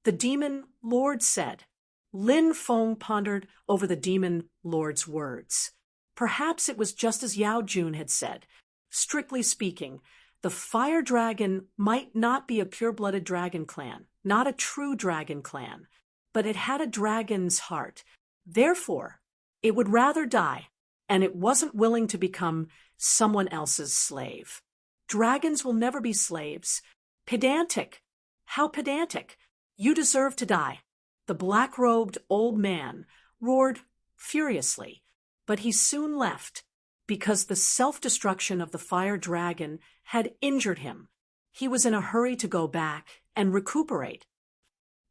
The demon lord said. Lin Feng pondered over the demon lord's words. Perhaps it was just as Yao Jun had said. Strictly speaking, the fire dragon might not be a pure-blooded dragon clan, not a true dragon clan, but it had a dragon's heart. Therefore, it would rather die, and it wasn't willing to become someone else's slave. Dragons will never be slaves. Pedantic. How pedantic. You deserve to die. The black-robed old man roared furiously, but he soon left because the self-destruction of the fire dragon had injured him. He was in a hurry to go back and recuperate.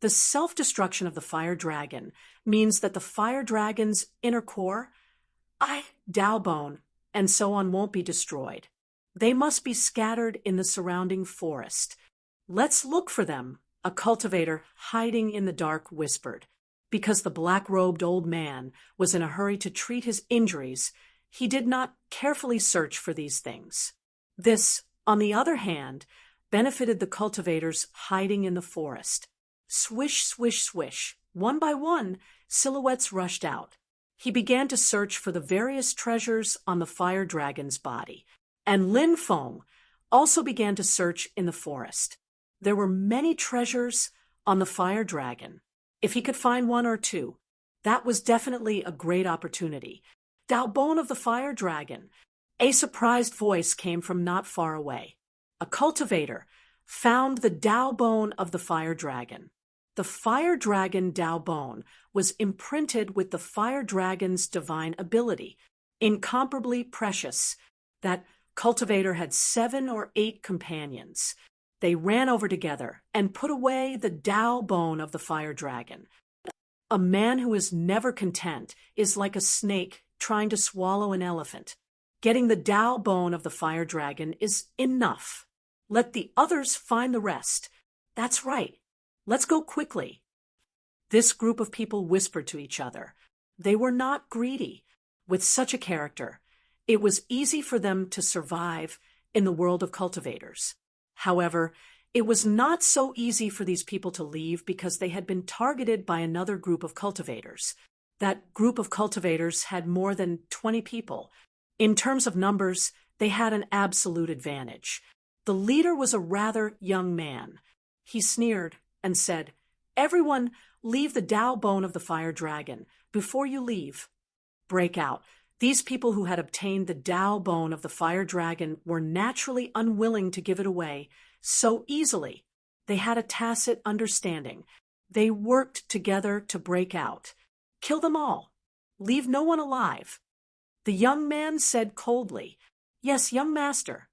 The self-destruction of the fire dragon means that the fire dragon's inner core, Dao bone, and so on won't be destroyed. They must be scattered in the surrounding forest. Let's look for them, a cultivator hiding in the dark whispered. Because the black-robed old man was in a hurry to treat his injuries, he did not carefully search for these things. This, on the other hand, benefited the cultivators hiding in the forest. Swish, swish, swish. One by one, silhouettes rushed out. He began to search for the various treasures on the fire dragon's body, and Lin Feng also began to search in the forest. There were many treasures on the fire dragon. If he could find one or two, that was definitely a great opportunity. Dao bone of the fire dragon. A surprised voice came from not far away. A cultivator found the Dao bone of the fire dragon. The fire dragon Dao bone was imprinted with the fire dragon's divine ability, incomparably precious. That cultivator had 7 or 8 companions. They ran over together and put away the Dao bone of the fire dragon. A man who is never content is like a snake trying to swallow an elephant. Getting the Dao bone of the fire dragon is enough. Let the others find the rest. That's right. Let's go quickly. This group of people whispered to each other. They were not greedy. With such a character, it was easy for them to survive in the world of cultivators. However, it was not so easy for these people to leave because they had been targeted by another group of cultivators. That group of cultivators had more than 20 people. In terms of numbers, they had an absolute advantage. The leader was a rather young man. He sneered and said, "Everyone, leave the Dao bone of the fire dragon. Before you leave, break out." These people who had obtained the Dao bone of the fire dragon were naturally unwilling to give it away so easily. They had a tacit understanding. They worked together to break out. Kill them all. Leave no one alive. The young man said coldly, "Yes, young master."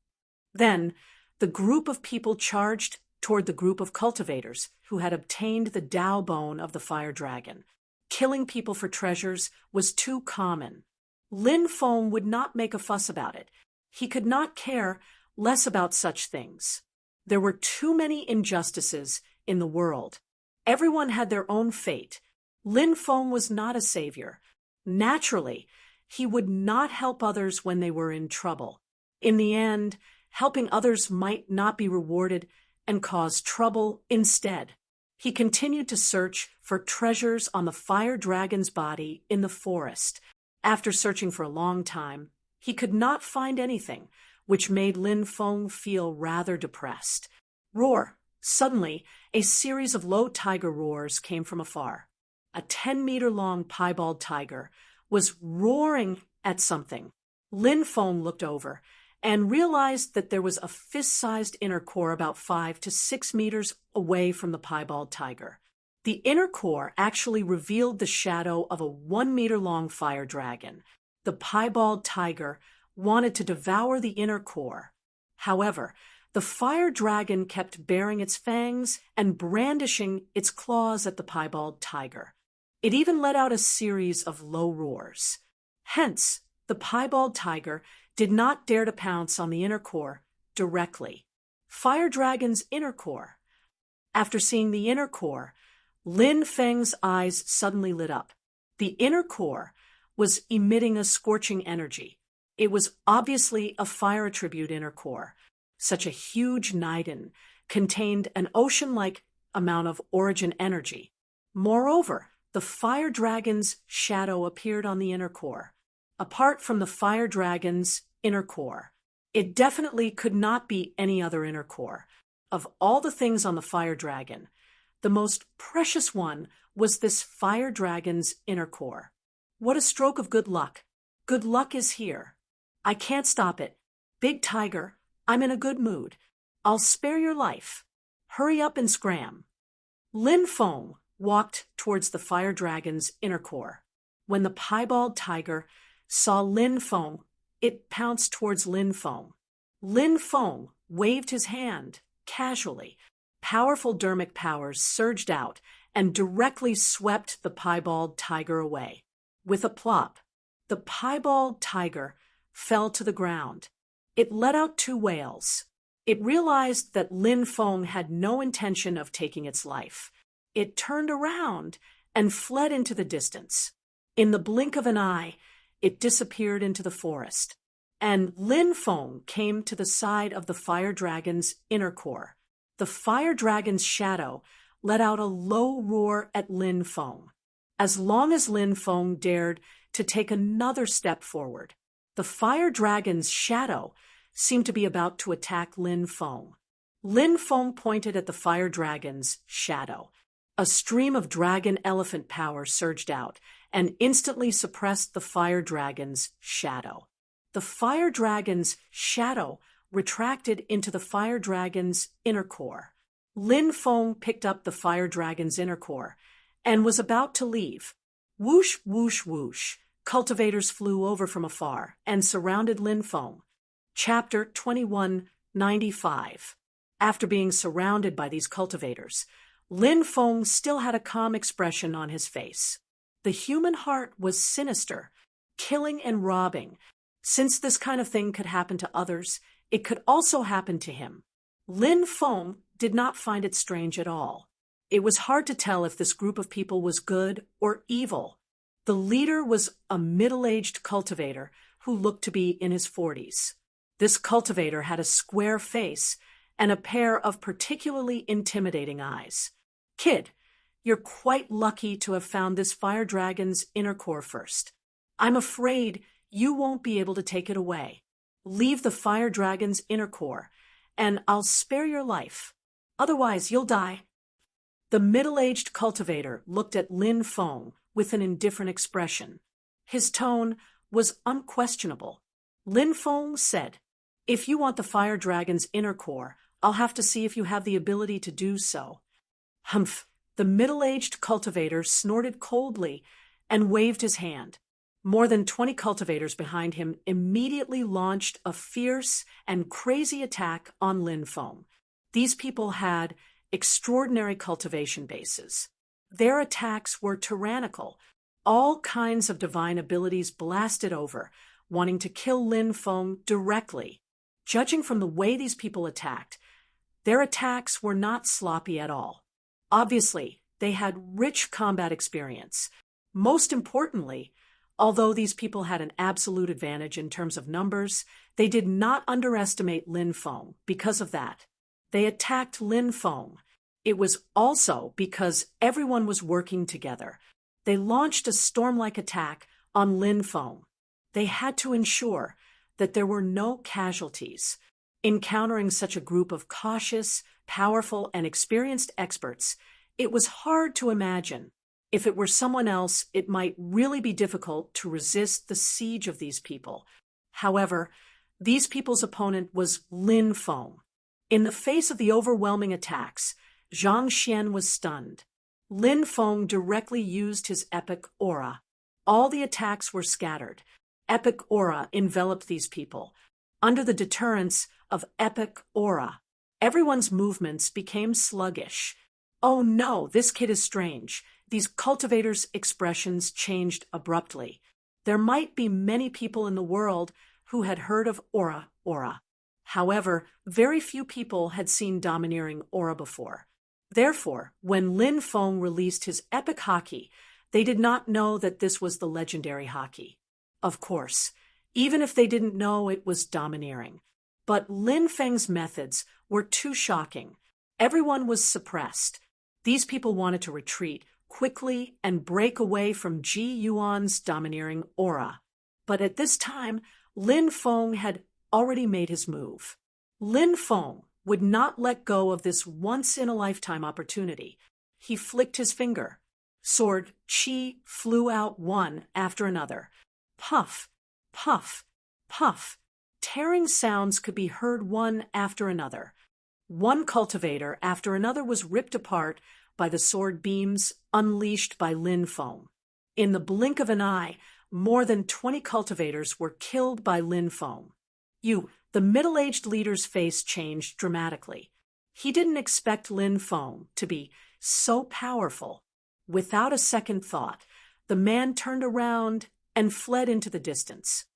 Then the group of people charged toward the group of cultivators who had obtained the Dao bone of the fire dragon. Killing people for treasures was too common. Lin Feng would not make a fuss about it. He could not care less about such things. There were too many injustices in the world. Everyone had their own fate. Lin Feng was not a savior. Naturally, he would not help others when they were in trouble. In the end, helping others might not be rewarded and cause trouble instead. He continued to search for treasures on the fire dragon's body in the forest. After searching for a long time, he could not find anything, which made Lin Feng feel rather depressed. Roar! Suddenly, a series of low tiger roars came from afar. A 10-meter-long piebald tiger was roaring at something. Lin Feng looked over and realized that there was a fist-sized inner core about 5 to 6 meters away from the piebald tiger. The inner core actually revealed the shadow of a 1-meter-long fire dragon. The piebald tiger wanted to devour the inner core. However, the fire dragon kept baring its fangs and brandishing its claws at the piebald tiger. It even let out a series of low roars. Hence, the piebald tiger did not dare to pounce on the inner core directly. Fire dragon's inner core. After seeing the inner core, Lin Feng's eyes suddenly lit up. The inner core was emitting a scorching energy. It was obviously a fire attribute inner core. Such a huge Niden contained an ocean-like amount of origin energy. Moreover, the fire dragon's shadow appeared on the inner core. Apart from the fire dragon's inner core, it definitely could not be any other inner core. Of all the things on the fire dragon, the most precious one was this fire dragon's inner core. What a stroke of good luck. Good luck is here. I can't stop it. Big Tiger, I'm in a good mood. I'll spare your life. Hurry up and scram. Lin Feng walked towards the fire dragon's inner core. When the piebald tiger saw Lin Feng, it pounced towards Lin Feng. Lin Feng waved his hand casually. Powerful dermic powers surged out and directly swept the piebald tiger away. With a plop, the piebald tiger fell to the ground. It let out two wails. It realized that Lin Feng had no intention of taking its life. It turned around and fled into the distance. In the blink of an eye, it disappeared into the forest. And Lin Feng came to the side of the fire dragon's inner core. The fire dragon's shadow let out a low roar at Lin Feng. As long as Lin Feng dared to take another step forward, the fire dragon's shadow seemed to be about to attack Lin Feng. Lin Feng pointed at the fire dragon's shadow. A stream of dragon elephant power surged out and instantly suppressed the fire dragon's shadow. The fire dragon's shadow retracted into the fire dragon's inner core. Lin Feng picked up the fire dragon's inner core and was about to leave. Whoosh, whoosh, whoosh. Cultivators flew over from afar and surrounded Lin Feng. Chapter 2195. After being surrounded by these cultivators, Lin Feng still had a calm expression on his face. The human heart was sinister, killing and robbing. Since this kind of thing could happen to others, it could also happen to him. Lin Feng did not find it strange at all. It was hard to tell if this group of people was good or evil. The leader was a middle-aged cultivator who looked to be in his 40s. This cultivator had a square face and a pair of particularly intimidating eyes. Kid, you're quite lucky to have found this fire dragon's inner core first. I'm afraid you won't be able to take it away. Leave the fire dragon's inner core, and I'll spare your life. Otherwise, you'll die. The middle-aged cultivator looked at Lin Feng with an indifferent expression. His tone was unquestionable. Lin Feng said, "If you want the fire dragon's inner core, I'll have to see if you have the ability to do so." Humph! The middle-aged cultivator snorted coldly and waved his hand. More than 20 cultivators behind him immediately launched a fierce and crazy attack on Lin Feng. These people had extraordinary cultivation bases. Their attacks were tyrannical. All kinds of divine abilities blasted over, wanting to kill Lin Feng directly. Judging from the way these people attacked, their attacks were not sloppy at all. Obviously, they had rich combat experience. Most importantly, although these people had an absolute advantage in terms of numbers, they did not underestimate Lin Feng because of that. They attacked Lin Feng. It was also because everyone was working together. They launched a storm-like attack on Lin Feng. They had to ensure that there were no casualties. Encountering such a group of cautious, powerful, and experienced experts, it was hard to imagine. If it were someone else, it might really be difficult to resist the siege of these people. However, these people's opponent was Lin Feng. In the face of the overwhelming attacks, Zhang Xian was stunned. Lin Feng directly used his epic aura. All the attacks were scattered. Epic aura enveloped these people. Under the deterrence of epic aura, everyone's movements became sluggish. Oh no, this kid is strange. These cultivators' expressions changed abruptly. There might be many people in the world who had heard of aura. However, very few people had seen domineering aura before. Therefore, when Lin Feng released his epic haki, They did not know that this was the legendary hockey. Of course, even if they didn't know it was domineering. But Lin Feng's methods were too shocking. Everyone was suppressed. These people wanted to retreat quickly and break away from Ji Yuan's domineering aura. But at this time, Lin Feng had already made his move. Lin Feng would not let go of this once-in-a-lifetime opportunity. He flicked his finger. Sword Qi flew out one after another. Puff, puff, puff. Tearing sounds could be heard one after another. One cultivator after another was ripped apart by the sword beams unleashed by Lin Feng. In the blink of an eye, more than 20 cultivators were killed by Lin Feng. The middle-aged leader's face changed dramatically. He didn't expect Lin Feng to be so powerful. Without a second thought, the man turned around and fled into the distance.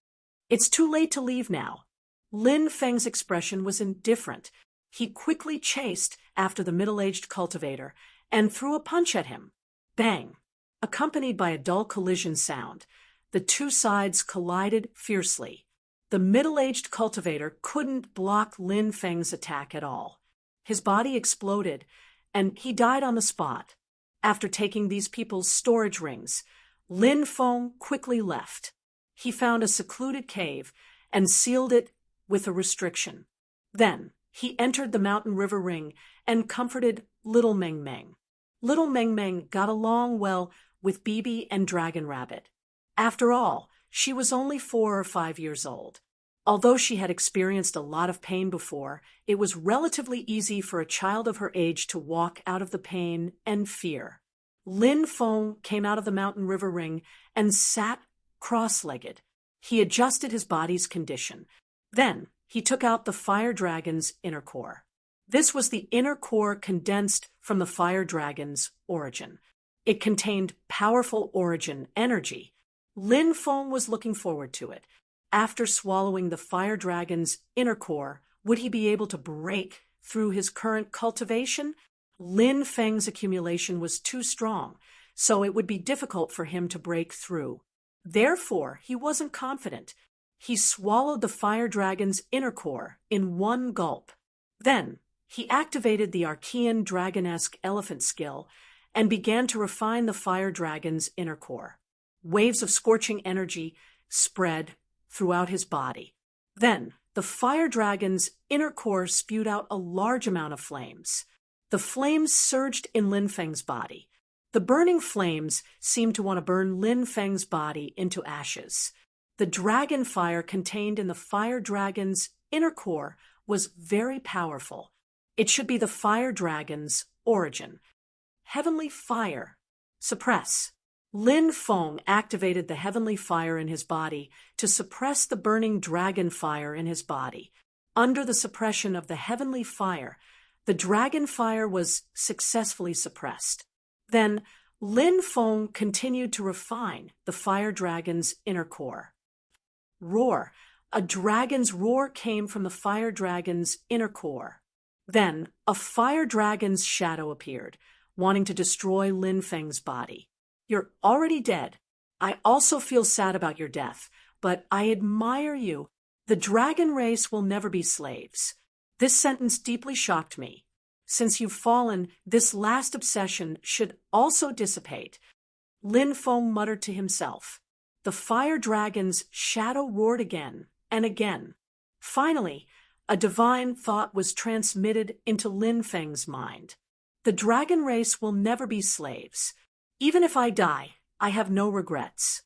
It's too late to leave now. Lin Feng's expression was indifferent. He quickly chased after the middle-aged cultivator and threw a punch at him. Bang! Accompanied by a dull collision sound, the two sides collided fiercely. The middle-aged cultivator couldn't block Lin Feng's attack at all. His body exploded, and he died on the spot. After taking these people's storage rings, Lin Feng quickly left. He found a secluded cave and sealed it with a restriction. Then he entered the mountain river ring and comforted Little Meng Meng. Little Meng Meng got along well with Bibi and Dragon Rabbit. After all, she was only 4 or 5 years old. Although she had experienced a lot of pain before, it was relatively easy for a child of her age to walk out of the pain and fear. Lin Feng came out of the mountain river ring and sat cross-legged. He adjusted his body's condition. Then he took out the fire dragon's inner core. This was the inner core condensed from the fire dragon's origin. It contained powerful origin energy. Lin Feng was looking forward to it. After swallowing the fire dragon's inner core, would he be able to break through his current cultivation? Lin Feng's accumulation was too strong, so it would be difficult for him to break through. Therefore, he wasn't confident. He swallowed the fire dragon's inner core in one gulp. Then, he activated the Archean dragon-esque elephant skill and began to refine the fire dragon's inner core. Waves of scorching energy spread throughout his body. Then, the fire dragon's inner core spewed out a large amount of flames. The flames surged in Lin Feng's body. The burning flames seemed to want to burn Lin Feng's body into ashes. The dragon fire contained in the fire dragon's inner core was very powerful. It should be the fire dragon's origin. Heavenly fire. Suppress. Lin Feng activated the heavenly fire in his body to suppress the burning dragon fire in his body. Under the suppression of the heavenly fire, the dragon fire was successfully suppressed. Then, Lin Feng continued to refine the fire dragon's inner core. Roar. A dragon's roar came from the fire dragon's inner core. Then, a fire dragon's shadow appeared, wanting to destroy Lin Feng's body. You're already dead. I also feel sad about your death, but I admire you. The dragon race will never be slaves. This sentence deeply shocked me. Since you've fallen, this last obsession should also dissipate. Lin Feng muttered to himself. The fire dragon's shadow roared again and again. Finally, a divine thought was transmitted into Lin Feng's mind. The dragon race will never be slaves. Even if I die, I have no regrets.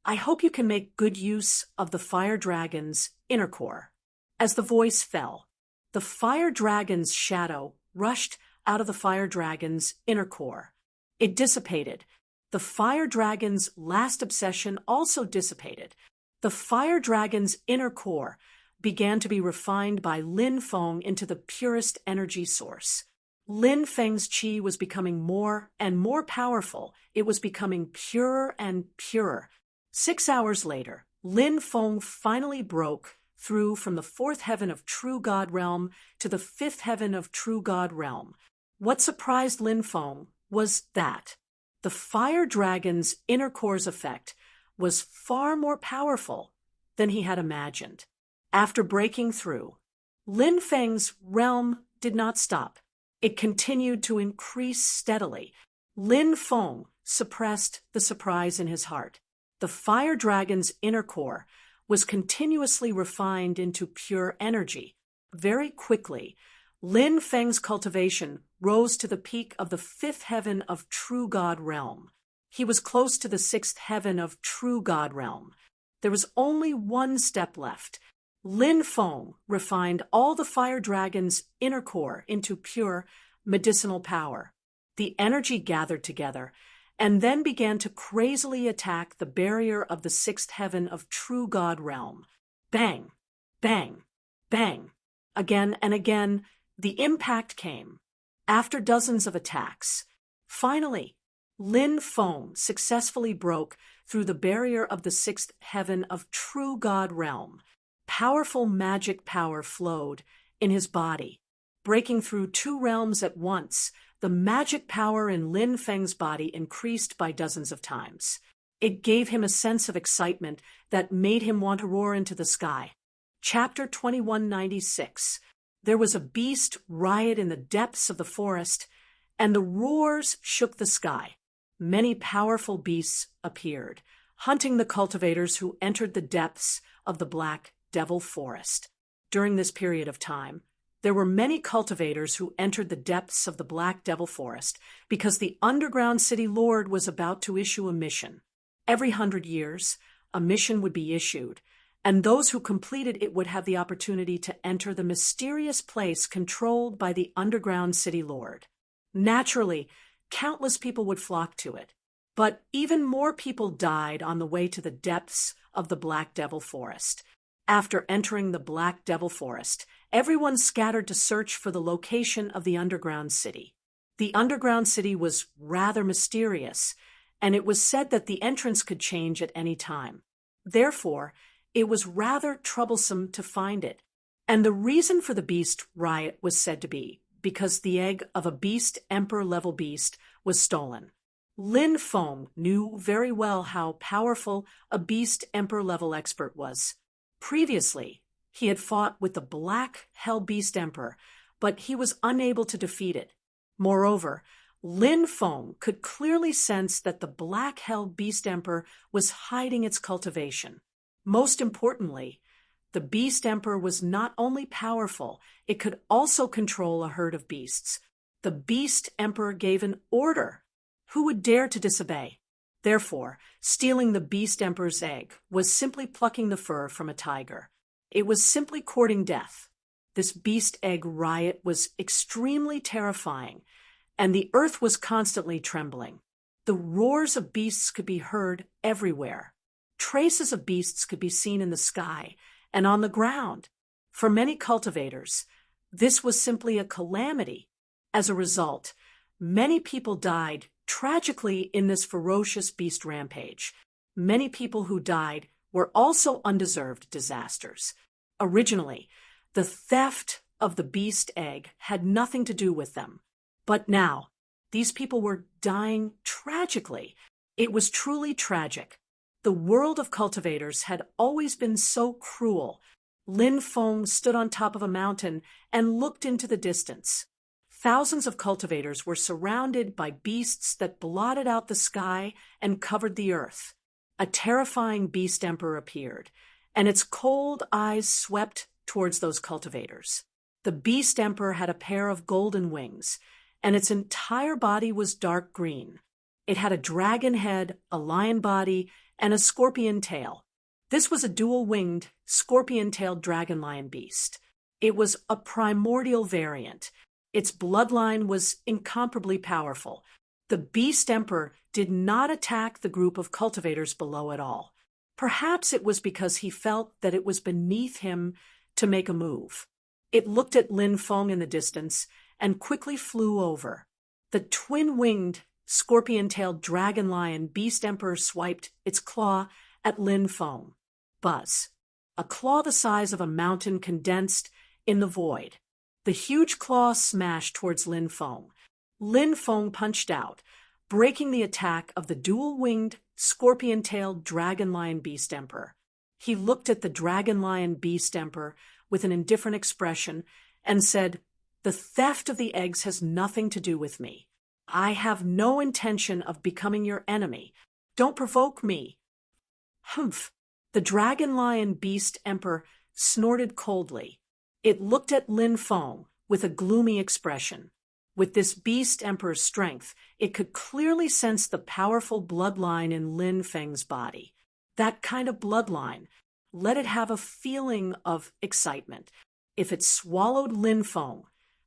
I hope you can make good use of the fire dragon's inner core. As the voice fell, the fire dragon's shadow rushed out of the fire dragon's inner core. It dissipated. The fire dragon's last obsession also dissipated. The fire dragon's inner core began to be refined by Lin Feng into the purest energy source. Lin Feng's qi was becoming more and more powerful. It was becoming purer and purer. 6 hours later, Lin Feng finally broke through from the 4th heaven of True God Realm to the 5th heaven of True God Realm. What surprised Lin Feng was that The fire dragon's inner core's effect was far more powerful than he had imagined. After breaking through, Lin Feng's realm did not stop. It continued to increase steadily. Lin Feng suppressed the surprise in his heart. The fire dragon's inner core was continuously refined into pure energy. Very quickly, Lin Feng's cultivation rose to the peak of the fifth heaven of True God realm. He was close to the sixth heaven of True God realm. There was only one step left. Lin Feng refined all the fire dragon's inner core into pure medicinal power. The energy gathered together and then began to crazily attack the barrier of the sixth heaven of True God realm. Bang, bang, bang. Again and again, the impact came. After dozens of attacks, finally, Lin Feng successfully broke through the barrier of the sixth heaven of True God realm. Powerful magic power flowed in his body. Breaking through two realms at once, the magic power in Lin Feng's body increased by dozens of times. It gave him a sense of excitement that made him want to roar into the sky. Chapter 2196. There was a beast riot in the depths of the forest, and the roars shook the sky. Many powerful beasts appeared, hunting the cultivators who entered the depths of the Black Devil Forest. During this period of time, there were many cultivators who entered the depths of the Black Devil Forest because the underground city lord was about to issue a mission. Every 100 years, a mission would be issued, and those who completed it would have the opportunity to enter the mysterious place controlled by the underground city lord. Naturally, countless people would flock to it, but even more people died on the way to the depths of the Black Devil Forest. After entering the Black Devil Forest, everyone scattered to search for the location of the underground city. The underground city was rather mysterious, and it was said that the entrance could change at any time. Therefore, it was rather troublesome to find it. And the reason for the beast riot was said to be because the egg of a beast emperor-level beast was stolen. Lin Feng knew very well how powerful a beast emperor-level expert was. Previously, he had fought with the Black Hell Beast Emperor, but he was unable to defeat it. Moreover, Lin Feng could clearly sense that the Black Hell Beast Emperor was hiding its cultivation. Most importantly, the Beast Emperor was not only powerful, it could also control a herd of beasts. The Beast Emperor gave an order. Who would dare to disobey? Therefore, stealing the Beast Emperor's egg was simply plucking the fur from a tiger. It was simply courting death. This beast egg riot was extremely terrifying, and the earth was constantly trembling. The roars of beasts could be heard everywhere. Traces of beasts could be seen in the sky and on the ground. For many cultivators, this was simply a calamity. As a result, many people died tragically in this ferocious beast rampage. Many people who died were also undeserved disasters. Originally, the theft of the beast egg had nothing to do with them. But now, these people were dying tragically. It was truly tragic. The world of cultivators had always been so cruel. Lin Feng stood on top of a mountain and looked into the distance. Thousands of cultivators were surrounded by beasts that blotted out the sky and covered the earth. A terrifying beast emperor appeared, and its cold eyes swept towards those cultivators. The beast emperor had a pair of golden wings, and its entire body was dark green. It had a dragon head, a lion body, and a scorpion tail. This was a dual-winged, scorpion-tailed dragon-lion beast. It was a primordial variant. Its bloodline was incomparably powerful. The Beast Emperor did not attack the group of cultivators below at all. Perhaps it was because he felt that it was beneath him to make a move. It looked at Lin Feng in the distance and quickly flew over. The twin-winged, scorpion-tailed dragon-lion Beast Emperor swiped its claw at Lin Feng. Buzz. A claw the size of a mountain condensed in the void. The huge claw smashed towards Lin Feng. Lin Feng punched out, breaking the attack of the dual-winged, scorpion-tailed dragon lion beast emperor. He looked at the dragon lion beast emperor with an indifferent expression and said, "The theft of the eggs has nothing to do with me. I have no intention of becoming your enemy. Don't provoke me." Humph! The dragon lion beast emperor snorted coldly. It looked at Lin Feng with a gloomy expression. With this beast emperor's strength, it could clearly sense the powerful bloodline in Lin Feng's body. That kind of bloodline, let it have a feeling of excitement. If it swallowed Lin Feng,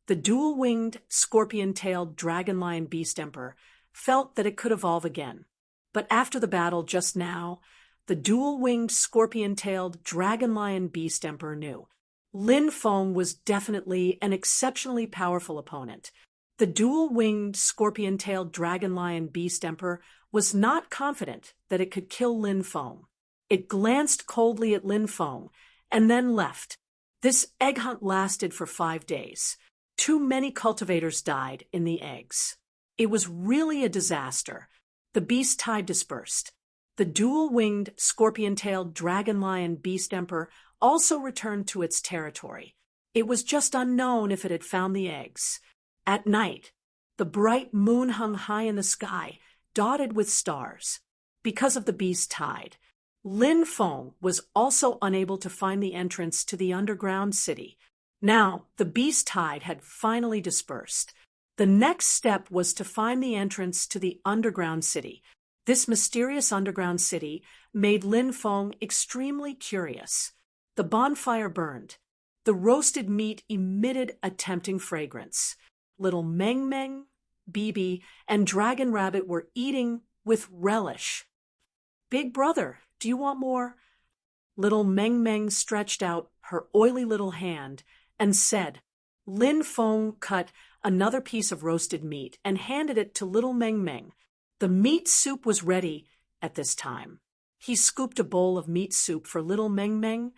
the dual-winged, scorpion-tailed dragon lion beast emperor felt that it could evolve again. But after the battle just now, the dual-winged, scorpion-tailed dragon lion beast emperor knew Lin Feng was definitely an exceptionally powerful opponent. The dual-winged, scorpion-tailed dragon lion beast emperor was not confident that it could kill Lin Feng. It glanced coldly at Lin Feng and then left. This egg hunt lasted for 5 days. Too many cultivators died in the eggs. It was really a disaster. The beast tide dispersed. The dual-winged, scorpion-tailed dragon lion beast emperor also returned to its territory. It was just unknown if it had found the eggs. At night, the bright moon hung high in the sky, dotted with stars. Because of the beast tide, Lin Feng was also unable to find the entrance to the underground city. Now, the beast tide had finally dispersed. The next step was to find the entrance to the underground city. This mysterious underground city made Lin Feng extremely curious. The bonfire burned. The roasted meat emitted a tempting fragrance. Little Meng Meng, Bibi, and Dragon Rabbit were eating with relish. "Big brother, do you want more?" Little Meng Meng stretched out her oily little hand and said. Lin Feng cut another piece of roasted meat and handed it to little Meng Meng. The meat soup was ready at this time. He scooped a bowl of meat soup for little Meng Meng,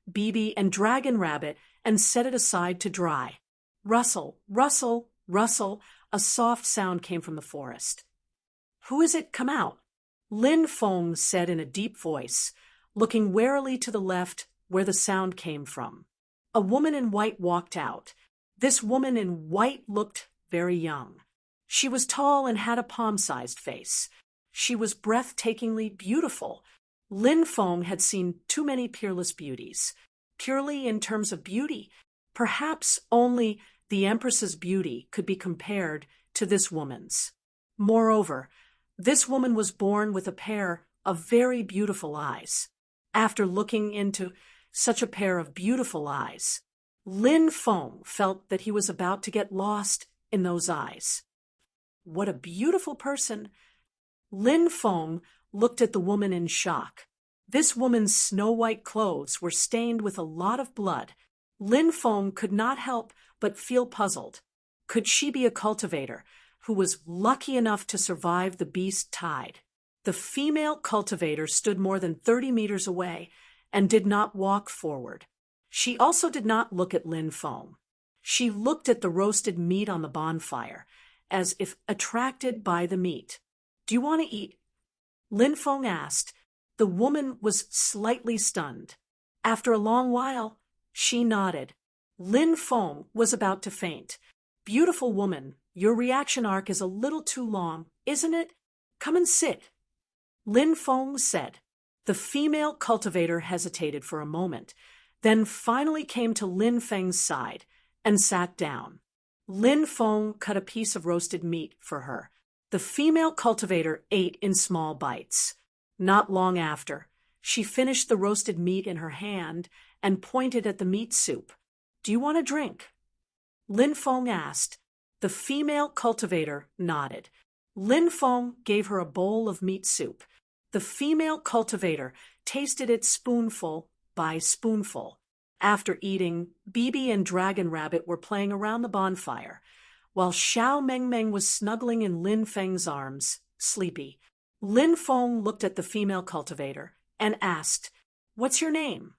Bibi, and Dragon Rabbit and set it aside to dry. Rustle, rustle, rustle, a soft sound came from the forest. "Who is it? Come out," Lin Feng said in a deep voice, looking warily to the left where the sound came from. A woman in white walked out. This woman in white looked very young. She was tall and had a palm-sized face. She was breathtakingly beautiful. Lin Feng had seen too many peerless beauties. Purely in terms of beauty, perhaps only the Empress's beauty could be compared to this woman's. Moreover, this woman was born with a pair of very beautiful eyes. After looking into such a pair of beautiful eyes, Lin Feng felt that he was about to get lost in those eyes. What a beautiful person! Lin Feng looked at the woman in shock. This woman's snow-white clothes were stained with a lot of blood. Lin Feng could not help but feel puzzled. Could she be a cultivator who was lucky enough to survive the beast tide? The female cultivator stood more than 30 meters away and did not walk forward. She also did not look at Lin Feng. She looked at the roasted meat on the bonfire, as if attracted by the meat. "Do you want to eat?" Lin Feng asked. The woman was slightly stunned. After a long while, she nodded. Lin Feng was about to faint. "Beautiful woman, your reaction arc is a little too long, isn't it? Come and sit," Lin Feng said. The female cultivator hesitated for a moment, then finally came to Lin Feng's side and sat down. Lin Feng cut a piece of roasted meat for her. The female cultivator ate in small bites. Not long after, she finished the roasted meat in her hand and pointed at the meat soup. "Do you want a drink?" Lin Feng asked. The female cultivator nodded. Lin Feng gave her a bowl of meat soup. The female cultivator tasted it spoonful by spoonful. After eating, Bibi and Dragon Rabbit were playing around the bonfire, while Xiao Meng Meng was snuggling in Lin Feng's arms, sleepy. Lin Feng looked at the female cultivator and asked, "What's your name?"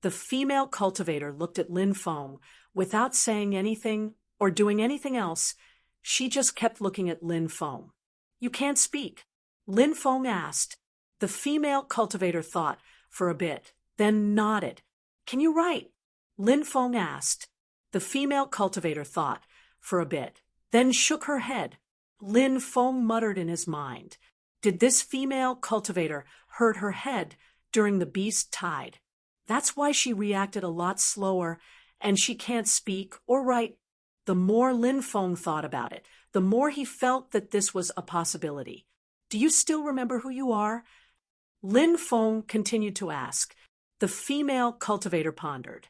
The female cultivator looked at Lin Feng without saying anything or doing anything else. She just kept looking at Lin Feng. You can't speak? Lin Feng asked. The female cultivator thought for a bit, then nodded. Can you write? Lin Feng asked. The female cultivator thought for a bit, then shook her head. Lin Feng muttered in his mind. Did this female cultivator hurt her head during the beast tide? That's why she reacted a lot slower, and she can't speak or write. The more Lin Feng thought about it, the more he felt that this was a possibility. Do you still remember who you are? Lin Feng continued to ask. The female cultivator pondered.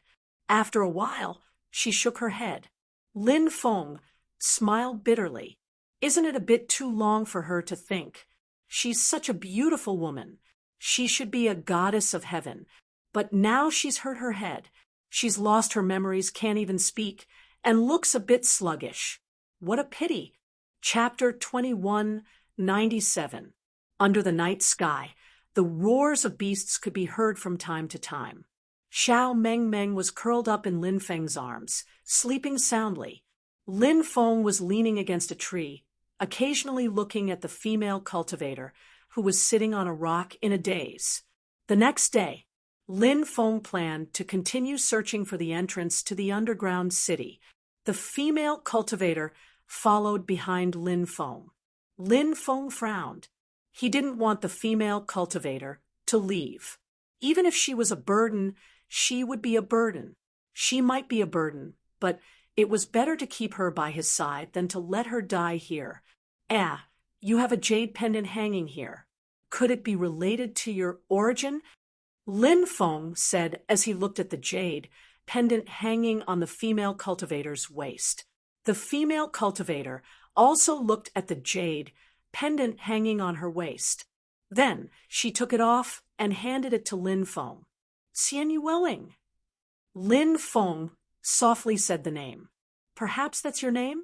After a while, she shook her head. Lin Feng smiled bitterly. Isn't it a bit too long for her to think? She's such a beautiful woman. She should be a goddess of heaven. But now she's hurt her head. She's lost her memories, can't even speak, and looks a bit sluggish. What a pity. Chapter 2197. Under the night sky, the roars of beasts could be heard from time to time. Xiao Meng was curled up in Lin Feng's arms, sleeping soundly. Lin Feng was leaning against a tree, occasionally looking at the female cultivator, who was sitting on a rock in a daze. The next day, Lin Feng planned to continue searching for the entrance to the underground city. The female cultivator followed behind Lin Feng. Lin Feng frowned. He didn't want the female cultivator to leave. Even if she was a burden, she would be a burden. She might be a burden, but it was better to keep her by his side than to let her die here. You have a jade pendant hanging here. Could it be related to your origin? Lin Feng said as he looked at the jade pendant hanging on the female cultivator's waist. The female cultivator also looked at the jade pendant hanging on her waist. Then she took it off and handed it to Lin Feng. Xian Yueling. Lin Feng softly said the name. Perhaps that's your name?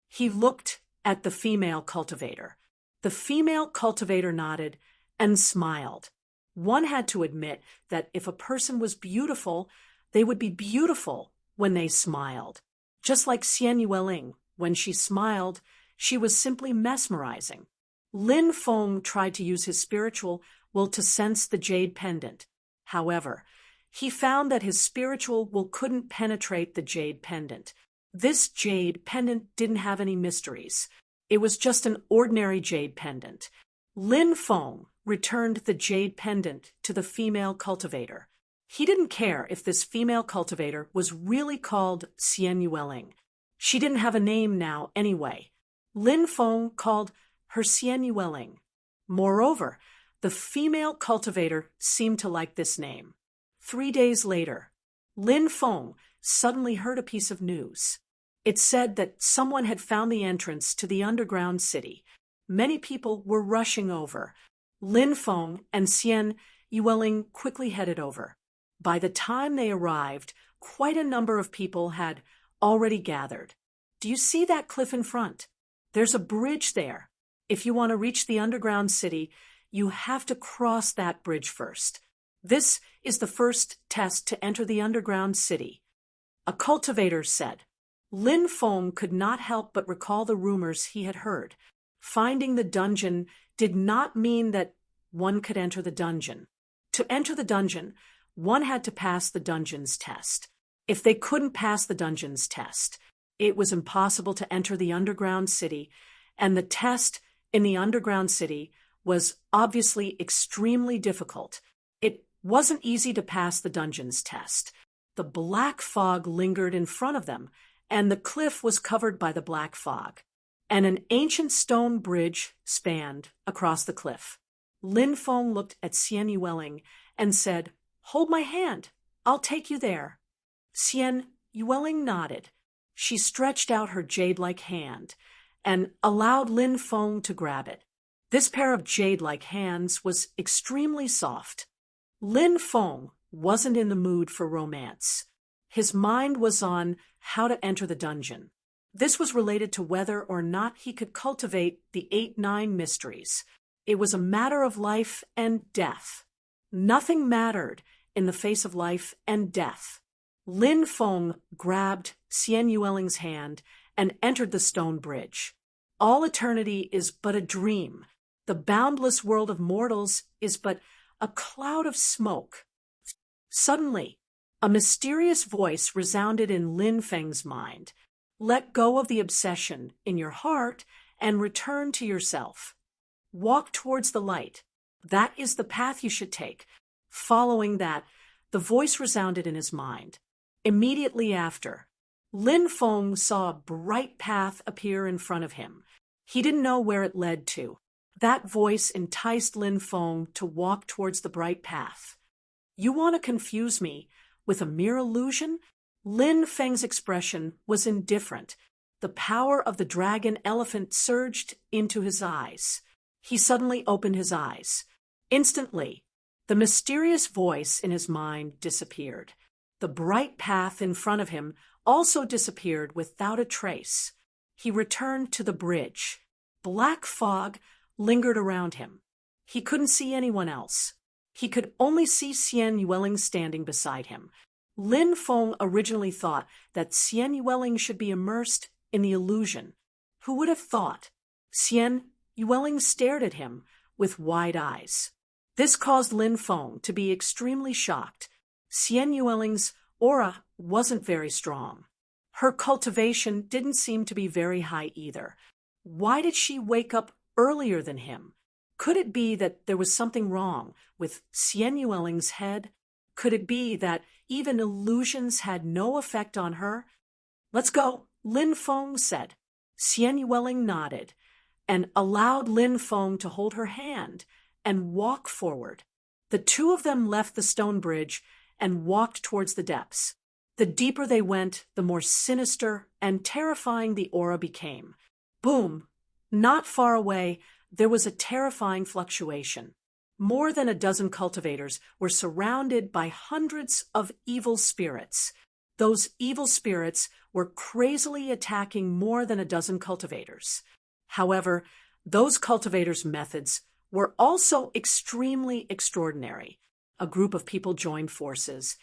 He looked at the female cultivator. The female cultivator nodded and smiled. One had to admit that if a person was beautiful, they would be beautiful when they smiled. Just like Xian Yueling, when she smiled, she was simply mesmerizing. Lin Feng tried to use his spiritual will to sense the jade pendant. However, he found that his spiritual will couldn't penetrate the jade pendant. This jade pendant didn't have any mysteries. It was just an ordinary jade pendant. Lin Feng returned the jade pendant to the female cultivator. He didn't care if this female cultivator was really called Xian Yueling. She didn't have a name now anyway. Lin Feng called her Xian Yueling. Moreover, the female cultivator seemed to like this name. 3 days later, Lin Feng suddenly heard a piece of news. It said that someone had found the entrance to the underground city. Many people were rushing over. Lin Feng and Xian Yueling quickly headed over. By the time they arrived, quite a number of people had already gathered. Do you see that cliff in front? There's a bridge there. If you want to reach the underground city, you have to cross that bridge first. This is the first test to enter the underground city. A cultivator said. Lin Feng could not help but recall the rumors he had heard. Finding the dungeon did not mean that one could enter the dungeon. To enter the dungeon, one had to pass the dungeon's test. If they couldn't pass the dungeon's test, it was impossible to enter the underground city, and the test in the underground city was obviously extremely difficult. It wasn't easy to pass the dungeon's test. The black fog lingered in front of them, and the cliff was covered by the black fog, and an ancient stone bridge spanned across the cliff. Lin Feng looked at Xian Yueling and said, "Hold my hand. I'll take you there." Xian Yueling nodded. She stretched out her jade-like hand and allowed Lin Feng to grab it. This pair of jade-like hands was extremely soft. Lin Feng wasn't in the mood for romance. His mind was on how to enter the dungeon. This was related to whether or not he could cultivate the 8-9 mysteries. It was a matter of life and death. Nothing mattered in the face of life and death. Lin Feng grabbed Xian Yueling's hand and entered the stone bridge. All eternity is but a dream. The boundless world of mortals is but a cloud of smoke. Suddenly, a mysterious voice resounded in Lin Feng's mind. Let go of the obsession in your heart and return to yourself. Walk towards the light. That is the path you should take. Following that, the voice resounded in his mind. Immediately after, Lin Feng saw a bright path appear in front of him. He didn't know where it led to. That voice enticed Lin Feng to walk towards the bright path. You want to confuse me with a mere illusion? Lin Feng's expression was indifferent. The power of the dragon elephant surged into his eyes. He suddenly opened his eyes. Instantly, the mysterious voice in his mind disappeared. The bright path in front of him also disappeared without a trace. He returned to the bridge. Black fog lingered around him. He couldn't see anyone else. He could only see Xian Yueling standing beside him. Lin Feng originally thought that Xian Yueling should be immersed in the illusion. Who would have thought? Xian Yueling stared at him with wide eyes. This caused Lin Feng to be extremely shocked. Xian Yueling's aura wasn't very strong. Her cultivation didn't seem to be very high either. Why did she wake up earlier than him? Could it be that there was something wrong with Xian Yueling's head? Could it be that even illusions had no effect on her? Let's go, Lin Feng said. Xian Yueling nodded and allowed Lin Feng to hold her hand and walk forward. The two of them left the stone bridge and walked towards the depths. The deeper they went, the more sinister and terrifying the aura became. Boom! Not far away, there was a terrifying fluctuation. More than a dozen cultivators were surrounded by hundreds of evil spirits. Those evil spirits were crazily attacking more than a dozen cultivators. However, those cultivators' methods were also extremely extraordinary. A group of people joined forces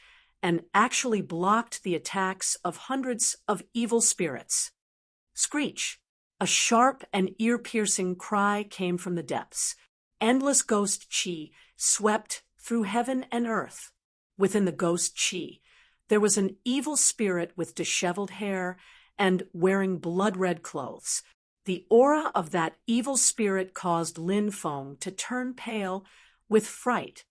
and actually blocked the attacks of hundreds of evil spirits. Screech! A sharp and ear-piercing cry came from the depths. Endless ghost chi swept through heaven and earth. Within the ghost chi, there was an evil spirit with disheveled hair and wearing blood-red clothes. The aura of that evil spirit caused Lin Feng to turn pale with fright.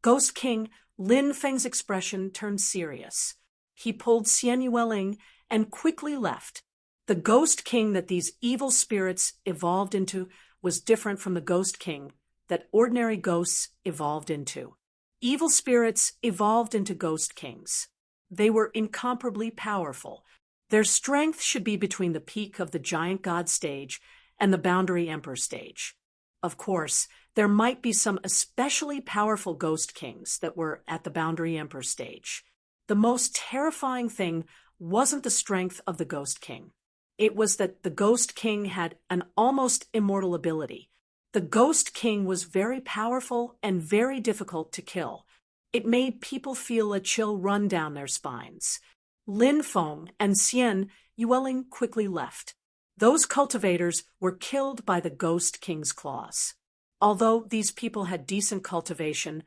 Ghost King Lin Feng's expression turned serious. He pulled Xian Yueling and quickly left. The Ghost King that these evil spirits evolved into was different from the Ghost King that ordinary ghosts evolved into. Evil spirits evolved into Ghost Kings. They were incomparably powerful. Their strength should be between the peak of the Giant God stage and the Boundary Emperor stage. Of course, there might be some especially powerful Ghost Kings that were at the Boundary Emperor stage. The most terrifying thing wasn't the strength of the Ghost King. It was that the Ghost King had an almost immortal ability. The Ghost King was very powerful and very difficult to kill. It made people feel a chill run down their spines. Lin Feng and Xian Yueling quickly left. Those cultivators were killed by the Ghost King's claws. Although these people had decent cultivation,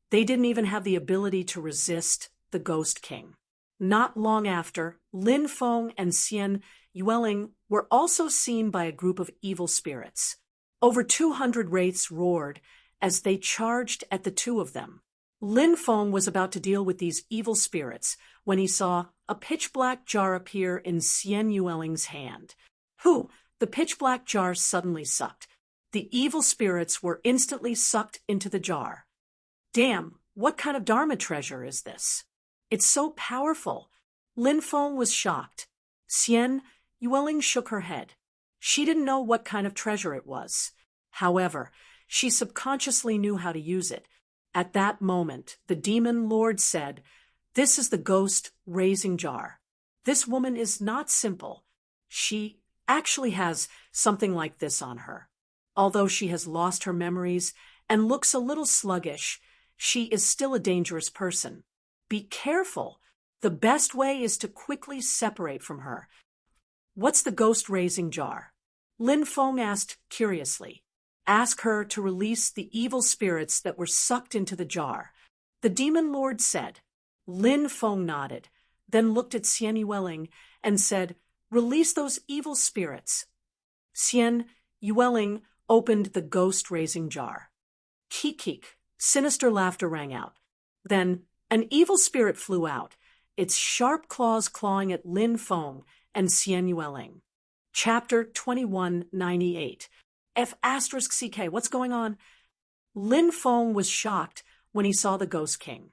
they didn't even have the ability to resist the Ghost King. Not long after, Lin Feng and Xian Yueling were also seen by a group of evil spirits. Over 200 wraiths roared as they charged at the two of them. Lin Feng was about to deal with these evil spirits when he saw a pitch-black jar appear in Xian Yueling's hand. The pitch-black jar suddenly sucked. The evil spirits were instantly sucked into the jar. Damn, what kind of Dharma treasure is this? It's so powerful. Lin Feng was shocked. Xian Yueling shook her head. She didn't know what kind of treasure it was. However, she subconsciously knew how to use it. At that moment, the demon lord said, "This is the ghost raising jar. This woman is not simple. She actually has something like this on her. Although she has lost her memories and looks a little sluggish, she is still a dangerous person. Be careful. The best way is to quickly separate from her." What's the ghost raising jar? Lin Feng asked curiously. Ask her to release the evil spirits that were sucked into the jar. The demon lord said. Lin Feng nodded, then looked at Xian Yueling and said, release those evil spirits. Xian Yueling opened the ghost-raising jar. Keek, sinister laughter rang out. Then an evil spirit flew out, its sharp claws clawing at Lin Feng and Xian Yueling. Chapter 2198. F***CK, what's going on? Lin Feng was shocked when he saw the Ghost King.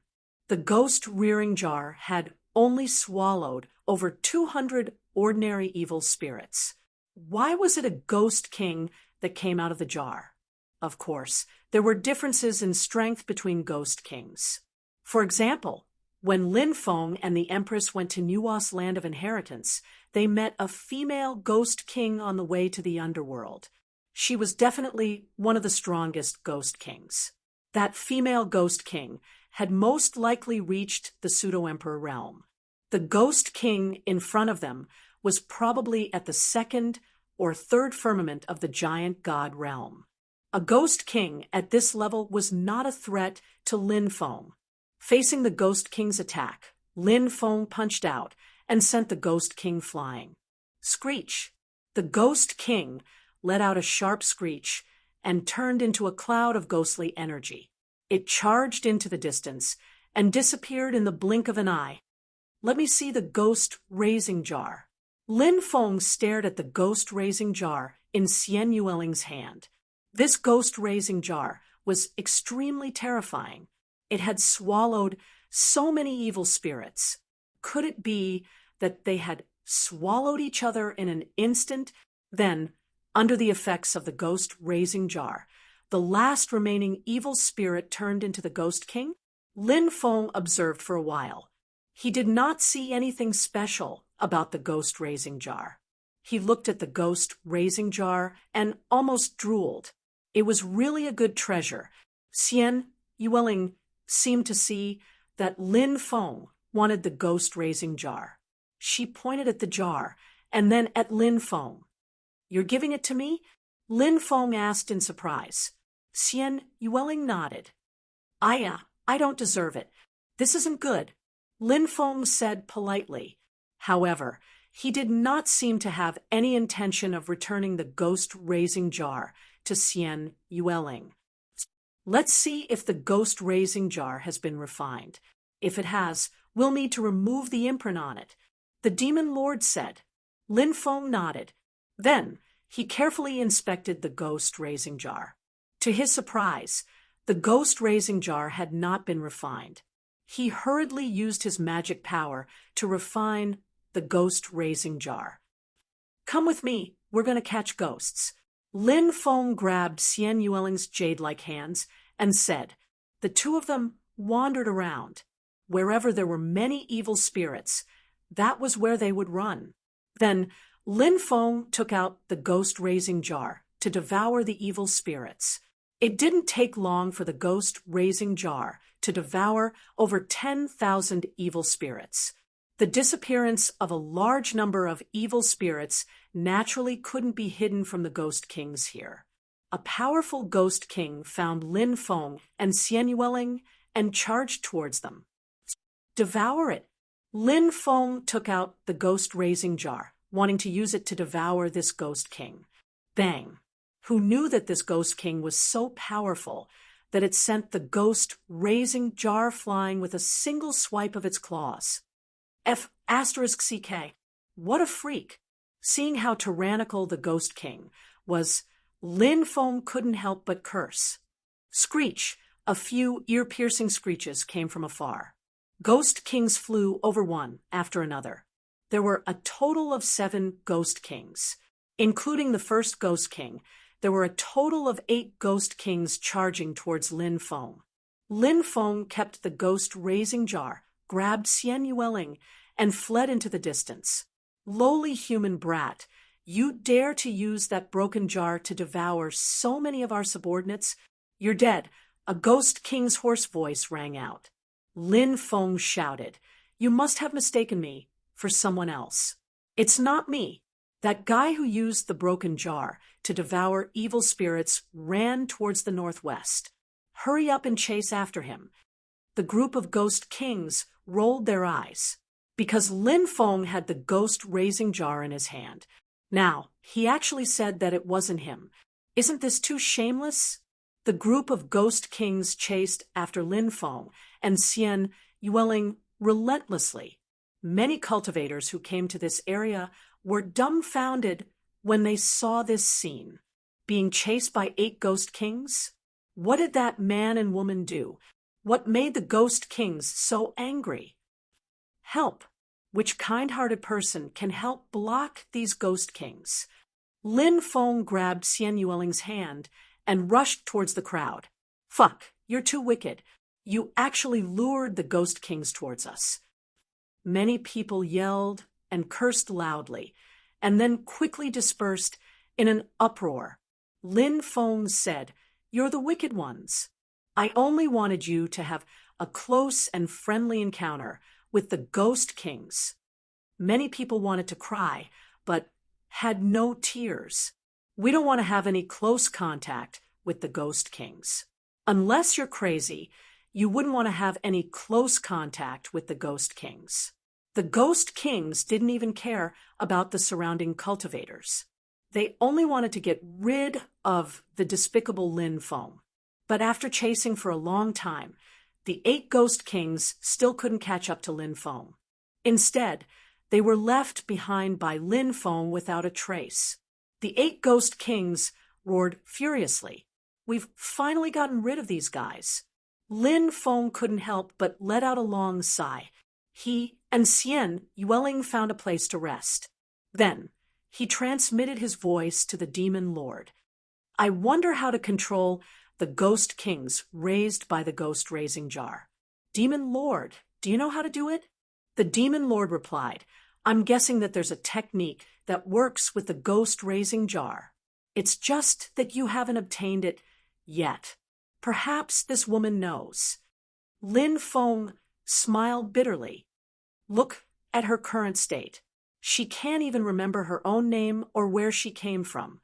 The ghost-rearing jar had only swallowed over 200 ordinary evil spirits. Why was it a Ghost King that came out of the jar? Of course, there were differences in strength between Ghost Kings. For example, when Lin Feng and the Empress went to Nuwa's land of inheritance, they met a female Ghost King on the way to the underworld. She was definitely one of the strongest Ghost Kings. That female Ghost King had most likely reached the Pseudo-Emperor realm. The Ghost King in front of them was probably at the second or third firmament of the giant god realm. A Ghost King at this level was not a threat to Lin Feng. Facing the Ghost King's attack, Lin Feng punched out and sent the Ghost King flying. Screech! The Ghost King let out a sharp screech and turned into a cloud of ghostly energy. It charged into the distance and disappeared in the blink of an eye. Let me see the ghost-raising jar. Lin Feng stared at the ghost-raising jar in Xian Yueling's hand. This ghost-raising jar was extremely terrifying. It had swallowed so many evil spirits. Could it be that they had swallowed each other in an instant? Then, under the effects of the ghost-raising jar, the last remaining evil spirit turned into the Ghost King? Lin Feng observed for a while. He did not see anything special about the ghost-raising jar. He looked at the ghost-raising jar and almost drooled. It was really a good treasure. Xian Yueling seemed to see that Lin Feng wanted the ghost-raising jar. She pointed at the jar and then at Lin Feng. You're giving it to me? Lin Feng asked in surprise. Xian Yueling nodded. I don't deserve it. This isn't good, Lin Feng said politely. However, he did not seem to have any intention of returning the ghost-raising jar to Xian Yueling. Let's see if the ghost-raising jar has been refined. If it has, we'll need to remove the imprint on it, the demon lord said. Lin Feng nodded. Then, he carefully inspected the ghost-raising jar. To his surprise, the ghost-raising jar had not been refined. He hurriedly used his magic power to refine the ghost-raising jar. Come with me, we're going to catch ghosts. Lin Feng grabbed Xian Yueling's jade-like hands and said. The two of them wandered around. Wherever there were many evil spirits, that was where they would run. Then, Lin Feng took out the ghost-raising jar to devour the evil spirits. It didn't take long for the ghost-raising jar to devour over 10,000 evil spirits. The disappearance of a large number of evil spirits naturally couldn't be hidden from the Ghost Kings here. A powerful Ghost King found Lin Feng and Xian Yueling and charged towards them. Devour it! Lin Feng took out the ghost-raising jar, wanting to use it to devour this Ghost King. Bang! Who knew that this Ghost King was so powerful that it sent the ghost-raising jar flying with a single swipe of its claws. F***CK. What a freak! Seeing how tyrannical the Ghost King was, Lin Feng couldn't help but curse. Screech! A few ear-piercing screeches came from afar. Ghost Kings flew over one after another. There were a total of 7 Ghost Kings. Including the first Ghost King, there were a total of 8 Ghost Kings charging towards Lin Feng. Lin Feng kept the ghost-raising jar, grabbed Xian Yueling, and fled into the distance. Lowly human brat, you dare to use that broken jar to devour so many of our subordinates? You're dead, a Ghost King's hoarse voice rang out. Lin Feng shouted, You must have mistaken me for someone else. It's not me. That guy who used the broken jar to devour evil spirits ran towards the northwest. Hurry up and chase after him. The group of ghost kings rolled their eyes, because Lin Feng had the ghost-raising jar in his hand. Now, he actually said that it wasn't him. Isn't this too shameless? The group of ghost kings chased after Lin Feng and Xian, yelling relentlessly. Many cultivators who came to this area were dumbfounded when they saw this scene. Being chased by 8 ghost kings? What did that man and woman do? What made the ghost kings so angry? Help. Which kind-hearted person can help block these ghost kings? Lin Feng grabbed Xian Yueling's hand and rushed towards the crowd. Fuck, you're too wicked. You actually lured the ghost kings towards us. Many people yelled and cursed loudly, and then quickly dispersed in an uproar. Lin Feng said, "You're the wicked ones. I only wanted you to have a close and friendly encounter with the ghost kings." Many people wanted to cry, but had no tears. We don't want to have any close contact with the ghost kings. Unless you're crazy, you wouldn't want to have any close contact with the ghost kings. The ghost kings didn't even care about the surrounding cultivators. They only wanted to get rid of the despicable Lin Feng. But after chasing for a long time, the 8 ghost kings still couldn't catch up to Lin Feng. Instead, they were left behind by Lin Feng without a trace. The 8 ghost kings roared furiously. "We've finally gotten rid of these guys." Lin Feng couldn't help but let out a long sigh. He and Xian Yueling found a place to rest. Then, he transmitted his voice to the demon lord. "I wonder how to control the ghost kings raised by the ghost-raising jar." "Demon lord, do you know how to do it?" The demon lord replied, "I'm guessing that there's a technique that works with the ghost-raising jar. It's just that you haven't obtained it yet. Perhaps this woman knows." Lin Feng smiled bitterly. Look at her current state. She can't even remember her own name or where she came from.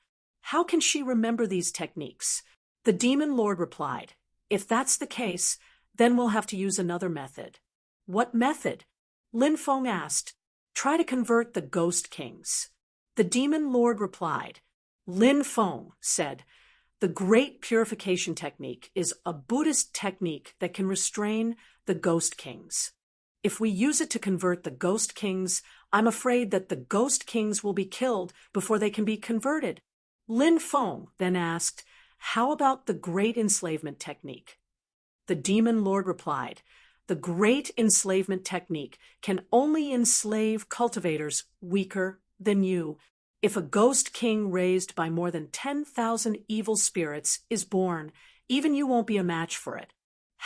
How can she remember these techniques? The demon lord replied, "If that's the case, then we'll have to use another method." "What method?" Lin Feng asked. "Try to convert the ghost kings." The demon lord replied. Lin Feng said, "The great purification technique is a Buddhist technique that can restrain the ghost kings. If we use it to convert the ghost kings, I'm afraid that the ghost kings will be killed before they can be converted." Lin Feng then asked, "How about the great enslavement technique?" The demon lord replied, "The great enslavement technique can only enslave cultivators weaker than you. If a ghost king raised by more than 10,000 evil spirits is born, even you won't be a match for it.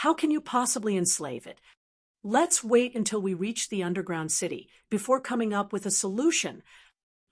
How can you possibly enslave it? Let's wait until we reach the underground city before coming up with a solution."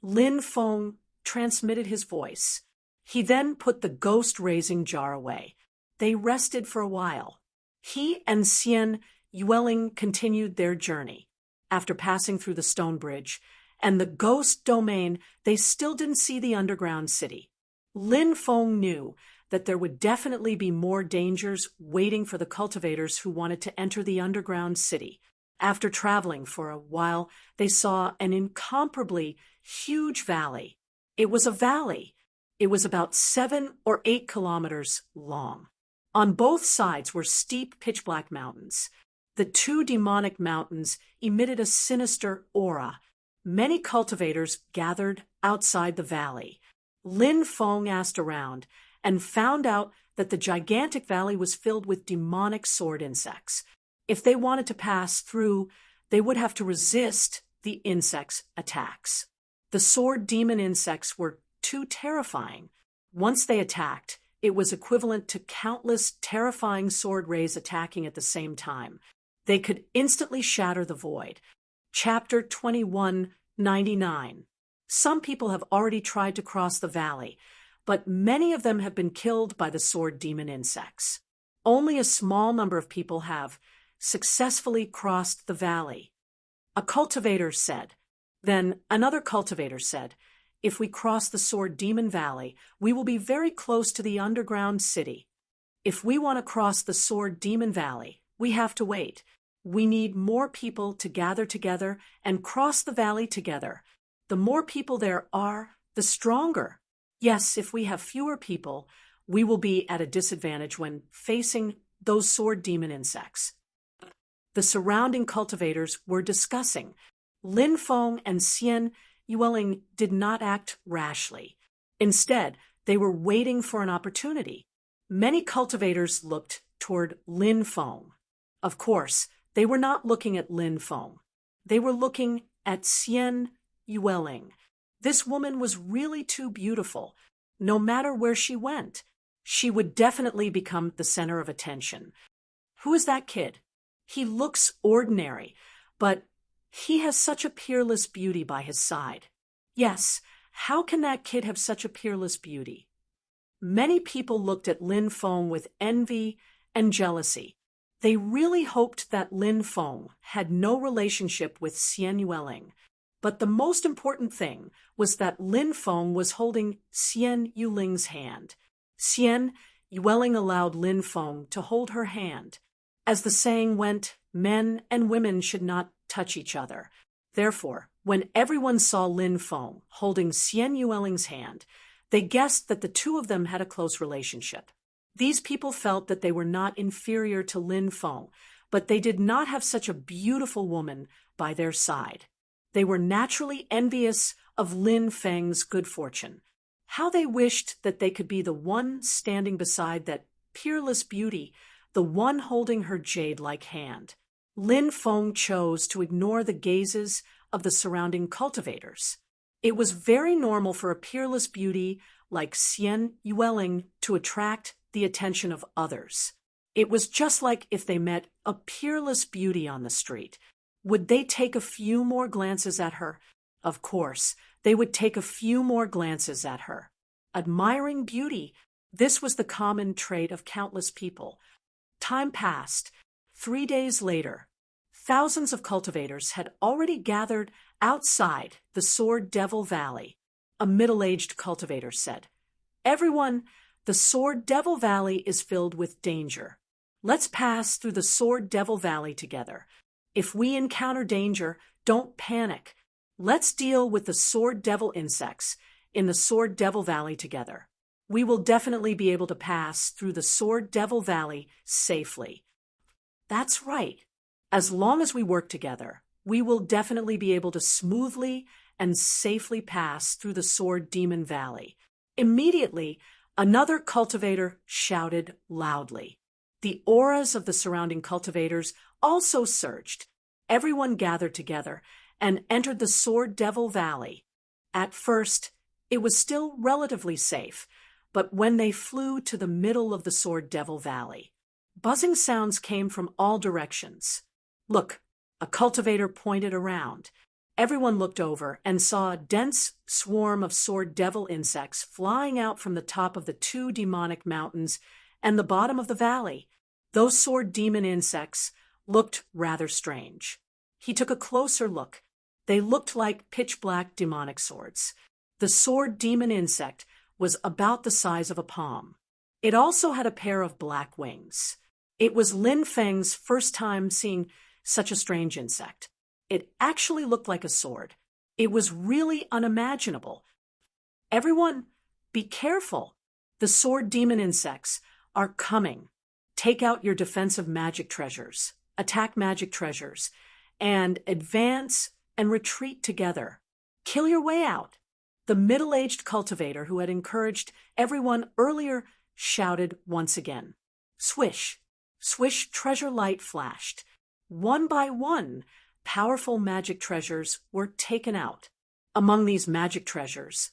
Lin Feng transmitted his voice. He then put the ghost-raising jar away. They rested for a while. He and Xian Yueling continued their journey. After passing through the stone bridge and the ghost domain, they still didn't see the underground city. Lin Feng knew that there would definitely be more dangers waiting for the cultivators who wanted to enter the underground city. After traveling for a while, they saw an incomparably huge valley. It was a valley. It was about 7 or 8 kilometers long. On both sides were steep, pitch-black mountains. The 2 demonic mountains emitted a sinister aura. Many cultivators gathered outside the valley. Lin Feng asked around and found out that the gigantic valley was filled with demonic sword insects. If they wanted to pass through, they would have to resist the insects' attacks. The sword demon insects were too terrifying. Once they attacked, it was equivalent to countless terrifying sword rays attacking at the same time. They could instantly shatter the void. Chapter 2199. Some people have already tried to cross the valley, but many of them have been killed by the sword demon insects. Only a small number of people have successfully crossed the valley. A cultivator said. Then another cultivator said, if we cross the Sword Demon Valley, we will be very close to the underground city. If we want to cross the Sword Demon Valley, we have to wait. We need more people to gather together and cross the valley together. The more people there are, the stronger. Yes, if we have fewer people, we will be at a disadvantage when facing those sword demon insects. The surrounding cultivators were discussing. Lin Feng and Xian Yueling did not act rashly. Instead, they were waiting for an opportunity. Many cultivators looked toward Lin Feng. Of course, they were not looking at Lin Feng. They were looking at Xian Yueling. This woman was really too beautiful. No matter where she went, she would definitely become the center of attention. Who is that kid? He looks ordinary, but he has such a peerless beauty by his side. Yes, how can that kid have such a peerless beauty? Many people looked at Lin Feng with envy and jealousy. They really hoped that Lin Feng had no relationship with Xian Yueling. But the most important thing was that Lin Feng was holding Xian Yuling's hand. Xian Yueling allowed Lin Feng to hold her hand. As the saying went, men and women should not touch each other. Therefore, when everyone saw Lin Feng holding Xian Yueling's hand, they guessed that the two of them had a close relationship. These people felt that they were not inferior to Lin Feng, but they did not have such a beautiful woman by their side. They were naturally envious of Lin Feng's good fortune. How they wished that they could be the one standing beside that peerless beauty, the one holding her jade-like hand. Lin Feng chose to ignore the gazes of the surrounding cultivators. It was very normal for a peerless beauty like Xian Yueling to attract the attention of others. It was just like if they met a peerless beauty on the street. Would they take a few more glances at her? Of course, they would take a few more glances at her. Admiring beauty, this was the common trait of countless people. Time passed. 3 days later, thousands of cultivators had already gathered outside the Sword Devil Valley. A middle-aged cultivator said, "Everyone, the Sword Devil Valley is filled with danger. Let's pass through the Sword Devil Valley together. If we encounter danger, don't panic. Let's deal with the Sword Devil insects in the Sword Devil Valley together. We will definitely be able to pass through the Sword Devil Valley safely." That's right. As long as we work together, we will definitely be able to smoothly and safely pass through the Sword Demon Valley. Immediately, another cultivator shouted loudly. The auras of the surrounding cultivators also surged. Everyone gathered together and entered the Sword Devil Valley. At first, it was still relatively safe, but when they flew to the middle of the Sword Devil Valley, buzzing sounds came from all directions. Look, a cultivator pointed around. Everyone looked over and saw a dense swarm of sword devil insects flying out from the top of the two demonic mountains and the bottom of the valley. Those sword demon insects looked rather strange. He took a closer look. They looked like pitch-black demonic swords. The sword demon insect was about the size of a palm. It also had a pair of black wings. It was Lin Feng's first time seeing such a strange insect. It actually looked like a sword. It was really unimaginable. Everyone, be careful. The sword demon insects are coming. Take out your defensive magic treasures, attack magic treasures, and advance and retreat together. Kill your way out. The middle-aged cultivator who had encouraged everyone earlier shouted once again. Swish, swish, treasure light flashed. One by one, powerful magic treasures were taken out. Among these magic treasures,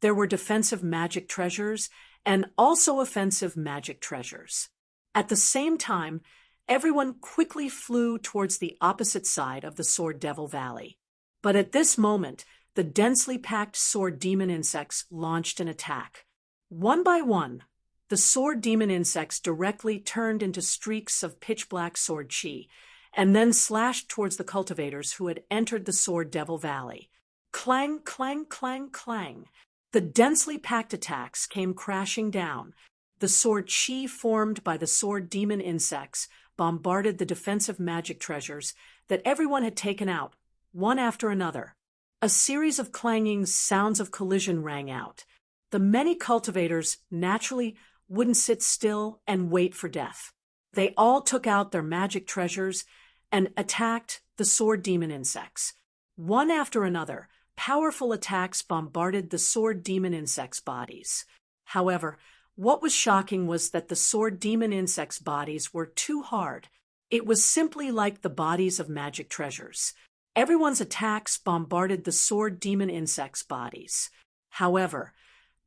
there were defensive magic treasures and also offensive magic treasures. At the same time, everyone quickly flew towards the opposite side of the Sword Devil Valley. But at this moment, the densely packed sword demon insects launched an attack. One by one, the sword demon insects directly turned into streaks of pitch-black sword chi, and then slashed towards the cultivators who had entered the Sword Devil Valley. Clang, clang, clang, clang. The densely packed attacks came crashing down. The sword chi formed by the sword demon insects bombarded the defensive magic treasures that everyone had taken out, one after another. A series of clanging sounds of collision rang out. The many cultivators naturally wouldn't sit still and wait for death. They all took out their magic treasures and attacked the sword demon insects. One after another, powerful attacks bombarded the sword demon insects' bodies. However, what was shocking was that the sword demon insects' bodies were too hard. It was simply like the bodies of magic treasures. Everyone's attacks bombarded the sword demon insects' bodies. However,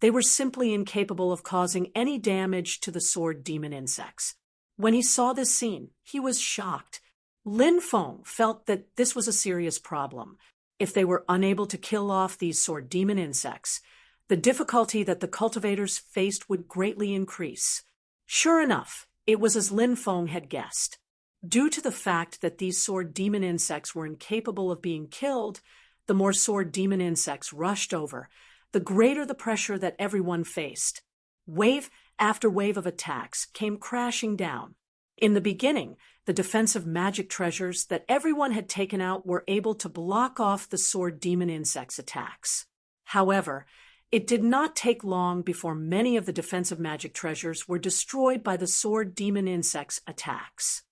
they were simply incapable of causing any damage to the sword demon insects. When he saw this scene, he was shocked. Lin Feng felt that this was a serious problem. If they were unable to kill off these sword demon insects, the difficulty that the cultivators faced would greatly increase. Sure enough, it was as Lin Feng had guessed. Due to the fact that these sword demon insects were incapable of being killed, the more sword demon insects rushed over, the greater the pressure that everyone faced. Wave after wave of attacks came crashing down. In the beginning, the defensive magic treasures that everyone had taken out were able to block off the sword demon insects' attacks. However, it did not take long before many of the defensive magic treasures were destroyed by the sword demon insects' attacks.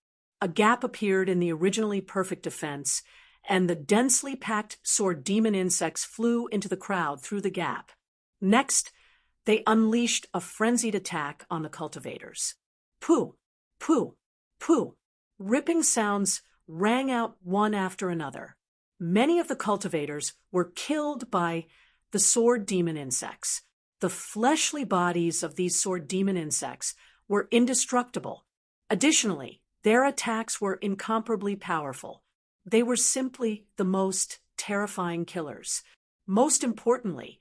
A gap appeared in the originally perfect defense, and the densely packed sword demon insects flew into the crowd through the gap. Next, they unleashed a frenzied attack on the cultivators. Pooh, pooh, pooh. Ripping sounds rang out one after another. Many of the cultivators were killed by the sword demon insects. The fleshly bodies of these sword demon insects were indestructible. Additionally, their attacks were incomparably powerful. They were simply the most terrifying killers. Most importantly,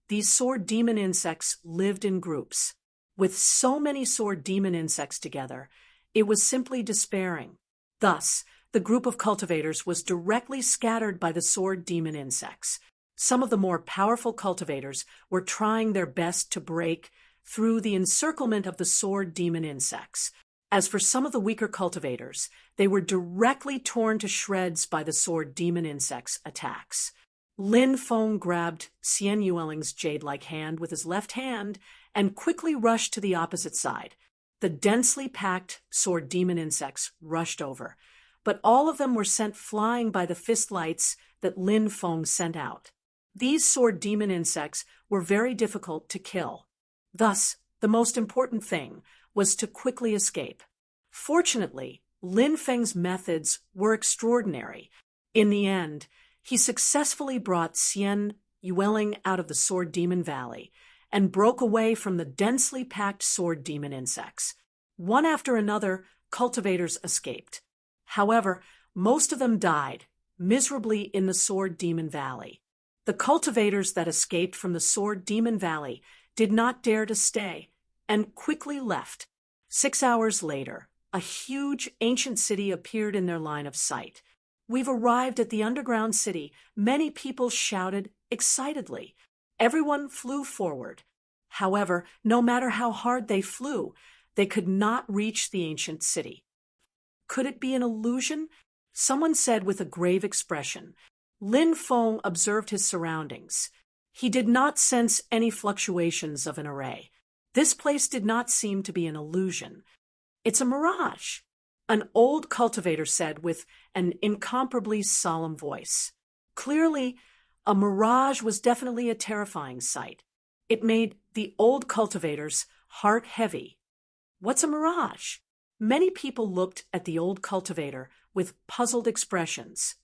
these sword demon insects lived in groups. With so many sword demon insects together, it was simply despairing. Thus, the group of cultivators was directly scattered by the sword demon insects. Some of the more powerful cultivators were trying their best to break through the encirclement of the sword demon insects. As for some of the weaker cultivators, they were directly torn to shreds by the sword demon insects' attacks. Lin Feng grabbed Xian Yueling's jade-like hand with his left hand and quickly rushed to the opposite side. The densely packed sword demon insects rushed over, but all of them were sent flying by the fist lights that Lin Feng sent out. These sword demon insects were very difficult to kill. Thus, the most important thing was to quickly escape. Fortunately, Lin Feng's methods were extraordinary. In the end, he successfully brought Xian Yueling out of the Sword Demon Valley and broke away from the densely packed sword demon insects. One after another, cultivators escaped. However, most of them died miserably in the Sword Demon Valley. The cultivators that escaped from the Sword Demon Valley did not dare to stay and quickly left. 6 hours later, a huge ancient city appeared in their line of sight. "We've arrived at the underground city," many people shouted excitedly. Everyone flew forward. However, no matter how hard they flew, they could not reach the ancient city. Could it be an illusion? Someone said with a grave expression. Lin Feng observed his surroundings. He did not sense any fluctuations of an array. This place did not seem to be an illusion. "It's a mirage," an old cultivator said with an incomparably solemn voice. Clearly, a mirage was definitely a terrifying sight. It made the old cultivator's heart heavy. What's a mirage? Many people looked at the old cultivator with puzzled expressions.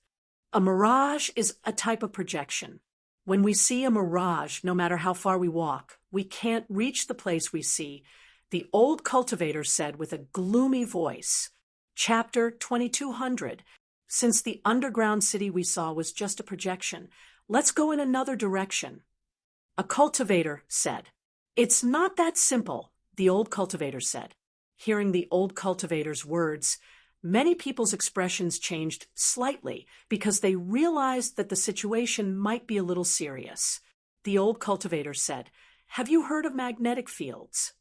A mirage is a type of projection. When we see a mirage, no matter how far we walk, we can't reach the place we see, the old cultivator said with a gloomy voice. Chapter 2200. Since the underground city we saw was just a projection, let's go in another direction. A cultivator said. "It's not that simple," the old cultivator said. Hearing the old cultivator's words, Many people's expressions changed slightly because they realized that the situation might be a little serious. The old cultivator said, "Have you heard of magnetic fields?"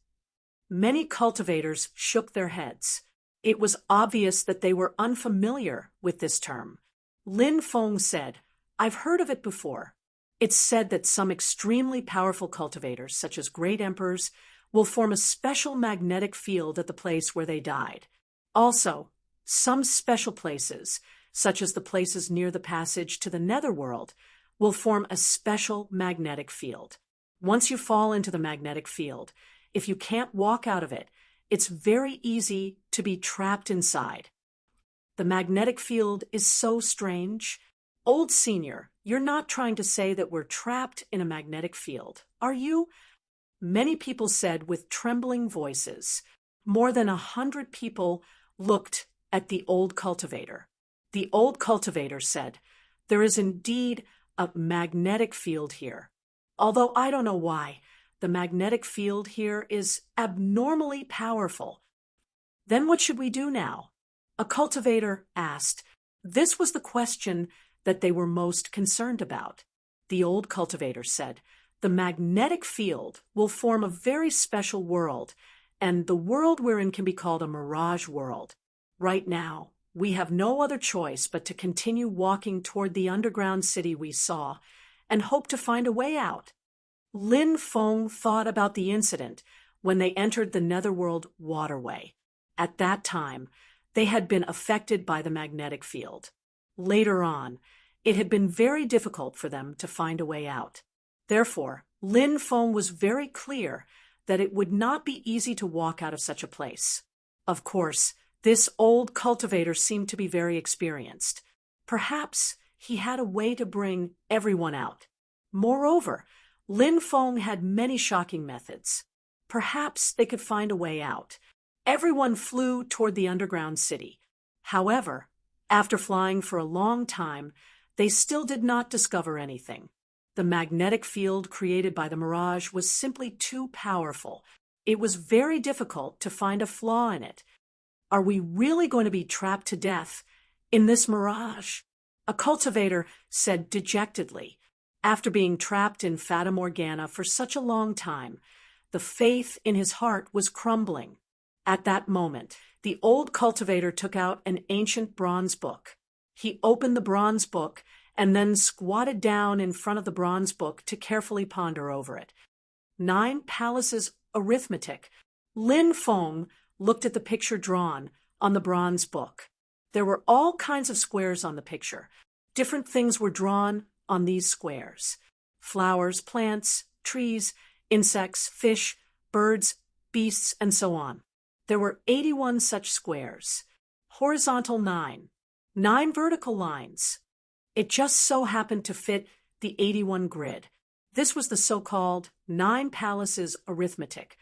Many cultivators shook their heads. It was obvious that they were unfamiliar with this term. Lin Feng said, "I've heard of it before. It's said that some extremely powerful cultivators, such as great emperors, will form a special magnetic field at the place where they died. Also, some special places, such as the places near the passage to the netherworld, will form a special magnetic field. Once you fall into the magnetic field, if you can't walk out of it, it's very easy to be trapped inside. The magnetic field is so strange. Old Senior, you're not trying to say that we're trapped in a magnetic field, are you?" Many people said with trembling voices. More than 100 people looked at the old cultivator. The old cultivator said, "There is indeed a magnetic field here. Although I don't know why, the magnetic field here is abnormally powerful." "Then what should we do now?" a cultivator asked. This was the question that they were most concerned about. The old cultivator said, "The magnetic field will form a very special world, and the world we're in can be called a mirage world. Right now, we have no other choice but to continue walking toward the underground city we saw and hope to find a way out." Lin Feng thought about the incident when they entered the netherworld waterway. At that time, they had been affected by the magnetic field. Later on, it had been very difficult for them to find a way out. Therefore, Lin Feng was very clear that it would not be easy to walk out of such a place. Of course, this old cultivator seemed to be very experienced. Perhaps he had a way to bring everyone out. Moreover, Lin Feng had many shocking methods. Perhaps they could find a way out. Everyone flew toward the underground city. However, after flying for a long time, they still did not discover anything. The magnetic field created by the mirage was simply too powerful. It was very difficult to find a flaw in it. Are we really going to be trapped to death in this mirage? A cultivator said dejectedly. After being trapped in Fata Morgana for such a long time, the faith in his heart was crumbling. At that moment, the old cultivator took out an ancient bronze book. He opened the bronze book and then squatted down in front of the bronze book to carefully ponder over it. 9 Palaces Arithmetic. Lin Feng looked at the picture drawn on the bronze book. There were all kinds of squares on the picture. Different things were drawn on these squares: flowers, plants, trees, insects, fish, birds, beasts, and so on. There were 81 such squares. Horizontal 9. 9 vertical lines. It just so happened to fit the 81 grid. This was the so-called 9 Palaces Arithmetic,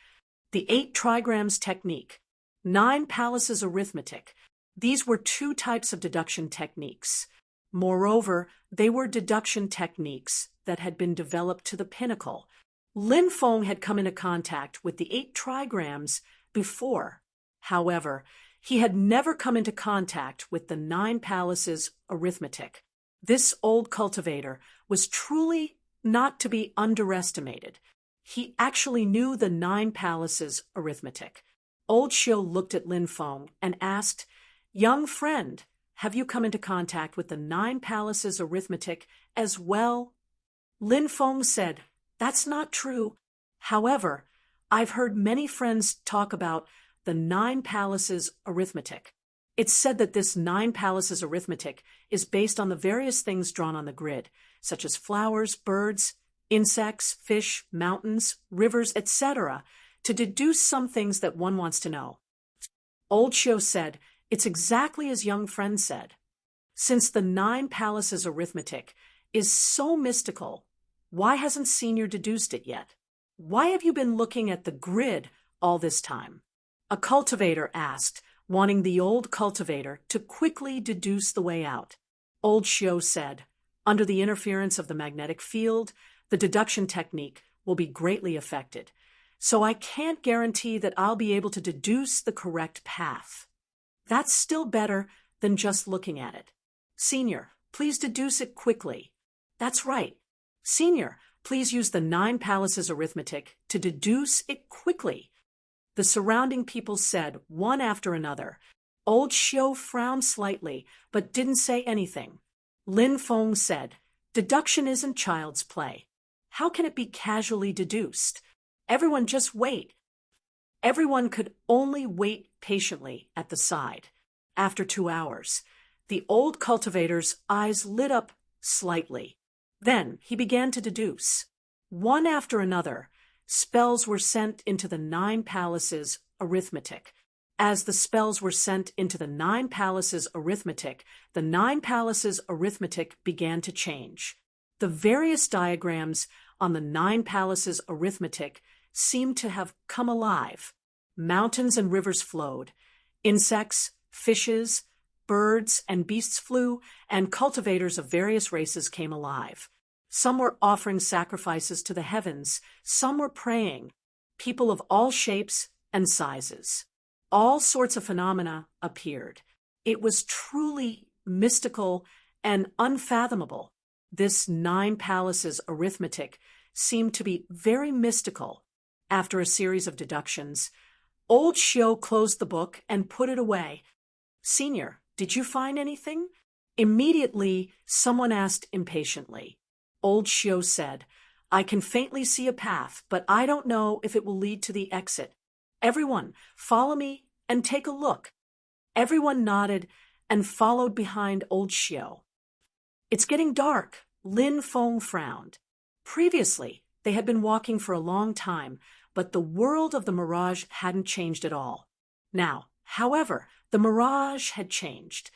the 8 trigrams technique. 9 Palaces Arithmetic. These were 2 types of deduction techniques. Moreover, they were deduction techniques that had been developed to the pinnacle. Lin Feng had come into contact with the 8 trigrams before. However, he had never come into contact with the 9 Palaces Arithmetic. This old cultivator was truly not to be underestimated. He actually knew the 9 Palaces Arithmetic. Old Xiu looked at Lin Feng and asked, "Young friend, have you come into contact with the 9 Palaces Arithmetic as well?" Lin Feng said, "That's not true. However, I've heard many friends talk about the 9 Palaces Arithmetic. It's said that this 9 Palaces Arithmetic is based on the various things drawn on the grid, such as flowers, birds, insects, fish, mountains, rivers, etc., to deduce some things that one wants to know." Old Xiu said, "It's exactly as young friend said. Since the 9 Palaces Arithmetic is so mystical, why hasn't Senior deduced it yet? Why have you been looking at the grid all this time?" A cultivator asked, wanting the old cultivator to quickly deduce the way out. Old Xiu said, "Under the interference of the magnetic field, the deduction technique will be greatly affected, so I can't guarantee that I'll be able to deduce the correct path." That's still better than just looking at it. Senior, please deduce it quickly. That's right. Senior, please use the 9 palaces arithmetic to deduce it quickly. The surrounding people said, one after another. Old Xiu frowned slightly, but didn't say anything. Lin Feng said, deduction isn't child's play. How can it be casually deduced? Everyone just wait. Everyone could only wait patiently at the side. After 2 hours, the old cultivator's eyes lit up slightly. Then he began to deduce. One after another, spells were sent into the 9 palaces arithmetic. As the spells were sent into the 9 palaces arithmetic, the 9 palaces arithmetic began to change. The various diagrams on the 9 palaces arithmetic seemed to have come alive. Mountains and rivers flowed. Insects, fishes, birds, and beasts flew, and cultivators of various races came alive. Some were offering sacrifices to the heavens, some were praying. People of all shapes and sizes. All sorts of phenomena appeared. It was truly mystical and unfathomable. This 9 palaces arithmetic seemed to be very mystical. After a series of deductions, Old Xiu closed the book and put it away. Senior, did you find anything? Immediately, someone asked impatiently. Old Xiu said, I can faintly see a path, but I don't know if it will lead to the exit. Everyone, follow me and take a look. Everyone nodded and followed behind Old Xiu. It's getting dark. Lin Feng frowned. Previously, they had been walking for a long time, but the world of the mirage hadn't changed at all. Now, however, the mirage had changed.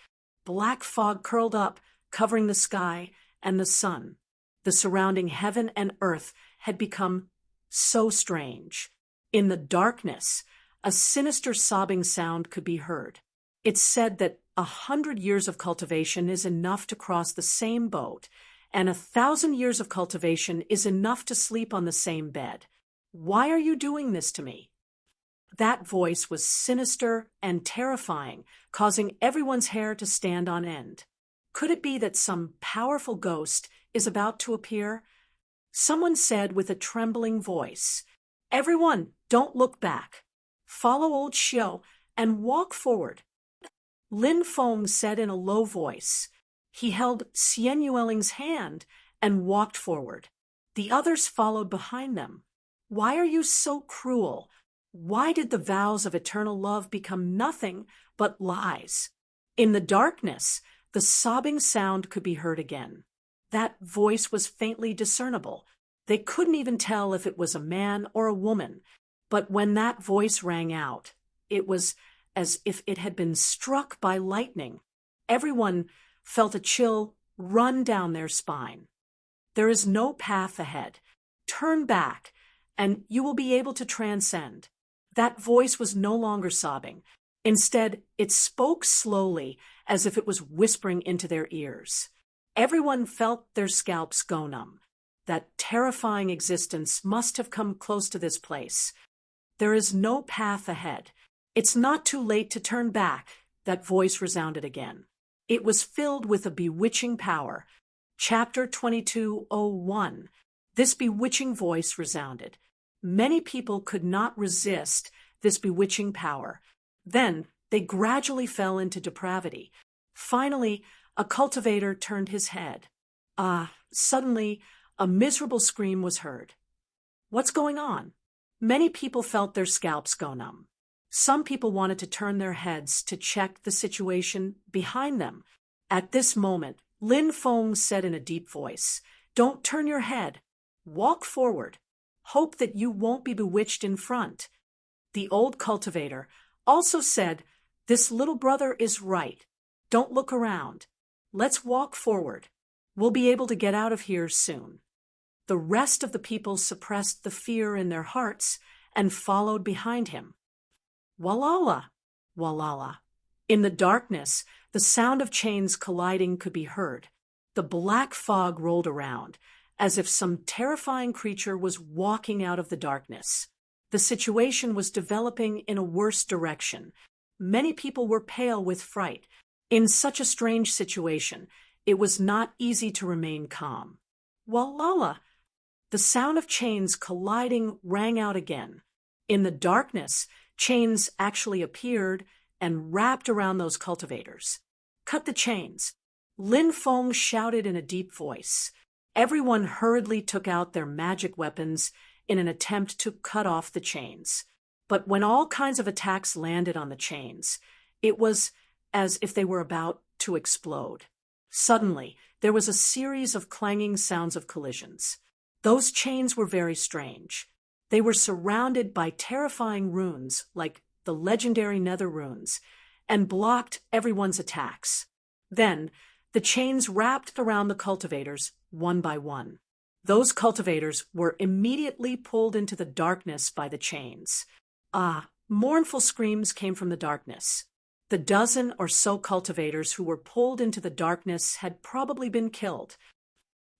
Black fog curled up, covering the sky and the sun. The surrounding heaven and earth had become so strange. In the darkness, a sinister sobbing sound could be heard. It's said that 100 years of cultivation is enough to cross the same boat, and 1,000 years of cultivation is enough to sleep on the same bed. Why are you doing this to me? That voice was sinister and terrifying, causing everyone's hair to stand on end. Could it be that some powerful ghost is about to appear? Someone said with a trembling voice, Everyone, don't look back. Follow Old Xiu and walk forward. Lin Feng said in a low voice. He held Xian Yueling's hand and walked forward. The others followed behind them. Why are you so cruel? Why did the vows of eternal love become nothing but lies? In the darkness, the sobbing sound could be heard again. That voice was faintly discernible. They couldn't even tell if it was a man or a woman. But when that voice rang out, it was as if it had been struck by lightning. Everyone felt a chill run down their spine. There is no path ahead. Turn back, and you will be able to transcend. That voice was no longer sobbing. Instead, it spoke slowly, as if it was whispering into their ears. Everyone felt their scalps go numb. That terrifying existence must have come close to this place. There is no path ahead. It's not too late to turn back, that voice resounded again. It was filled with a bewitching power. Chapter 2201. This bewitching voice resounded. Many people could not resist this bewitching power. Then they gradually fell into depravity. Finally, a cultivator turned his head. Suddenly, a miserable scream was heard. What's going on? Many people felt their scalps go numb. Some people wanted to turn their heads to check the situation behind them. At this moment, Lin Feng said in a deep voice, Don't turn your head. Walk forward. Hope that you won't be bewitched in front. The old cultivator also said, This little brother is right. Don't look around. Let's walk forward. We'll be able to get out of here soon. The rest of the people suppressed the fear in their hearts and followed behind him. Walala, walala. In the darkness, the sound of chains colliding could be heard. The black fog rolled around, as if some terrifying creature was walking out of the darkness. The situation was developing in a worse direction. Many people were pale with fright. In such a strange situation, it was not easy to remain calm. Walala! The sound of chains colliding rang out again. In the darkness, chains actually appeared and wrapped around those cultivators. Cut the chains! Lin Feng shouted in a deep voice. Everyone hurriedly took out their magic weapons in an attempt to cut off the chains. But when all kinds of attacks landed on the chains, it was as if they were about to explode. Suddenly, there was a series of clanging sounds of collisions. Those chains were very strange. They were surrounded by terrifying runes, like the legendary Nether runes, and blocked everyone's attacks. Then, the chains wrapped around the cultivators one by one. Those cultivators were immediately pulled into the darkness by the chains. Mournful screams came from the darkness. The dozen or so cultivators who were pulled into the darkness had probably been killed.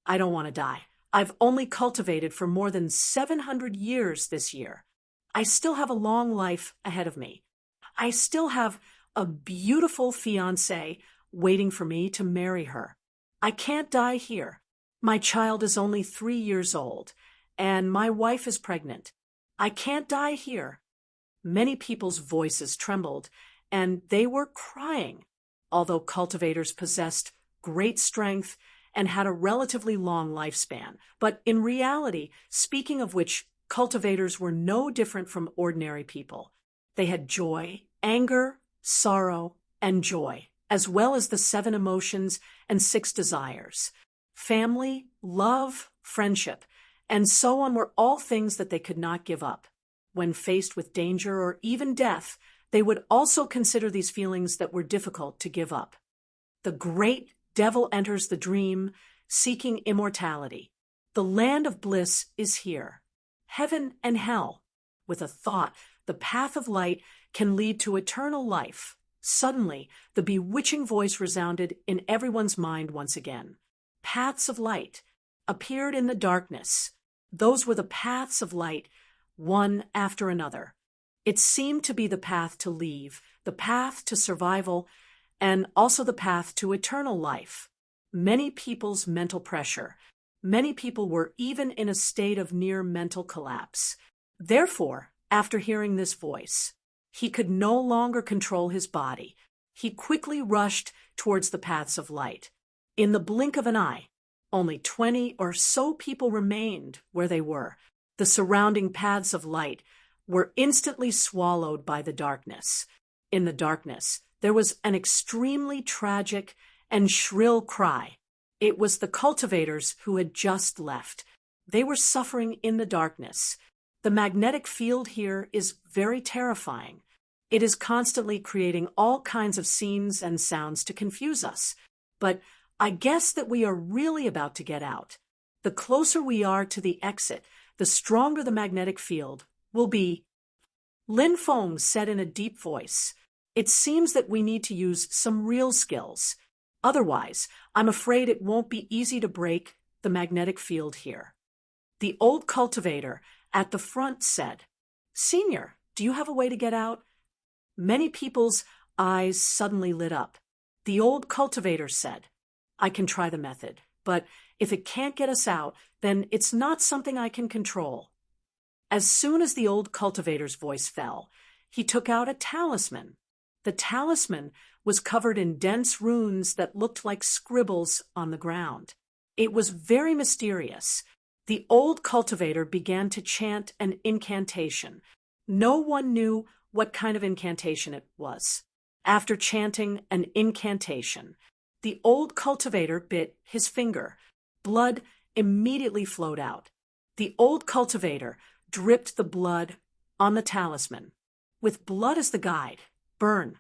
I don't want to die. I've only cultivated for more than 700 years this year. I still have a long life ahead of me. I still have a beautiful fiancée waiting for me to marry her. I can't die here. My child is only 3 years old, and my wife is pregnant. I can't die here. Many people's voices trembled, and they were crying. Although cultivators possessed great strength and had a relatively long lifespan, but in reality, speaking of which, cultivators were no different from ordinary people. They had joy, anger, sorrow, and joy, as well as the 7 emotions and 6 desires. Family, love, friendship, and so on were all things that they could not give up. When faced with danger or even death, they would also consider these feelings that were difficult to give up. The great devil enters the dream, seeking immortality. The land of bliss is here. Heaven and hell. With a thought, the path of light can lead to eternal life. Suddenly, the bewitching voice resounded in everyone's mind once again. Paths of light appeared in the darkness. Those were the paths of light, one after another. It seemed to be the path to leave, the path to survival, and also the path to eternal life. Many people's mental pressure. Many people were even in a state of near mental collapse. Therefore, after hearing this voice, he could no longer control his body. He quickly rushed towards the paths of light. In the blink of an eye, only 20 or so people remained where they were. The surrounding paths of light were instantly swallowed by the darkness. In the darkness, there was an extremely tragic and shrill cry. It was the cultivators who had just left. They were suffering in the darkness. The magnetic field here is very terrifying. It is constantly creating all kinds of scenes and sounds to confuse us. But I guess that we are really about to get out. The closer we are to the exit, the stronger the magnetic field will be. Lin Feng said in a deep voice, "It seems that we need to use some real skills. Otherwise, I'm afraid it won't be easy to break the magnetic field here." The old cultivator at the front said, "Senior, do you have a way to get out?" Many people's eyes suddenly lit up. The old cultivator said, "I can try the method, but if it can't get us out, then it's not something I can control." As soon as the old cultivator's voice fell, he took out a talisman. The talisman was covered in dense runes that looked like scribbles on the ground. It was very mysterious. The old cultivator began to chant an incantation. No one knew what kind of incantation it was. After chanting an incantation, the old cultivator bit his finger. Blood immediately flowed out. The old cultivator dripped the blood on the talisman. With blood as the guide, burn.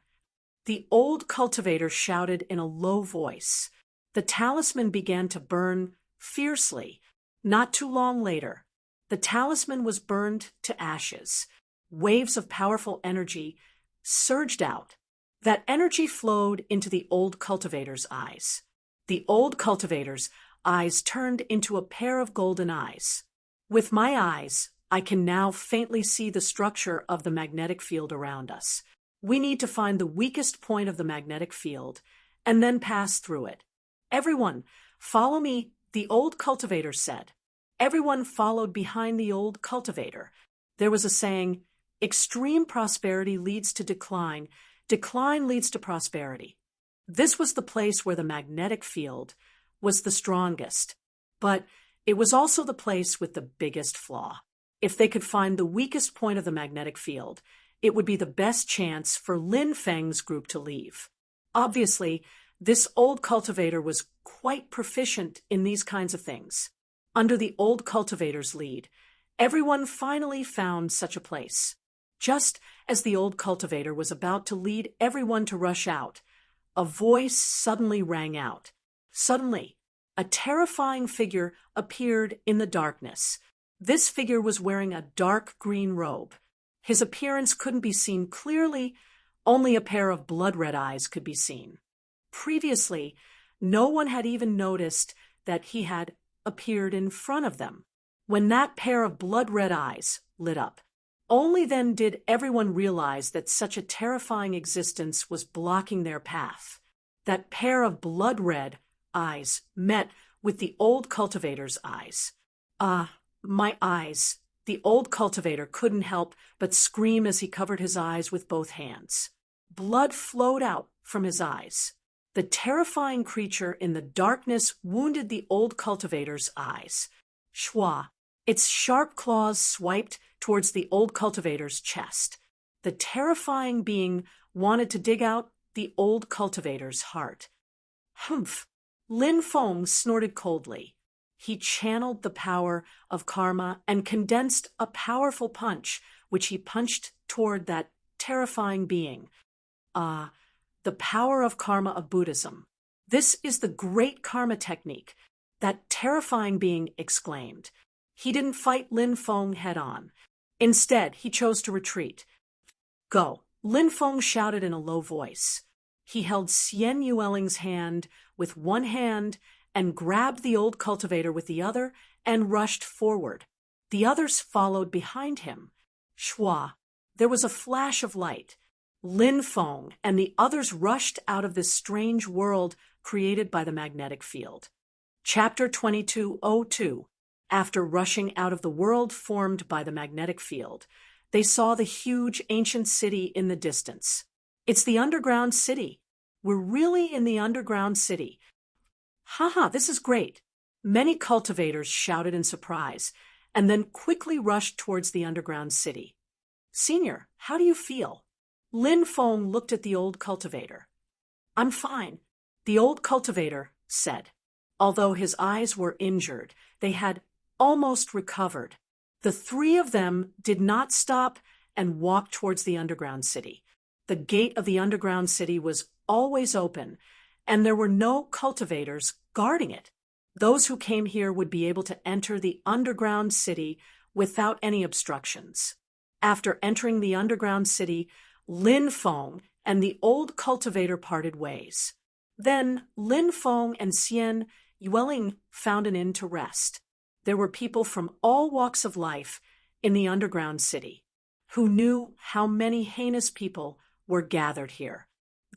The old cultivator shouted in a low voice. The talisman began to burn fiercely. Not too long later, the talisman was burned to ashes. Waves of powerful energy surged out. That energy flowed into the old cultivator's eyes. The old cultivator's eyes turned into a pair of golden eyes. With my eyes, I can now faintly see the structure of the magnetic field around us. We need to find the weakest point of the magnetic field and then pass through it. Everyone, follow me, the old cultivator said. Everyone followed behind the old cultivator. There was a saying, extreme prosperity leads to decline, decline leads to prosperity. This was the place where the magnetic field was the strongest, but it was also the place with the biggest flaw. If they could find the weakest point of the magnetic field, it would be the best chance for Lin Feng's group to leave. Obviously, this old cultivator was quite proficient in these kinds of things. Under the old cultivator's lead, everyone finally found such a place. Just as the old cultivator was about to lead everyone to rush out, a voice suddenly rang out. Suddenly, a terrifying figure appeared in the darkness. This figure was wearing a dark green robe. His appearance couldn't be seen clearly, only a pair of blood-red eyes could be seen. Previously, no one had even noticed that he had appeared in front of them. When that pair of blood-red eyes lit up, only then did everyone realize that such a terrifying existence was blocking their path. That pair of blood-red eyes met with the old cultivator's eyes. My eyes. The old cultivator couldn't help but scream as he covered his eyes with both hands. Blood flowed out from his eyes. The terrifying creature in the darkness wounded the old cultivator's eyes. Shwa. Its sharp claws swiped towards the old cultivator's chest. The terrifying being wanted to dig out the old cultivator's heart. Humph! Lin Feng snorted coldly. He channeled the power of karma and condensed a powerful punch, which he punched toward that terrifying being. The power of karma of Buddhism. This is the great karma technique, that terrifying being exclaimed. He didn't fight Lin Feng head-on. Instead, he chose to retreat. Go, Lin Feng shouted in a low voice. He held Xian Yueling's hand with one hand and grabbed the old cultivator with the other and rushed forward. The others followed behind him. Shwa. There was a flash of light. Lin Feng and the others rushed out of this strange world created by the magnetic field. Chapter 2202. After rushing out of the world formed by the magnetic field, they saw the huge ancient city in the distance. It's the underground city. We're really in the underground city. Haha, this is great. Many cultivators shouted in surprise, and then quickly rushed towards the underground city. Senior, how do you feel? Lin Feng looked at the old cultivator. I'm fine, the old cultivator said. Although his eyes were injured, they had almost recovered. The three of them did not stop and walked towards the underground city. The gate of the underground city was always open, and there were no cultivators guarding it. Those who came here would be able to enter the underground city without any obstructions. After entering the underground city, Lin Feng and the old cultivator parted ways. Then Lin Feng and Xian Yueling found an inn to rest. There were people from all walks of life in the underground city who knew how many heinous people were gathered here.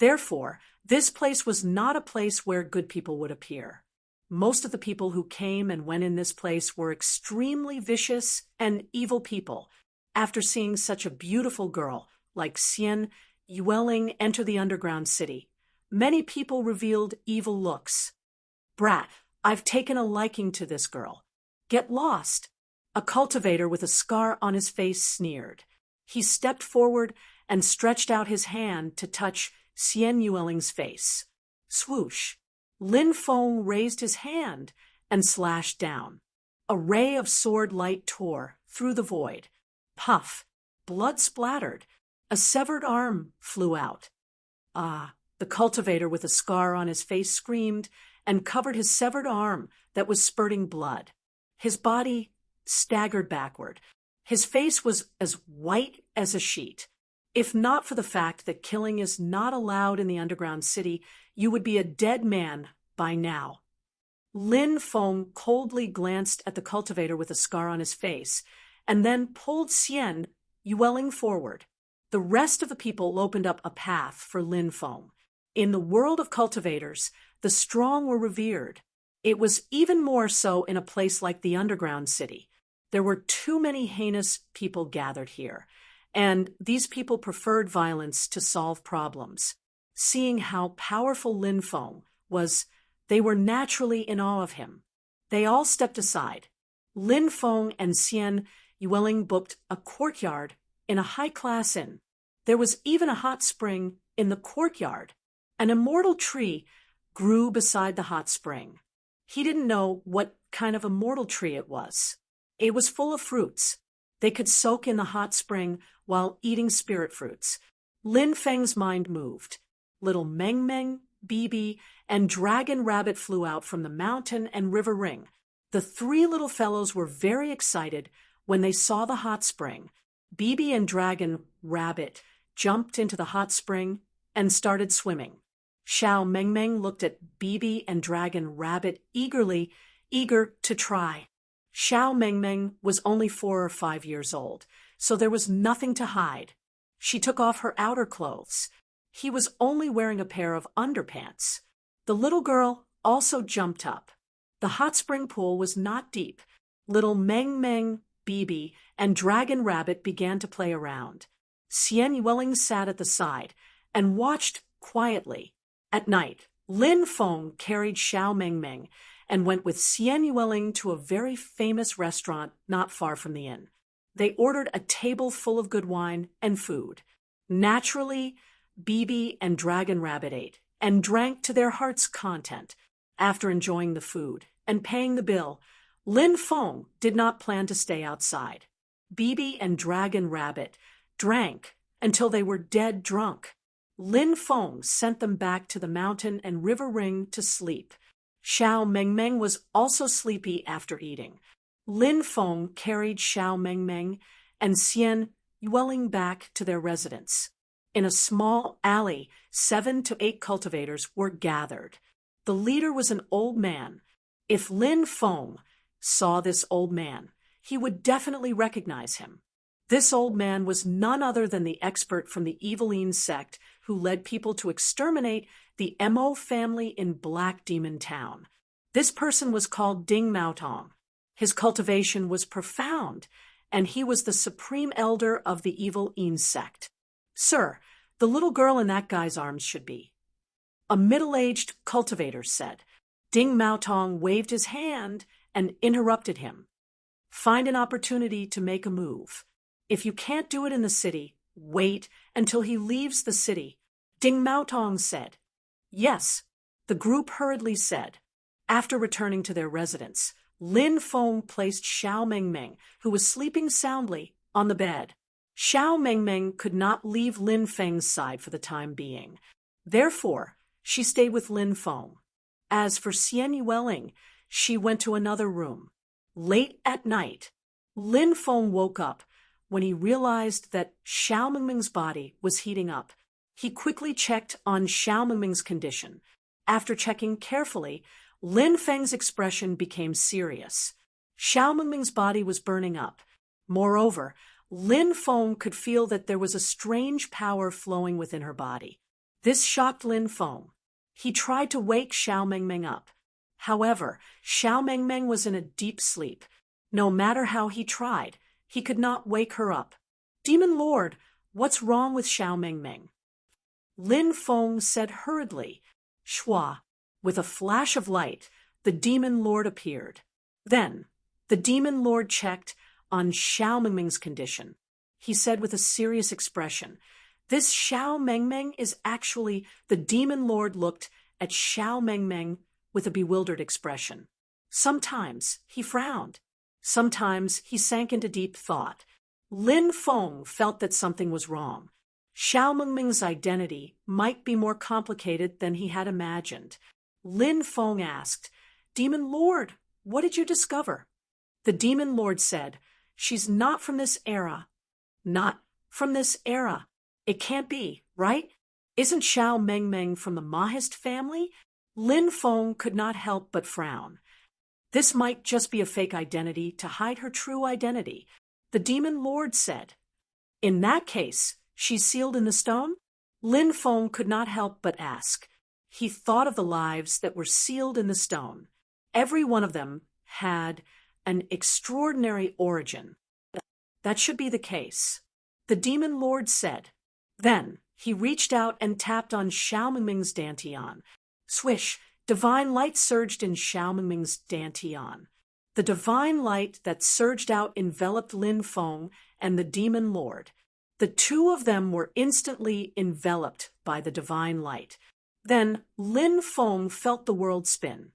Therefore, this place was not a place where good people would appear. Most of the people who came and went in this place were extremely vicious and evil people. After seeing such a beautiful girl like Xian Yueling enter the underground city, many people revealed evil looks. Brat, I've taken a liking to this girl. Get lost. A cultivator with a scar on his face sneered. He stepped forward and stretched out his hand to touch Xian Yueling's face. Swoosh! Lin Feng raised his hand and slashed down. A ray of sword light tore through the void. Puff! Blood splattered. A severed arm flew out. The cultivator with a scar on his face screamed and covered his severed arm that was spurting blood. His body staggered backward. His face was as white as a sheet. If not for the fact that killing is not allowed in the underground city, you would be a dead man by now. Lin Feng coldly glanced at the cultivator with a scar on his face, and then pulled Xian Yueling forward. The rest of the people opened up a path for Lin Feng. In the world of cultivators, the strong were revered. It was even more so in a place like the underground city. There were too many heinous people gathered here, and these people preferred violence to solve problems. Seeing how powerful Lin Feng was, they were naturally in awe of him. They all stepped aside. Lin Feng and Xian Yueling booked a courtyard in a high-class inn. There was even a hot spring in the courtyard. An immortal tree grew beside the hot spring. He didn't know what kind of immortal tree it was. It was full of fruits. They could soak in the hot spring while eating spirit fruits. Lin Feng's mind moved. Little Meng Meng, Bibi, and Dragon Rabbit flew out from the mountain and river ring. The three little fellows were very excited when they saw the hot spring. Bibi and Dragon Rabbit jumped into the hot spring and started swimming. Xiao Mengmeng looked at Bibi and Dragon Rabbit eagerly, eager to try. Xiao Mengmeng was only 4 or 5 years old, so there was nothing to hide. She took off her outer clothes. He was only wearing a pair of underpants. The little girl also jumped up. The hot spring pool was not deep. Little Meng Meng, Bibi, and Dragon Rabbit began to play around. Xian Yueling sat at the side and watched quietly. At night, Lin Feng carried Xiao Mengmeng and went with Xian Yueling to a very famous restaurant not far from the inn. They ordered a table full of good wine and food. Naturally, Bibi and Dragon Rabbit ate and drank to their heart's content. After enjoying the food and paying the bill, Lin Feng did not plan to stay outside. Bibi and Dragon Rabbit drank until they were dead drunk. Lin Feng sent them back to the mountain and river ring to sleep. Xiao Mengmeng was also sleepy after eating. Lin Feng carried Xiao Mengmeng and Xian Yueling back to their residence. In a small alley, 7 to 8 cultivators were gathered. The leader was an old man. If Lin Feng saw this old man, he would definitely recognize him. This old man was none other than the expert from the Eveline sect who led people to exterminate the Mo family in Black Demon Town. This person was called Ding Maotong. His cultivation was profound, and he was the supreme elder of the Evil Een sect. Sir, the little girl in that guy's arms should be. A middle-aged cultivator said. Ding Maotong waved his hand and interrupted him. Find an opportunity to make a move. If you can't do it in the city, wait until he leaves the city. Ding Maotong said. Yes, the group hurriedly said. After returning to their residence, Lin Feng placed Xiao Mengmeng, who was sleeping soundly, on the bed. Xiao Mengmeng could not leave Lin Feng's side for the time being. Therefore, she stayed with Lin Feng. As for Xian Yueling, she went to another room. Late at night, Lin Feng woke up when he realized that Xiao Mengmeng's body was heating up. He quickly checked on Xiao Mengmeng's condition. After checking carefully, Lin Feng's expression became serious. Xiao Mengmeng's body was burning up. Moreover, Lin Feng could feel that there was a strange power flowing within her body. This shocked Lin Feng. He tried to wake Xiao Mengmeng up. However, Xiao Mengmeng was in a deep sleep. No matter how he tried, he could not wake her up. Demon Lord, what's wrong with Xiao Mengmeng? Lin Feng said hurriedly. Shua. With a flash of light, the Demon Lord appeared. Then, the Demon Lord checked on Xiao Mengmeng's condition. He said with a serious expression, This Xiao Mengmeng is actually the Demon Lord looked at Xiao Mengmeng with a bewildered expression. Sometimes he frowned. Sometimes he sank into deep thought. Lin Feng felt that something was wrong. Xiao Mengmeng's identity might be more complicated than he had imagined. Lin Feng asked, Demon Lord, what did you discover? The Demon Lord said, She's not from this era. Not from this era. It can't be, right? Isn't Xiao Mengmeng from the Mahist family? Lin Feng could not help but frown. This might just be a fake identity to hide her true identity. The Demon Lord said, In that case, She's sealed in the stone? Lin Feng could not help but ask. He thought of the lives that were sealed in the stone. Every one of them had an extraordinary origin. That should be the case. The demon lord said. Then he reached out and tapped on Xiao Mingming's dantian. Swish, divine light surged in Xiao Mingming's dantian. The divine light that surged out enveloped Lin Feng and the demon lord. The two of them were instantly enveloped by the divine light. Then Lin Feng felt the world spin.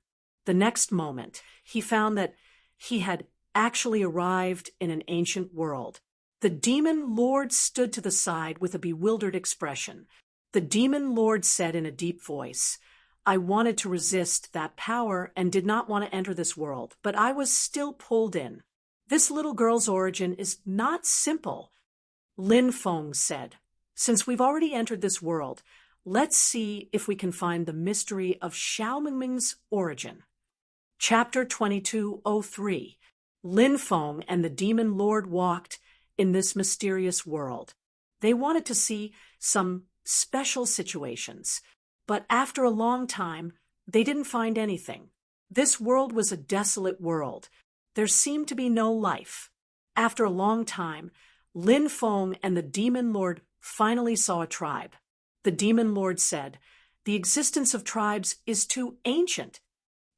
The next moment, he found that he had actually arrived in an ancient world. The demon lord stood to the side with a bewildered expression. The demon lord said in a deep voice, I wanted to resist that power and did not want to enter this world, but I was still pulled in. This little girl's origin is not simple. Lin Feng said, since we've already entered this world, let's see if we can find the mystery of Xiao Mingming's origin. Chapter 2203. Lin Feng and the demon lord walked in this mysterious world. They wanted to see some special situations, but after a long time, they didn't find anything. This world was a desolate world. There seemed to be no life. After a long time, Lin Feng and the demon lord finally saw a tribe. The demon lord said, the existence of tribes is too ancient.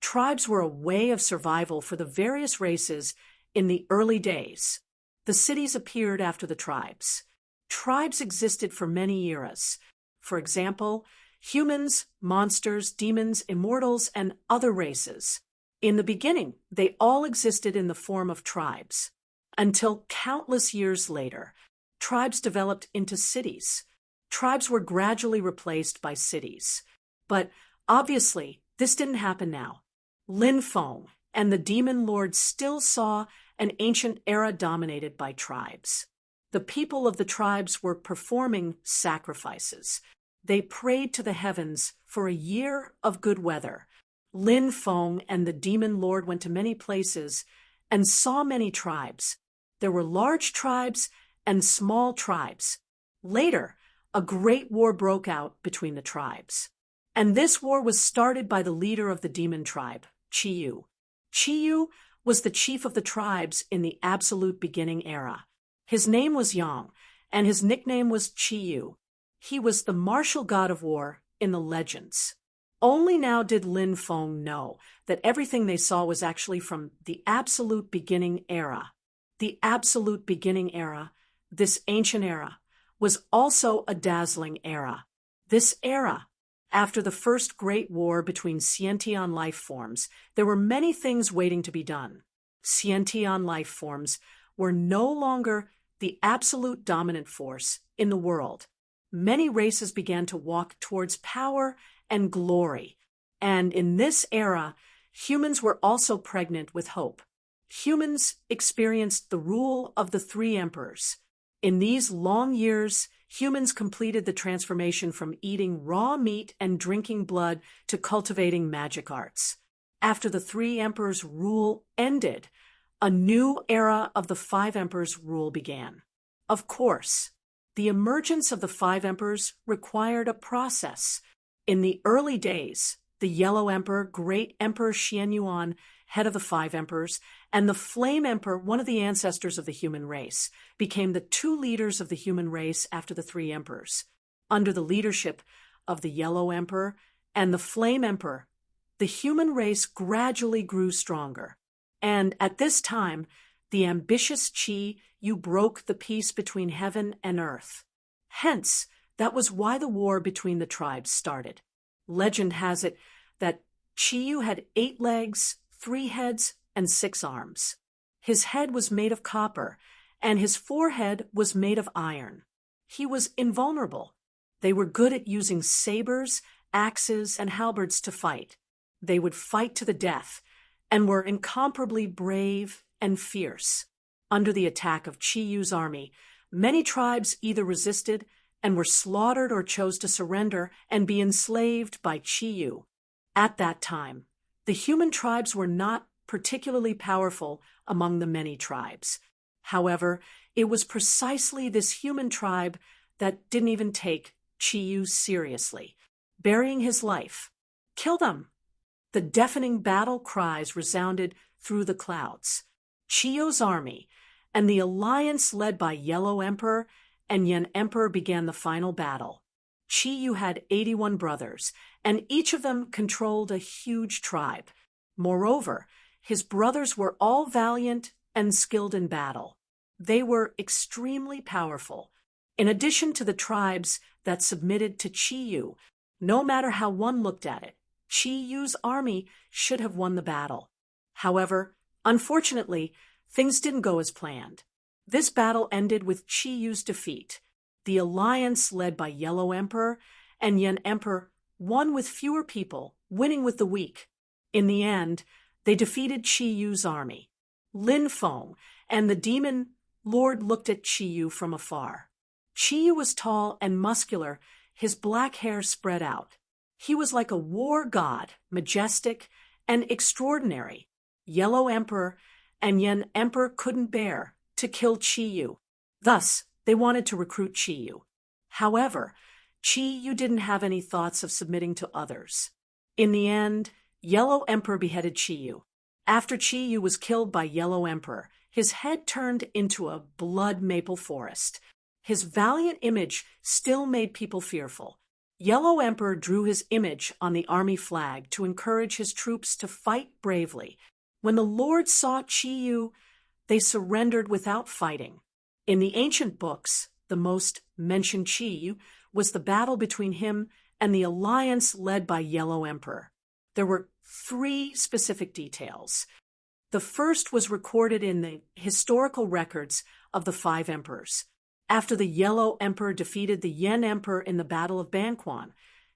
Tribes were a way of survival for the various races in the early days. The cities appeared after the tribes. Tribes existed for many eras. For example, humans, monsters, demons, immortals, and other races. In the beginning, they all existed in the form of tribes. Until countless years later, tribes developed into cities. Tribes were gradually replaced by cities. But obviously, this didn't happen now. Lin Feng and the demon lord still saw an ancient era dominated by tribes. The people of the tribes were performing sacrifices. They prayed to the heavens for a year of good weather. Lin Feng and the demon lord went to many places and saw many tribes. There were large tribes and small tribes. Later, a great war broke out between the tribes. And this war was started by the leader of the demon tribe, Qiyu. Qiyu was the chief of the tribes in the absolute beginning era. His name was Yang, and his nickname was Qiyu. He was the martial god of war in the legends. Only now did Lin Feng know that everything they saw was actually from the absolute beginning era. The absolute beginning era, this ancient era, was also a dazzling era. This era, after the first great war between sentient life forms, there were many things waiting to be done. Sentient life forms were no longer the absolute dominant force in the world. Many races began to walk towards power and glory. And in this era, humans were also pregnant with hope. Humans experienced the rule of the three emperors. In these long years, humans completed the transformation from eating raw meat and drinking blood to cultivating magic arts. After the three emperors' rule ended, a new era of the five emperors' rule began. Of course, the emergence of the five emperors required a process. In the early days, the Yellow Emperor, Great Emperor Xianyuan, head of the five emperors, and the Flame Emperor, one of the ancestors of the human race, became the two leaders of the human race after the three emperors. Under the leadership of the Yellow Emperor and the Flame Emperor, the human race gradually grew stronger. And at this time, the ambitious Qi Yu broke the peace between heaven and earth. Hence, that was why the war between the tribes started. Legend has it that Qi Yu had 8 legs, 3 heads, and 6 arms. His head was made of copper, and his forehead was made of iron. He was invulnerable. They were good at using sabers, axes, and halberds to fight. They would fight to the death, and were incomparably brave and fierce. Under the attack of Qi Yu's army, many tribes either resisted and were slaughtered or chose to surrender and be enslaved by Qi Yu. At that time, the human tribes were not particularly powerful among the many tribes. However, it was precisely this human tribe that didn't even take Chi Yu seriously, burying his life. Kill them! The deafening battle cries resounded through the clouds. Chi Yu's army and the alliance led by Yellow Emperor and Yen Emperor began the final battle. Chi Yu had 81 brothers, and each of them controlled a huge tribe. Moreover, his brothers were all valiant and skilled in battle. They were extremely powerful. In addition to the tribes that submitted to Chi Yu, no matter how one looked at it, Chi Yu's army should have won the battle. However, unfortunately, things didn't go as planned. This battle ended with Chi Yu's defeat. The alliance led by Yellow Emperor and Yen Emperor won with fewer people, winning with the weak. In the end, they defeated Chi Yu's army. Lin Feng and the demon lord looked at Chi Yu from afar. Chi Yu was tall and muscular, his black hair spread out. He was like a war god, majestic and extraordinary. Yellow Emperor and Yen Emperor couldn't bear to kill Chi Yu. Thus, they wanted to recruit Chi Yu. However, Chi Yu didn't have any thoughts of submitting to others. In the end, Yellow Emperor beheaded Chi Yu. After Chi Yu was killed by Yellow Emperor, his head turned into a blood maple forest. His valiant image still made people fearful. Yellow Emperor drew his image on the army flag to encourage his troops to fight bravely. When the lords saw Chi Yu, they surrendered without fighting. In the ancient books, the most mentioned Chi Yu was the battle between him and the alliance led by Yellow Emperor. There were 3 specific details. The first was recorded in the historical records of the 5 emperors. After the Yellow Emperor defeated the Yen Emperor in the Battle of Banquan,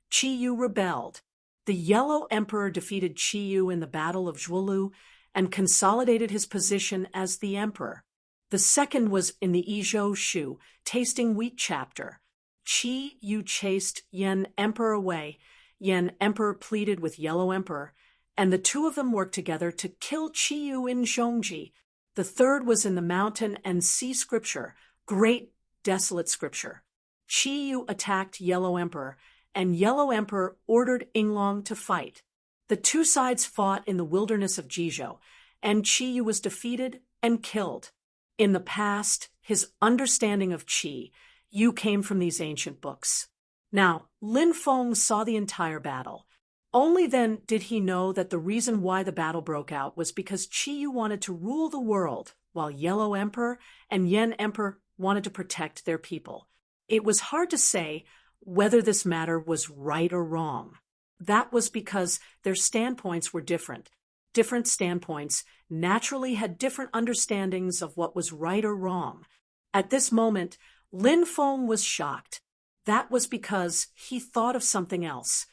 Chi Yu rebelled. The Yellow Emperor defeated Chi Yu in the Battle of Zhuolu and consolidated his position as the emperor. The second was in the Izhou Shu tasting wheat chapter. Chi Yu chased Yen Emperor away. Yen Emperor pleaded with Yellow Emperor, and the two of them worked together to kill Chi Yu in Zhongji. The third was in the Mountain and Sea Scripture, great desolate scripture. Chi Yu attacked Yellow Emperor, and Yellow Emperor ordered Yinglong to fight. The two sides fought in the wilderness of Jizhou, and Chi Yu was defeated and killed. In the past, his understanding of Chi Yu came from these ancient books. Now, Lin Feng saw the entire battle. Only then did he know that the reason why the battle broke out was because Chi Yu wanted to rule the world, while Yellow Emperor and Yen Emperor wanted to protect their people. It was hard to say whether this matter was right or wrong. That was because their standpoints were different. Different standpoints naturally had different understandings of what was right or wrong. At this moment, Lin Feng was shocked. That was because he thought of something else.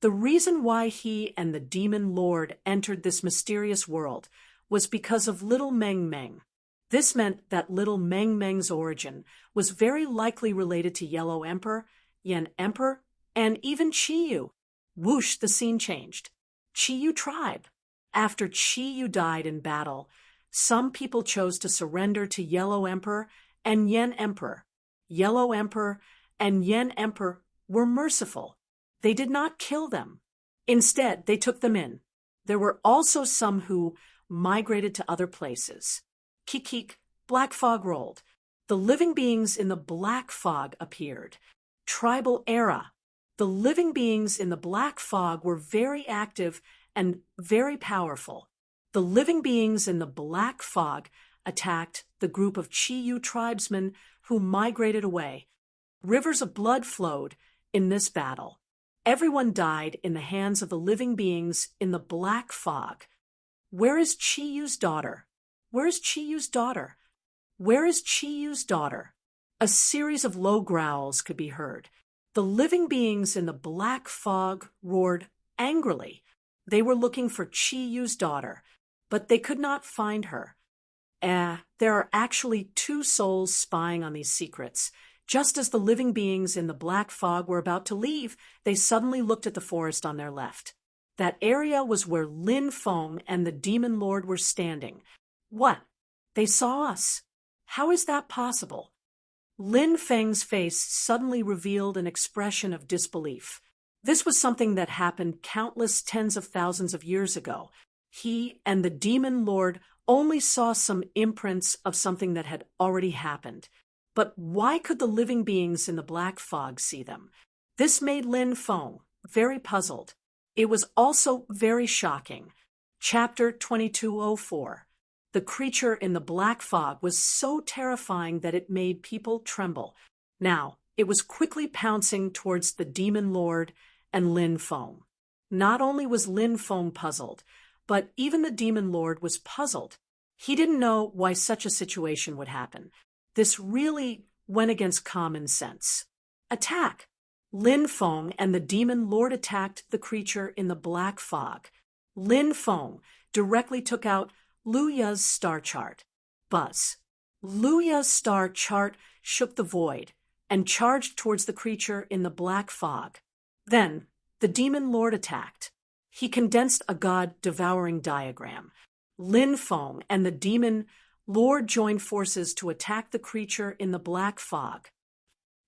The reason why he and the demon lord entered this mysterious world was because of little Meng Meng. This meant that little Meng Meng's origin was very likely related to Yellow Emperor, Yen Emperor, and even Chi Yu. Whoosh, the scene changed. Chi Yu tribe. After Chi Yu died in battle, some people chose to surrender to Yellow Emperor and Yen Emperor. Yellow Emperor and Yen Emperor were merciful. They did not kill them. Instead, they took them in. There were also some who migrated to other places. Kikik, black fog rolled. The living beings in the black fog appeared. Tribal era. The living beings in the black fog were very active and very powerful. The living beings in the black fog attacked the group of Chi Yu tribesmen who migrated away. Rivers of blood flowed in this battle. Everyone died in the hands of the living beings in the black fog. Where is Chi Yu's daughter? Where is Chi Yu's daughter? Where is Chi Yu's daughter? A series of low growls could be heard. The living beings in the black fog roared angrily. They were looking for Chi Yu's daughter, but they could not find her. There are actually 2 souls spying on these secrets. Just as the living beings in the black fog were about to leave, they suddenly looked at the forest on their left. That area was where Lin Feng and the demon lord were standing. What? They saw us. How is that possible? Lin Feng's face suddenly revealed an expression of disbelief. This was something that happened countless tens of thousands of years ago. He and the demon lord only saw some imprints of something that had already happened. But why could the living beings in the black fog see them? This made Lin Feng very puzzled. It was also very shocking. Chapter 2204. The creature in the black fog was so terrifying that it made people tremble. Now, it was quickly pouncing towards the demon lord and Lin Feng. Not only was Lin Feng puzzled, but even the demon lord was puzzled. He didn't know why such a situation would happen. This really went against common sense. Attack! Lin Feng and the demon lord attacked the creature in the black fog. Lin Feng directly took out Lu Ya's star chart. Buzz. Lu Ya's star chart shook the void and charged towards the creature in the black fog. Then, the demon lord attacked. He condensed a god-devouring diagram. Lin Feng and the demon lord joined forces to attack the creature in the black fog.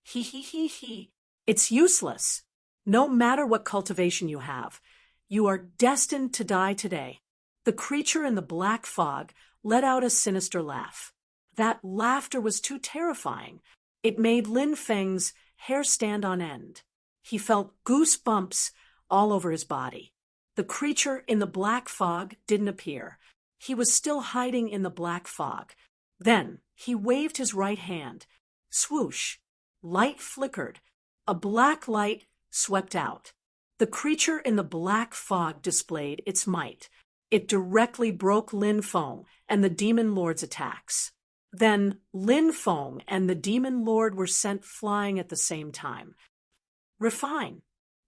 He. It's useless. No matter what cultivation you have, you are destined to die today. The creature in the black fog let out a sinister laugh. That laughter was too terrifying. It made Lin Feng's hair stand on end. He felt goosebumps all over his body. The creature in the black fog didn't appear. He was still hiding in the black fog. Then he waved his right hand. Swoosh! Light flickered. A black light swept out. The creature in the black fog displayed its might. It directly broke Lin Feng and the demon lord's attacks. Then Lin Feng and the demon lord were sent flying at the same time. Refine.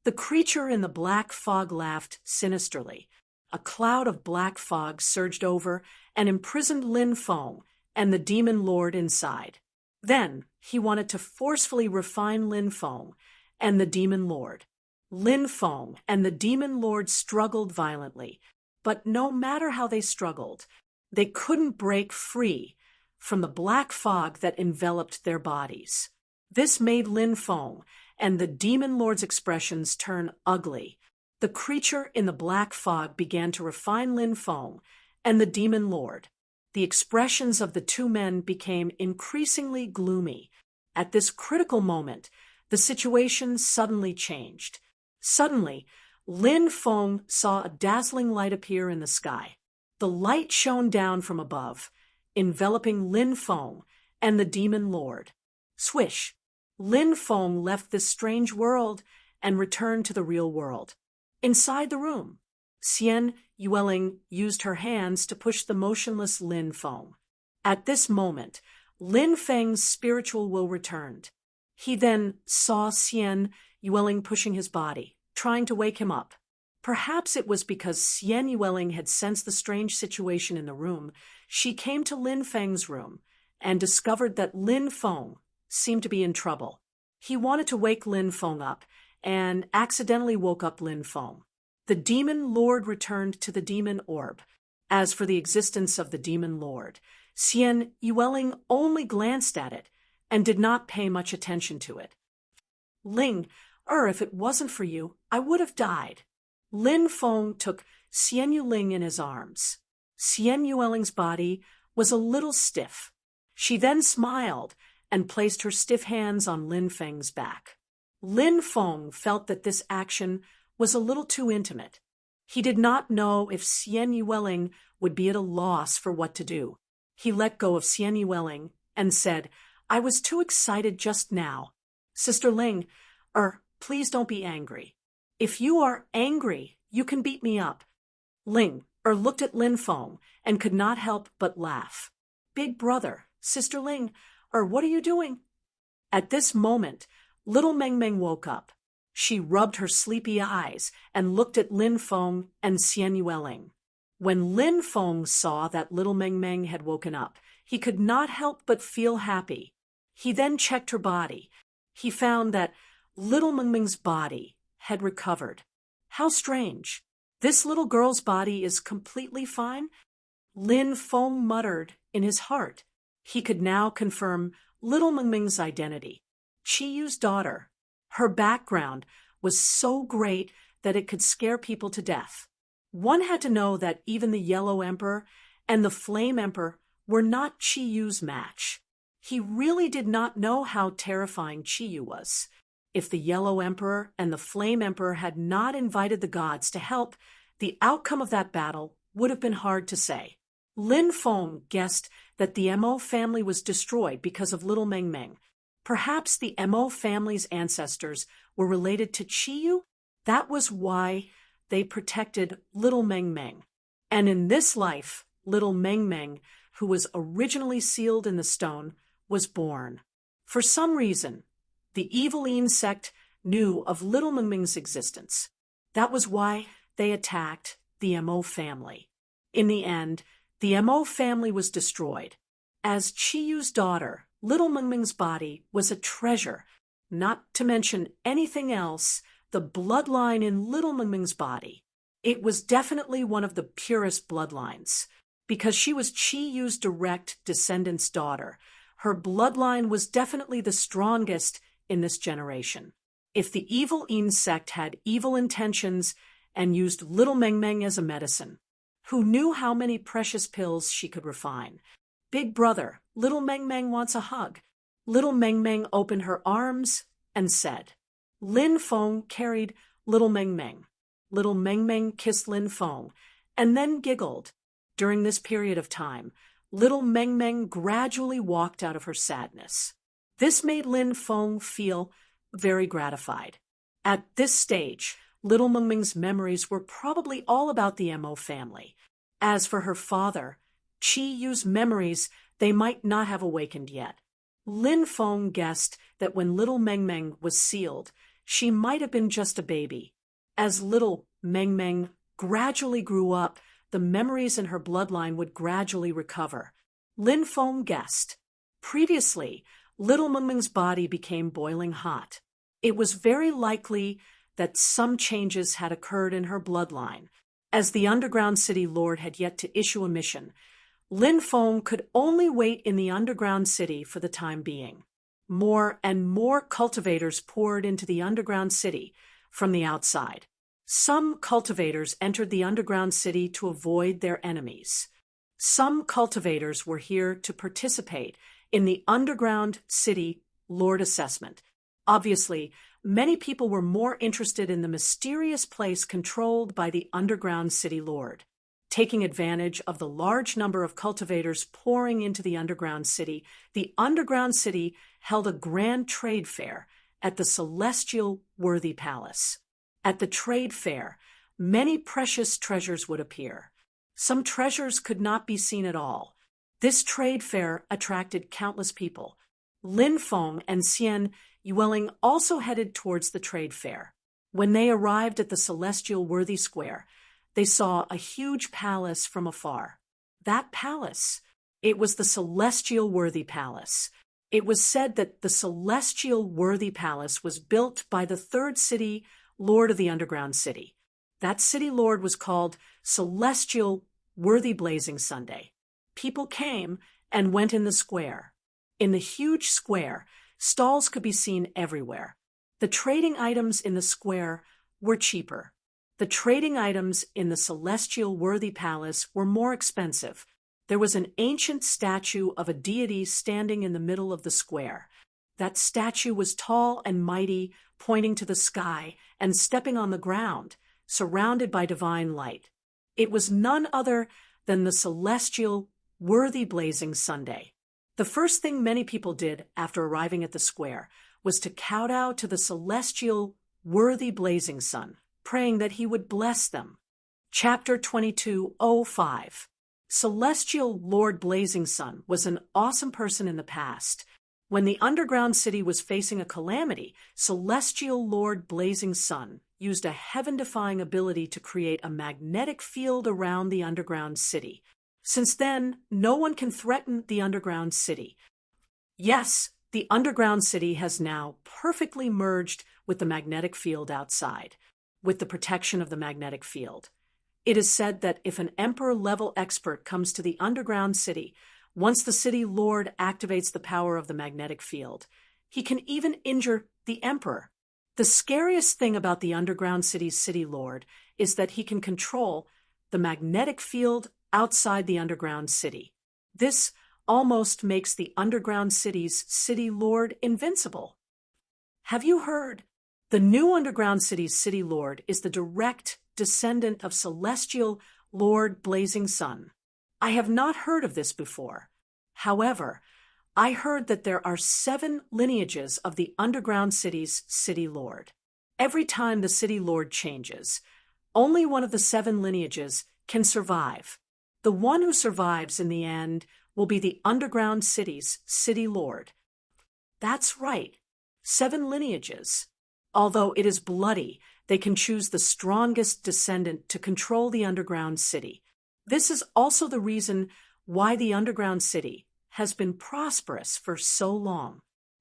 The creature in the black fog laughed sinisterly. A cloud of black fog surged over and imprisoned Lin Feng and the demon lord inside. Then he wanted to forcefully refine Lin Feng and the demon lord. Lin Feng and the demon lord struggled violently, but no matter how they struggled, they couldn't break free from the black fog that enveloped their bodies. This made Lin Feng and the demon lord's expressions turn ugly. The creature in the black fog began to refine Lin Feng and the demon lord. The expressions of the two men became increasingly gloomy. At this critical moment, the situation suddenly changed. Suddenly, Lin Feng saw a dazzling light appear in the sky. The light shone down from above, enveloping Lin Feng and the demon lord. Swish! Lin Feng left this strange world and returned to the real world. Inside the room, Xian Yueling used her hands to push the motionless Lin Feng. At this moment, Lin Feng's spiritual will returned. He then saw Xian Yueling pushing his body, trying to wake him up. Perhaps it was because Xian Yueling had sensed the strange situation in the room. She came to Lin Feng's room and discovered that Lin Feng seemed to be in trouble. He wanted to wake Lin Feng up and accidentally woke up Lin Feng. The demon lord returned to the demon orb. As for the existence of the demon lord, Xian Yueling only glanced at it and did not pay much attention to it. If it wasn't for you, I would have died. Lin Feng took Xian Yueling in his arms. Xian Yueling's body was a little stiff. She then smiled and placed her stiff hands on Lin Feng's back. Lin Feng felt that this action was a little too intimate. He did not know if Xian Yueling would be at a loss for what to do. He let go of Xian Yueling and said, I was too excited just now. Sister Ling, please don't be angry. If you are angry, you can beat me up. Ling looked at Lin Feng and could not help but laugh. Big brother, Sister Ling, what are you doing? At this moment, little Meng Meng woke up. She rubbed her sleepy eyes and looked at Lin Feng and Xian Yueling. When Lin Feng saw that little Meng Meng had woken up, he could not help but feel happy. He then checked her body. He found that little Meng Meng's body had recovered. How strange. This little girl's body is completely fine? Lin Feng muttered in his heart. He could now confirm Little Mingming's identity. Chiyu's daughter. Her background was so great that it could scare people to death. One had to know that even the Yellow Emperor and the Flame Emperor were not Chiyu's match. He really did not know how terrifying Chiyu was. If the Yellow Emperor and the Flame Emperor had not invited the gods to help, the outcome of that battle would have been hard to say. Lin Feng guessed that the Mo family was destroyed because of Little Mengmeng. Perhaps the Mo family's ancestors were related to Chiyu? That was why they protected Little Mengmeng. And in this life, Little Mengmeng, who was originally sealed in the stone, was born. For some reason, the evil Yin sect knew of Little Mengmeng's existence. That was why they attacked the Mo family. In the end, the Mo family was destroyed. As Chiyu's daughter, Little Mengmeng's body was a treasure, not to mention anything else, the bloodline in Little Mengmeng's body. It was definitely one of the purest bloodlines. Because she was Chiyu's direct descendant's daughter, her bloodline was definitely the strongest in this generation. If the evil Yin sect had evil intentions and used Little Mengmeng as a medicine, who knew how many precious pills she could refine? Big brother, Little Mengmeng wants a hug. Little Mengmeng opened her arms and said. Lin Feng carried Little Mengmeng. Little Mengmeng kissed Lin Feng and then giggled. During this period of time, Little Mengmeng gradually walked out of her sadness. This made Lin Feng feel very gratified. At this stage, Little Mengmeng's memories were probably all about the Mo family. As for her father, Chiyu's memories, they might not have awakened yet. Lin Feng guessed that when Little Mengmeng was sealed, she might have been just a baby. As Little Mengmeng gradually grew up, the memories in her bloodline would gradually recover. Lin Feng guessed. Previously, Little Mengmeng's body became boiling hot. It was very likely that some changes had occurred in her bloodline. As the underground city lord had yet to issue a mission, Lin Feng could only wait in the underground city for the time being. More and more cultivators poured into the underground city from the outside. Some cultivators entered the underground city to avoid their enemies. Some cultivators were here to participate in the underground city lord assessment. Obviously, many people were more interested in the mysterious place controlled by the underground city lord. Taking advantage of the large number of cultivators pouring into the underground city held a grand trade fair at the celestial Worthy Palace. At the trade fair, many precious treasures would appear. Some treasures could not be seen at all. This trade fair attracted countless people. Lin Feng and Xian Yueling also headed towards the trade fair. When they arrived at the celestial Worthy Square, they saw a huge palace from afar. That palace, it was the celestial Worthy Palace. It was said that the celestial Worthy Palace was built by the third city lord of the underground city. That city lord was called Celestial Worthy Blazing Sunday. People came and went in the square. In the huge square, stalls could be seen everywhere. The trading items in the square were cheaper. The trading items in the Celestial Worthy Palace were more expensive. There was an ancient statue of a deity standing in the middle of the square. That statue was tall and mighty, pointing to the sky and stepping on the ground, surrounded by divine light. It was none other than the Celestial Worthy Blazing Sunday. The first thing many people did after arriving at the square was to kowtow to the Celestial Worthy Blazing Sun, praying that he would bless them. Chapter 22:05. Celestial Lord Blazing Sun was an awesome person in the past. When the underground city was facing a calamity, Celestial Lord Blazing Sun used a heaven-defying ability to create a magnetic field around the underground city. Since then, no one can threaten the underground city. Yes, the underground city has now perfectly merged with the magnetic field outside, with the protection of the magnetic field. It is said that if an emperor-level expert comes to the underground city, Once the city lord activates the power of the magnetic field, he can even injure the emperor. The scariest thing about the underground city's city lord is that he can control the magnetic field outside the underground city. This almost makes the underground city's city lord invincible. Have you heard? The new underground city's city lord is the direct descendant of celestial Lord Blazing Sun. I have not heard of this before. However, I heard that there are 7 lineages of the underground city's city lord. Every time the city lord changes, only one of the 7 lineages can survive. The one who survives in the end will be the underground city's city lord. That's right, 7 lineages. Although it is bloody, they can choose the strongest descendant to control the underground city. This is also the reason why the underground city has been prosperous for so long.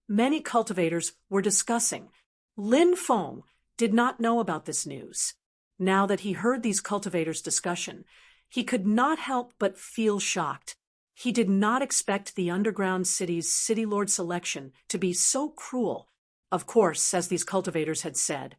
Many cultivators were discussing. Lin Feng did not know about this news. Now that he heard these cultivators' discussion, he could not help but feel shocked. He did not expect the underground city's city lord selection to be so cruel. Of course, as these cultivators had said,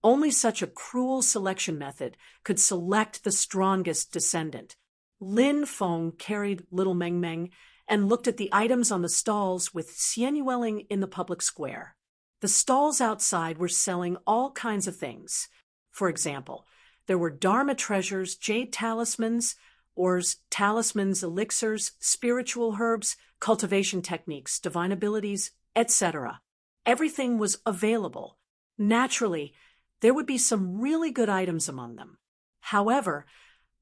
only such a cruel selection method could select the strongest descendant. Lin Feng carried little Meng Meng and looked at the items on the stalls with Xian Yueling in the public square. The stalls outside were selling all kinds of things. For example, there were Dharma treasures, jade talismans, ores, talismans, elixirs, spiritual herbs, cultivation techniques, divine abilities, etc. Everything was available. Naturally, there would be some really good items among them. However,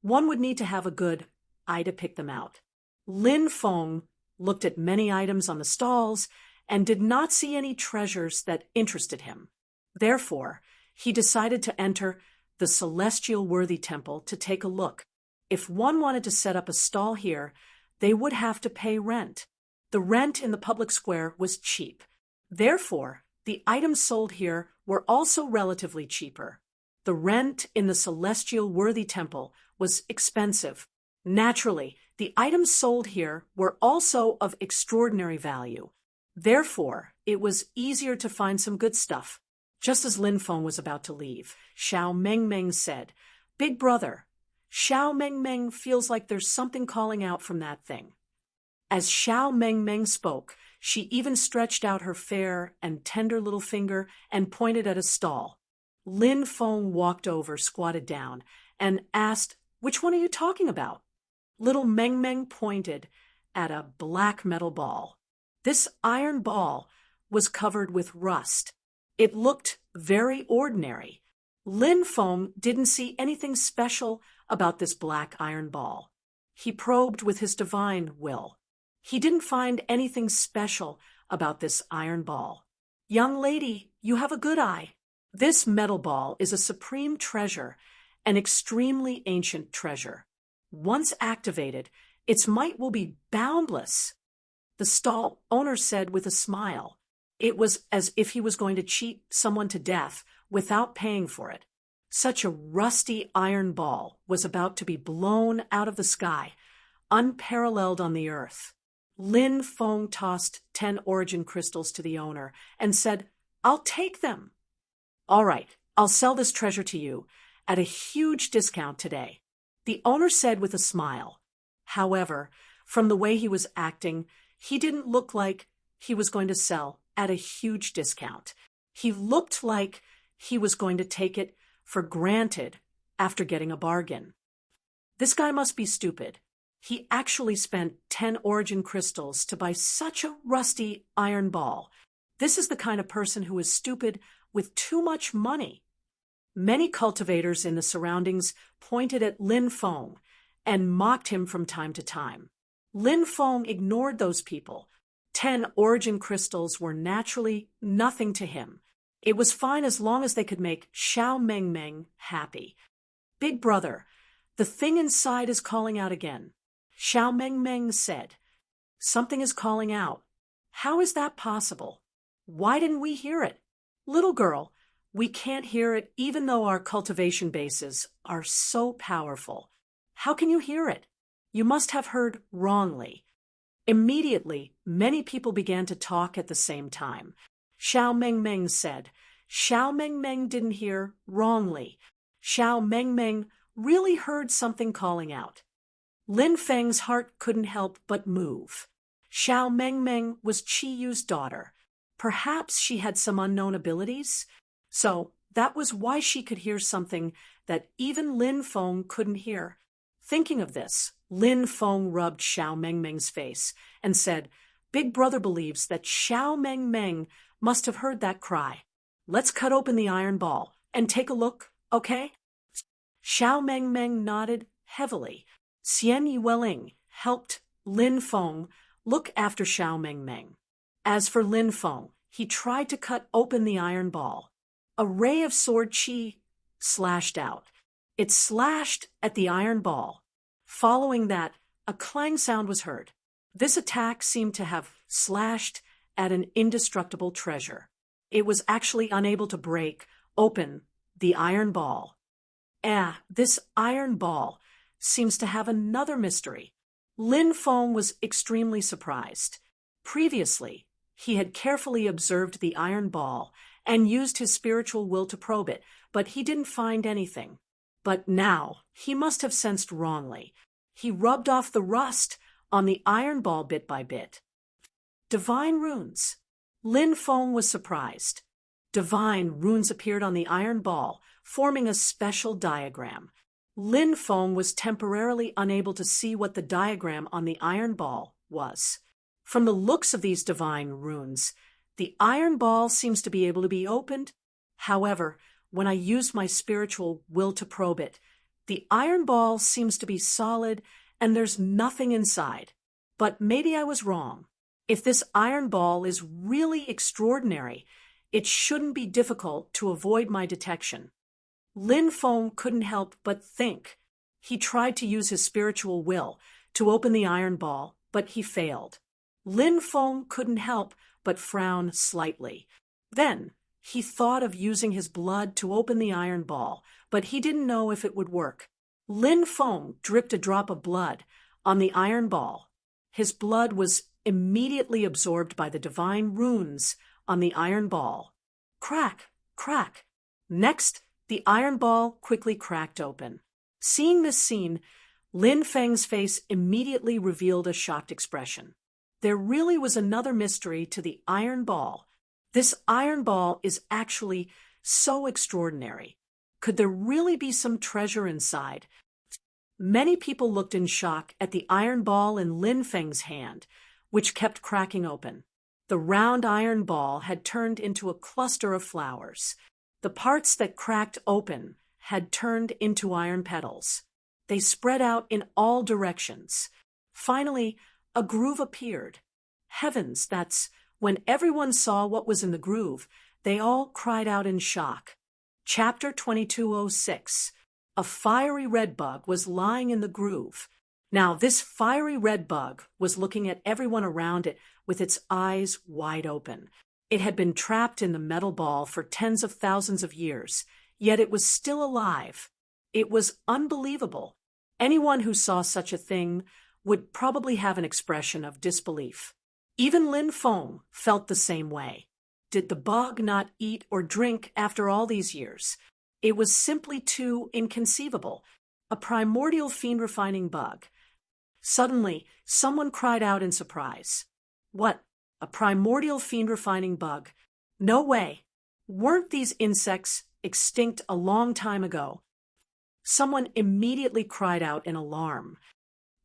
one would need to have a good eye to pick them out. Lin Feng looked at many items on the stalls and did not see any treasures that interested him. Therefore, he decided to enter the Celestial Worthy Temple to take a look. If one wanted to set up a stall here, they would have to pay rent. The rent in the public square was cheap. Therefore, the items sold here were also relatively cheaper. The rent in the Celestial Worthy Temple was expensive. Naturally, the items sold here were also of extraordinary value. Therefore, it was easier to find some good stuff. Just as Lin Feng was about to leave, Xiao Meng Meng said, "Big brother, Xiao Meng Meng feels like there's something calling out from that thing." As Xiao Meng Meng spoke, she even stretched out her fair and tender little finger and pointed at a stall. Lin Feng walked over, squatted down, and asked, "Which one are you talking about?" Little Meng Meng pointed at a black metal ball. This iron ball was covered with rust. It looked very ordinary. Lin Feng didn't see anything special about this black iron ball. He probed with his divine will. He didn't find anything special about this iron ball. "Young lady, you have a good eye. This metal ball is a supreme treasure, an extremely ancient treasure. Once activated, its might will be boundless," the stall owner said with a smile. It was as if he was going to cheat someone to death without paying for it. Such a rusty iron ball was about to be blown out of the sky, unparalleled on the earth. Lin Feng tossed 10 origin crystals to the owner and said, "I'll take them." "All right, I'll sell this treasure to you at a huge discount today," the owner said with a smile. However, from the way he was acting, he didn't look like he was going to sell at a huge discount. He looked like he was going to take it for granted after getting a bargain. This guy must be stupid. He actually spent 10 origin crystals to buy such a rusty iron ball. This is the kind of person who is stupid with too much money. Many cultivators in the surroundings pointed at Lin Feng and mocked him from time to time. Lin Feng ignored those people. 10 origin crystals were naturally nothing to him. It was fine as long as they could make Xiao Meng Meng happy. "Big brother, the thing inside is calling out again," Xiao Meng Meng said. "Something is calling out. How is that possible? Why didn't we hear it?" "Little girl, we can't hear it even though our cultivation bases are so powerful. How can you hear it? You must have heard wrongly." Immediately, many people began to talk at the same time. Xiao Mengmeng said. Xiao Mengmeng didn't hear wrongly. Xiao Mengmeng really heard something calling out. Lin Feng's heart couldn't help but move. Xiao Mengmeng was Qi Yu's daughter. Perhaps she had some unknown abilities? So that was why she could hear something that even Lin Feng couldn't hear. Thinking of this, Lin Feng rubbed Xiao Mengmeng's face and said, Big Brother believes that Xiao Mengmeng must have heard that cry. Let's cut open the iron ball and take a look, okay? Xiao Mengmeng nodded heavily. Xian Yueling helped Lin Feng look after Xiao Mengmeng. As for Lin Feng, he tried to cut open the iron ball. A ray of sword qi slashed out. It slashed at the iron ball. Following that, a clang sound was heard. This attack seemed to have slashed at an indestructible treasure. It was actually unable to break open the iron ball. This iron ball seems to have another mystery. Lin Feng was extremely surprised. Previously, he had carefully observed the iron ball and used his spiritual will to probe it, but he didn't find anything. But now, he must have sensed wrongly. He rubbed off the rust on the iron ball bit by bit. Divine runes. Lin Feng was surprised. Divine runes appeared on the iron ball, forming a special diagram. Lin Feng was temporarily unable to see what the diagram on the iron ball was. From the looks of these divine runes, the iron ball seems to be able to be opened. However, when I used my spiritual will to probe it, the iron ball seems to be solid and there's nothing inside. But maybe I was wrong. If this iron ball is really extraordinary, it shouldn't be difficult to avoid my detection. Lin Feng couldn't help but think. He tried to use his spiritual will to open the iron ball, but he failed. Lin Feng couldn't help but frown slightly. Then he thought of using his blood to open the iron ball, but he didn't know if it would work. Lin Feng dripped a drop of blood on the iron ball. His blood was immediately absorbed by the divine runes on the iron ball. Crack, crack. Next, the iron ball quickly cracked open. Seeing this scene, Lin Feng's face immediately revealed a shocked expression. There really was another mystery to the iron ball. This iron ball is actually so extraordinary. Could there really be some treasure inside? Many people looked in shock at the iron ball in Lin Feng's hand, which kept cracking open. The round iron ball had turned into a cluster of flowers. The parts that cracked open had turned into iron petals. They spread out in all directions. Finally, a groove appeared. Heavens, that's when everyone saw what was in the groove. They all cried out in shock. Chapter 2206. A fiery red bug was lying in the groove. Now, this fiery red bug was looking at everyone around it with its eyes wide open. It had been trapped in the metal ball for tens of thousands of years, yet it was still alive. It was unbelievable. Anyone who saw such a thing would probably have an expression of disbelief. Even Lin Feng felt the same way. Did the bug not eat or drink after all these years? It was simply too inconceivable. A primordial fiend-refining bug. Suddenly, someone cried out in surprise. What? A primordial fiend-refining bug? No way. Weren't these insects extinct a long time ago? Someone immediately cried out in alarm.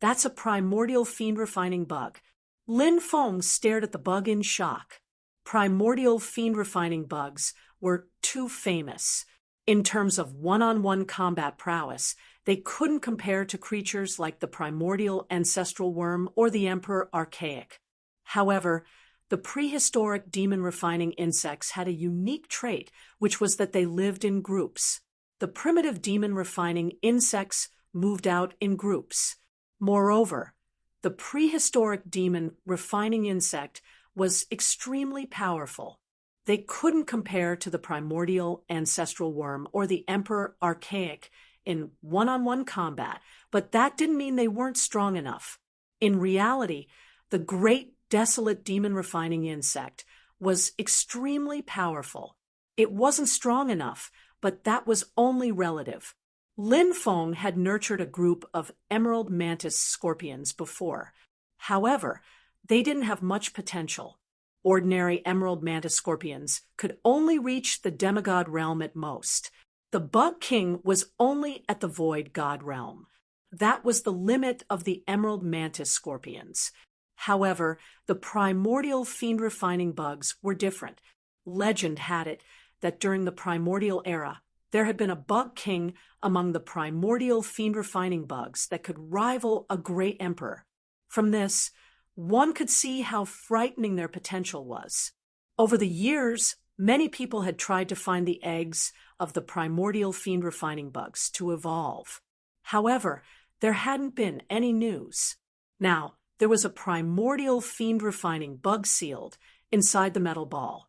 That's a primordial fiend-refining bug. Lin Feng stared at the bug in shock. Primordial fiend-refining bugs were too famous. In terms of one-on-one combat prowess, they couldn't compare to creatures like the primordial ancestral worm or the emperor archaic. However, the prehistoric demon-refining insects had a unique trait, which was that they lived in groups. The primitive demon-refining insects moved out in groups. Moreover, the prehistoric demon-refining insect was extremely powerful. They couldn't compare to the primordial ancestral worm or the emperor archaic in one-on-one combat, but that didn't mean they weren't strong enough. In reality, The great desolate demon refining insect was extremely powerful. It wasn't strong enough, but that was only relative. Lin Feng had nurtured a group of emerald mantis scorpions before. However, they didn't have much potential. Ordinary emerald mantis scorpions could only reach the demigod realm at most. The Bug King was only at the void god realm. That was the limit of the emerald mantis scorpions. However, the primordial fiend-refining bugs were different. Legend had it that during the primordial era, there had been a Bug King among the primordial fiend-refining bugs that could rival a great emperor. From this, one could see how frightening their potential was. Over the years, many people had tried to find the eggs of the primordial fiend-refining bugs to evolve. However, there hadn't been any news. Now, there was a primordial fiend-refining bug sealed inside the metal ball.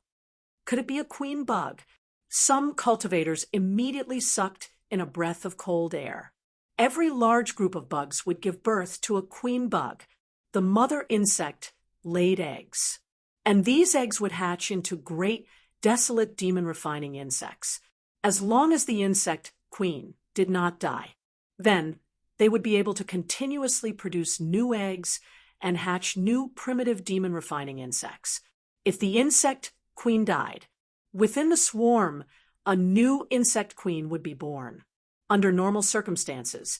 Could it be a queen bug? Some cultivators immediately sucked in a breath of cold air. Every large group of bugs would give birth to a queen bug. The mother insect laid eggs, and these eggs would hatch into great, desolate demon-refining insects. As long as the insect queen did not die, then they would be able to continuously produce new eggs and hatch new primitive demon-refining insects. If the insect queen died, within the swarm, a new insect queen would be born. Under normal circumstances,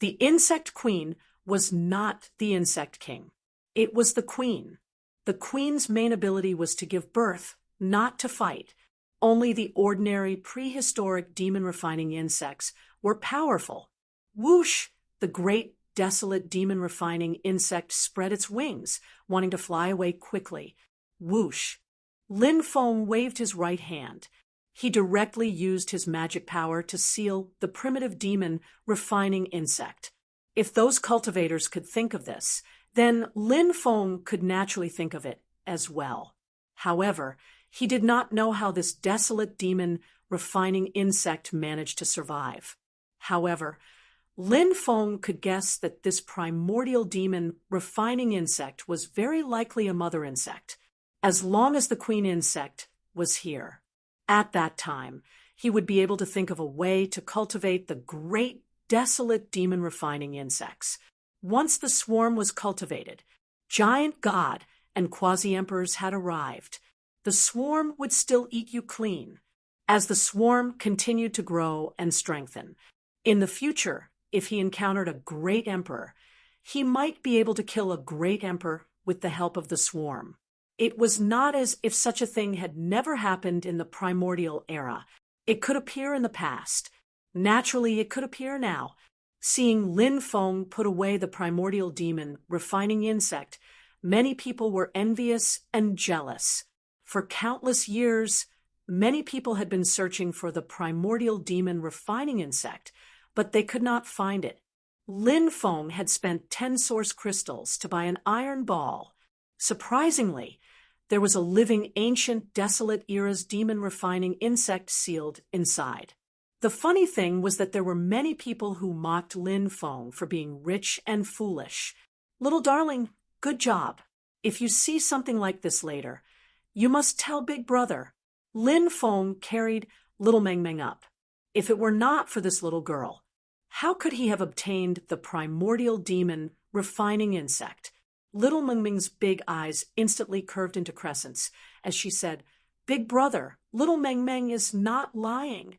the insect queen was not the insect king. It was the queen. The queen's main ability was to give birth, not to fight. Only the ordinary prehistoric demon-refining insects were powerful. Whoosh! The great desolate demon-refining insect spread its wings, wanting to fly away quickly. Whoosh! Lin Feng waved his right hand. He directly used his magic power to seal the primitive demon-refining insect. If those cultivators could think of this, then Lin Feng could naturally think of it as well. However, he did not know how this desolate demon-refining insect managed to survive. However, Lin Feng could guess that this primordial demon-refining insect was very likely a mother insect, as long as the queen insect was here. At that time, he would be able to think of a way to cultivate the great, desolate demon-refining insects. Once the swarm was cultivated, giant god and quasi-emperors had arrived. The swarm would still eat you clean. As the swarm continued to grow and strengthen, in the future, if he encountered a great emperor, he might be able to kill a great emperor with the help of the swarm. It was not as if such a thing had never happened in the primordial era. It could appear in the past. Naturally, it could appear now. Seeing Lin Feng put away the primordial demon-refining insect, many people were envious and jealous. For countless years, many people had been searching for the primordial demon-refining insect, but they could not find it. Lin Feng had spent 10 source crystals to buy an iron ball. Surprisingly, there was a living ancient desolate era's demon-refining insect sealed inside. The funny thing was that there were many people who mocked Lin Feng for being rich and foolish. Little darling, good job. If you see something like this later, you must tell Big Brother. Lin Feng carried little Meng Meng up. If it were not for this little girl, how could he have obtained the primordial demon-refining insect? Little Meng Meng's big eyes instantly curved into crescents as she said, Big Brother, little Meng Meng is not lying.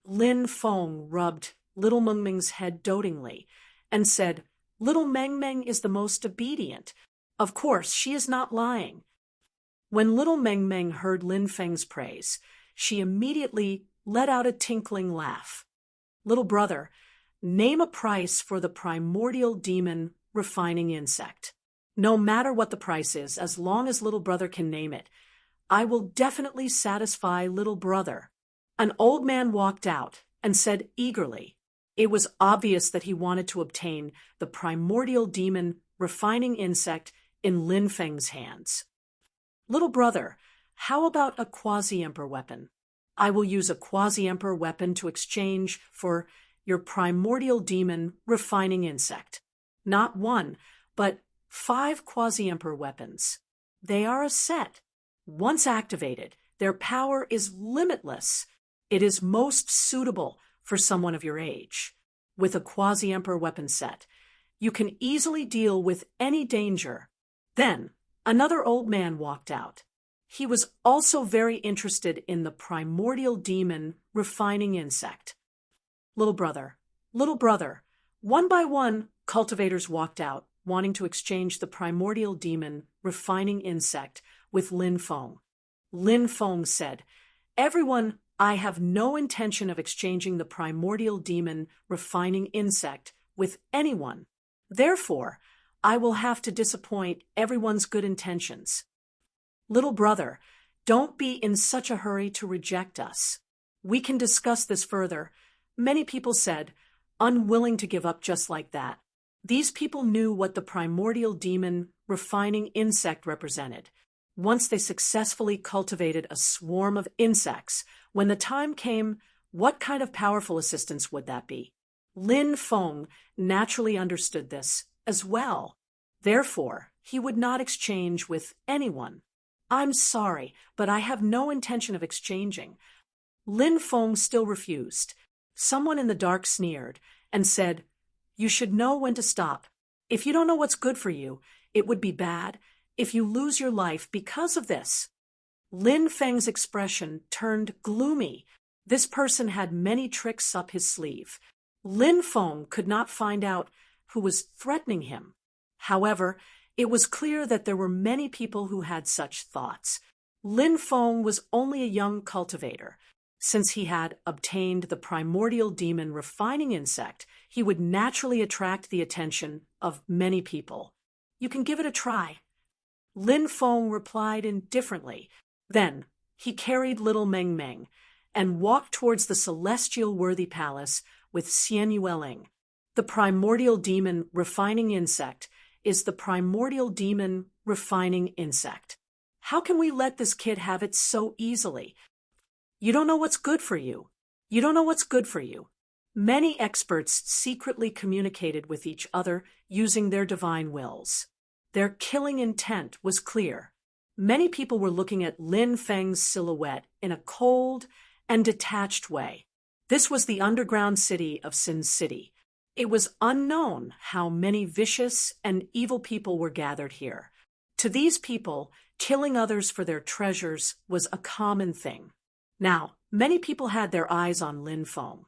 Lin Feng rubbed little Meng Meng's head dotingly and said, Little Meng Meng is the most obedient. Of course, she is not lying. When little Meng Meng heard Lin Feng's praise, she immediately let out a tinkling laugh. Little brother, name a price for the primordial demon-refining insect. No matter what the price is, as long as little brother can name it, I will definitely satisfy little brother. An old man walked out and said eagerly. It was obvious that he wanted to obtain the primordial demon-refining insect in Lin Feng's hands. Little brother, how about a quasi-emperor weapon? I will use a quasi-emperor weapon to exchange for your primordial demon-refining insect. Not one, but 5 Quasi-Emperor weapons. They are a set. Once activated, their power is limitless. It is most suitable for someone of your age. With a Quasi-Emperor weapon set, you can easily deal with any danger. Then, another old man walked out. He was also very interested in the primordial demon refining insect. Little brother, one by one, cultivators walked out, wanting to exchange the primordial demon refining insect with Lin Feng. Lin Feng said, "Everyone, I have no intention of exchanging the primordial demon refining insect with anyone. Therefore, I will have to disappoint everyone's good intentions. Little brother, don't be in such a hurry to reject us. We can discuss this further." Many people said, unwilling to give up just like that. These people knew what the primordial demon refining insect represented. Once they successfully cultivated a swarm of insects, when the time came, what kind of powerful assistance would that be? Lin Feng naturally understood this as well. Therefore, he would not exchange with anyone. "I'm sorry, but I have no intention of exchanging." Lin Feng still refused. Someone in the dark sneered and said, "You should know when to stop. If you don't know what's good for you, it would be bad if you lose your life because of this." Lin Feng's expression turned gloomy. This person had many tricks up his sleeve. Lin Feng could not find out who was threatening him. However, it was clear that there were many people who had such thoughts. Lin Feng was only a young cultivator. Since he had obtained the primordial demon refining insect, he would naturally attract the attention of many people. "You can give it a try." Lin Feng replied indifferently. Then he carried little Meng Meng and walked towards the celestial worthy palace with Xian Yueling. The primordial demon refining insect is the primordial demon refining insect. How can we let this kid have it so easily? You don't know what's good for you. You don't know what's good for you. Many experts secretly communicated with each other using their divine wills. Their killing intent was clear. Many people were looking at Lin Feng's silhouette in a cold and detached way. This was the underground city of Sin City. It was unknown how many vicious and evil people were gathered here. To these people, killing others for their treasures was a common thing. Now, many people had their eyes on Lin Feng.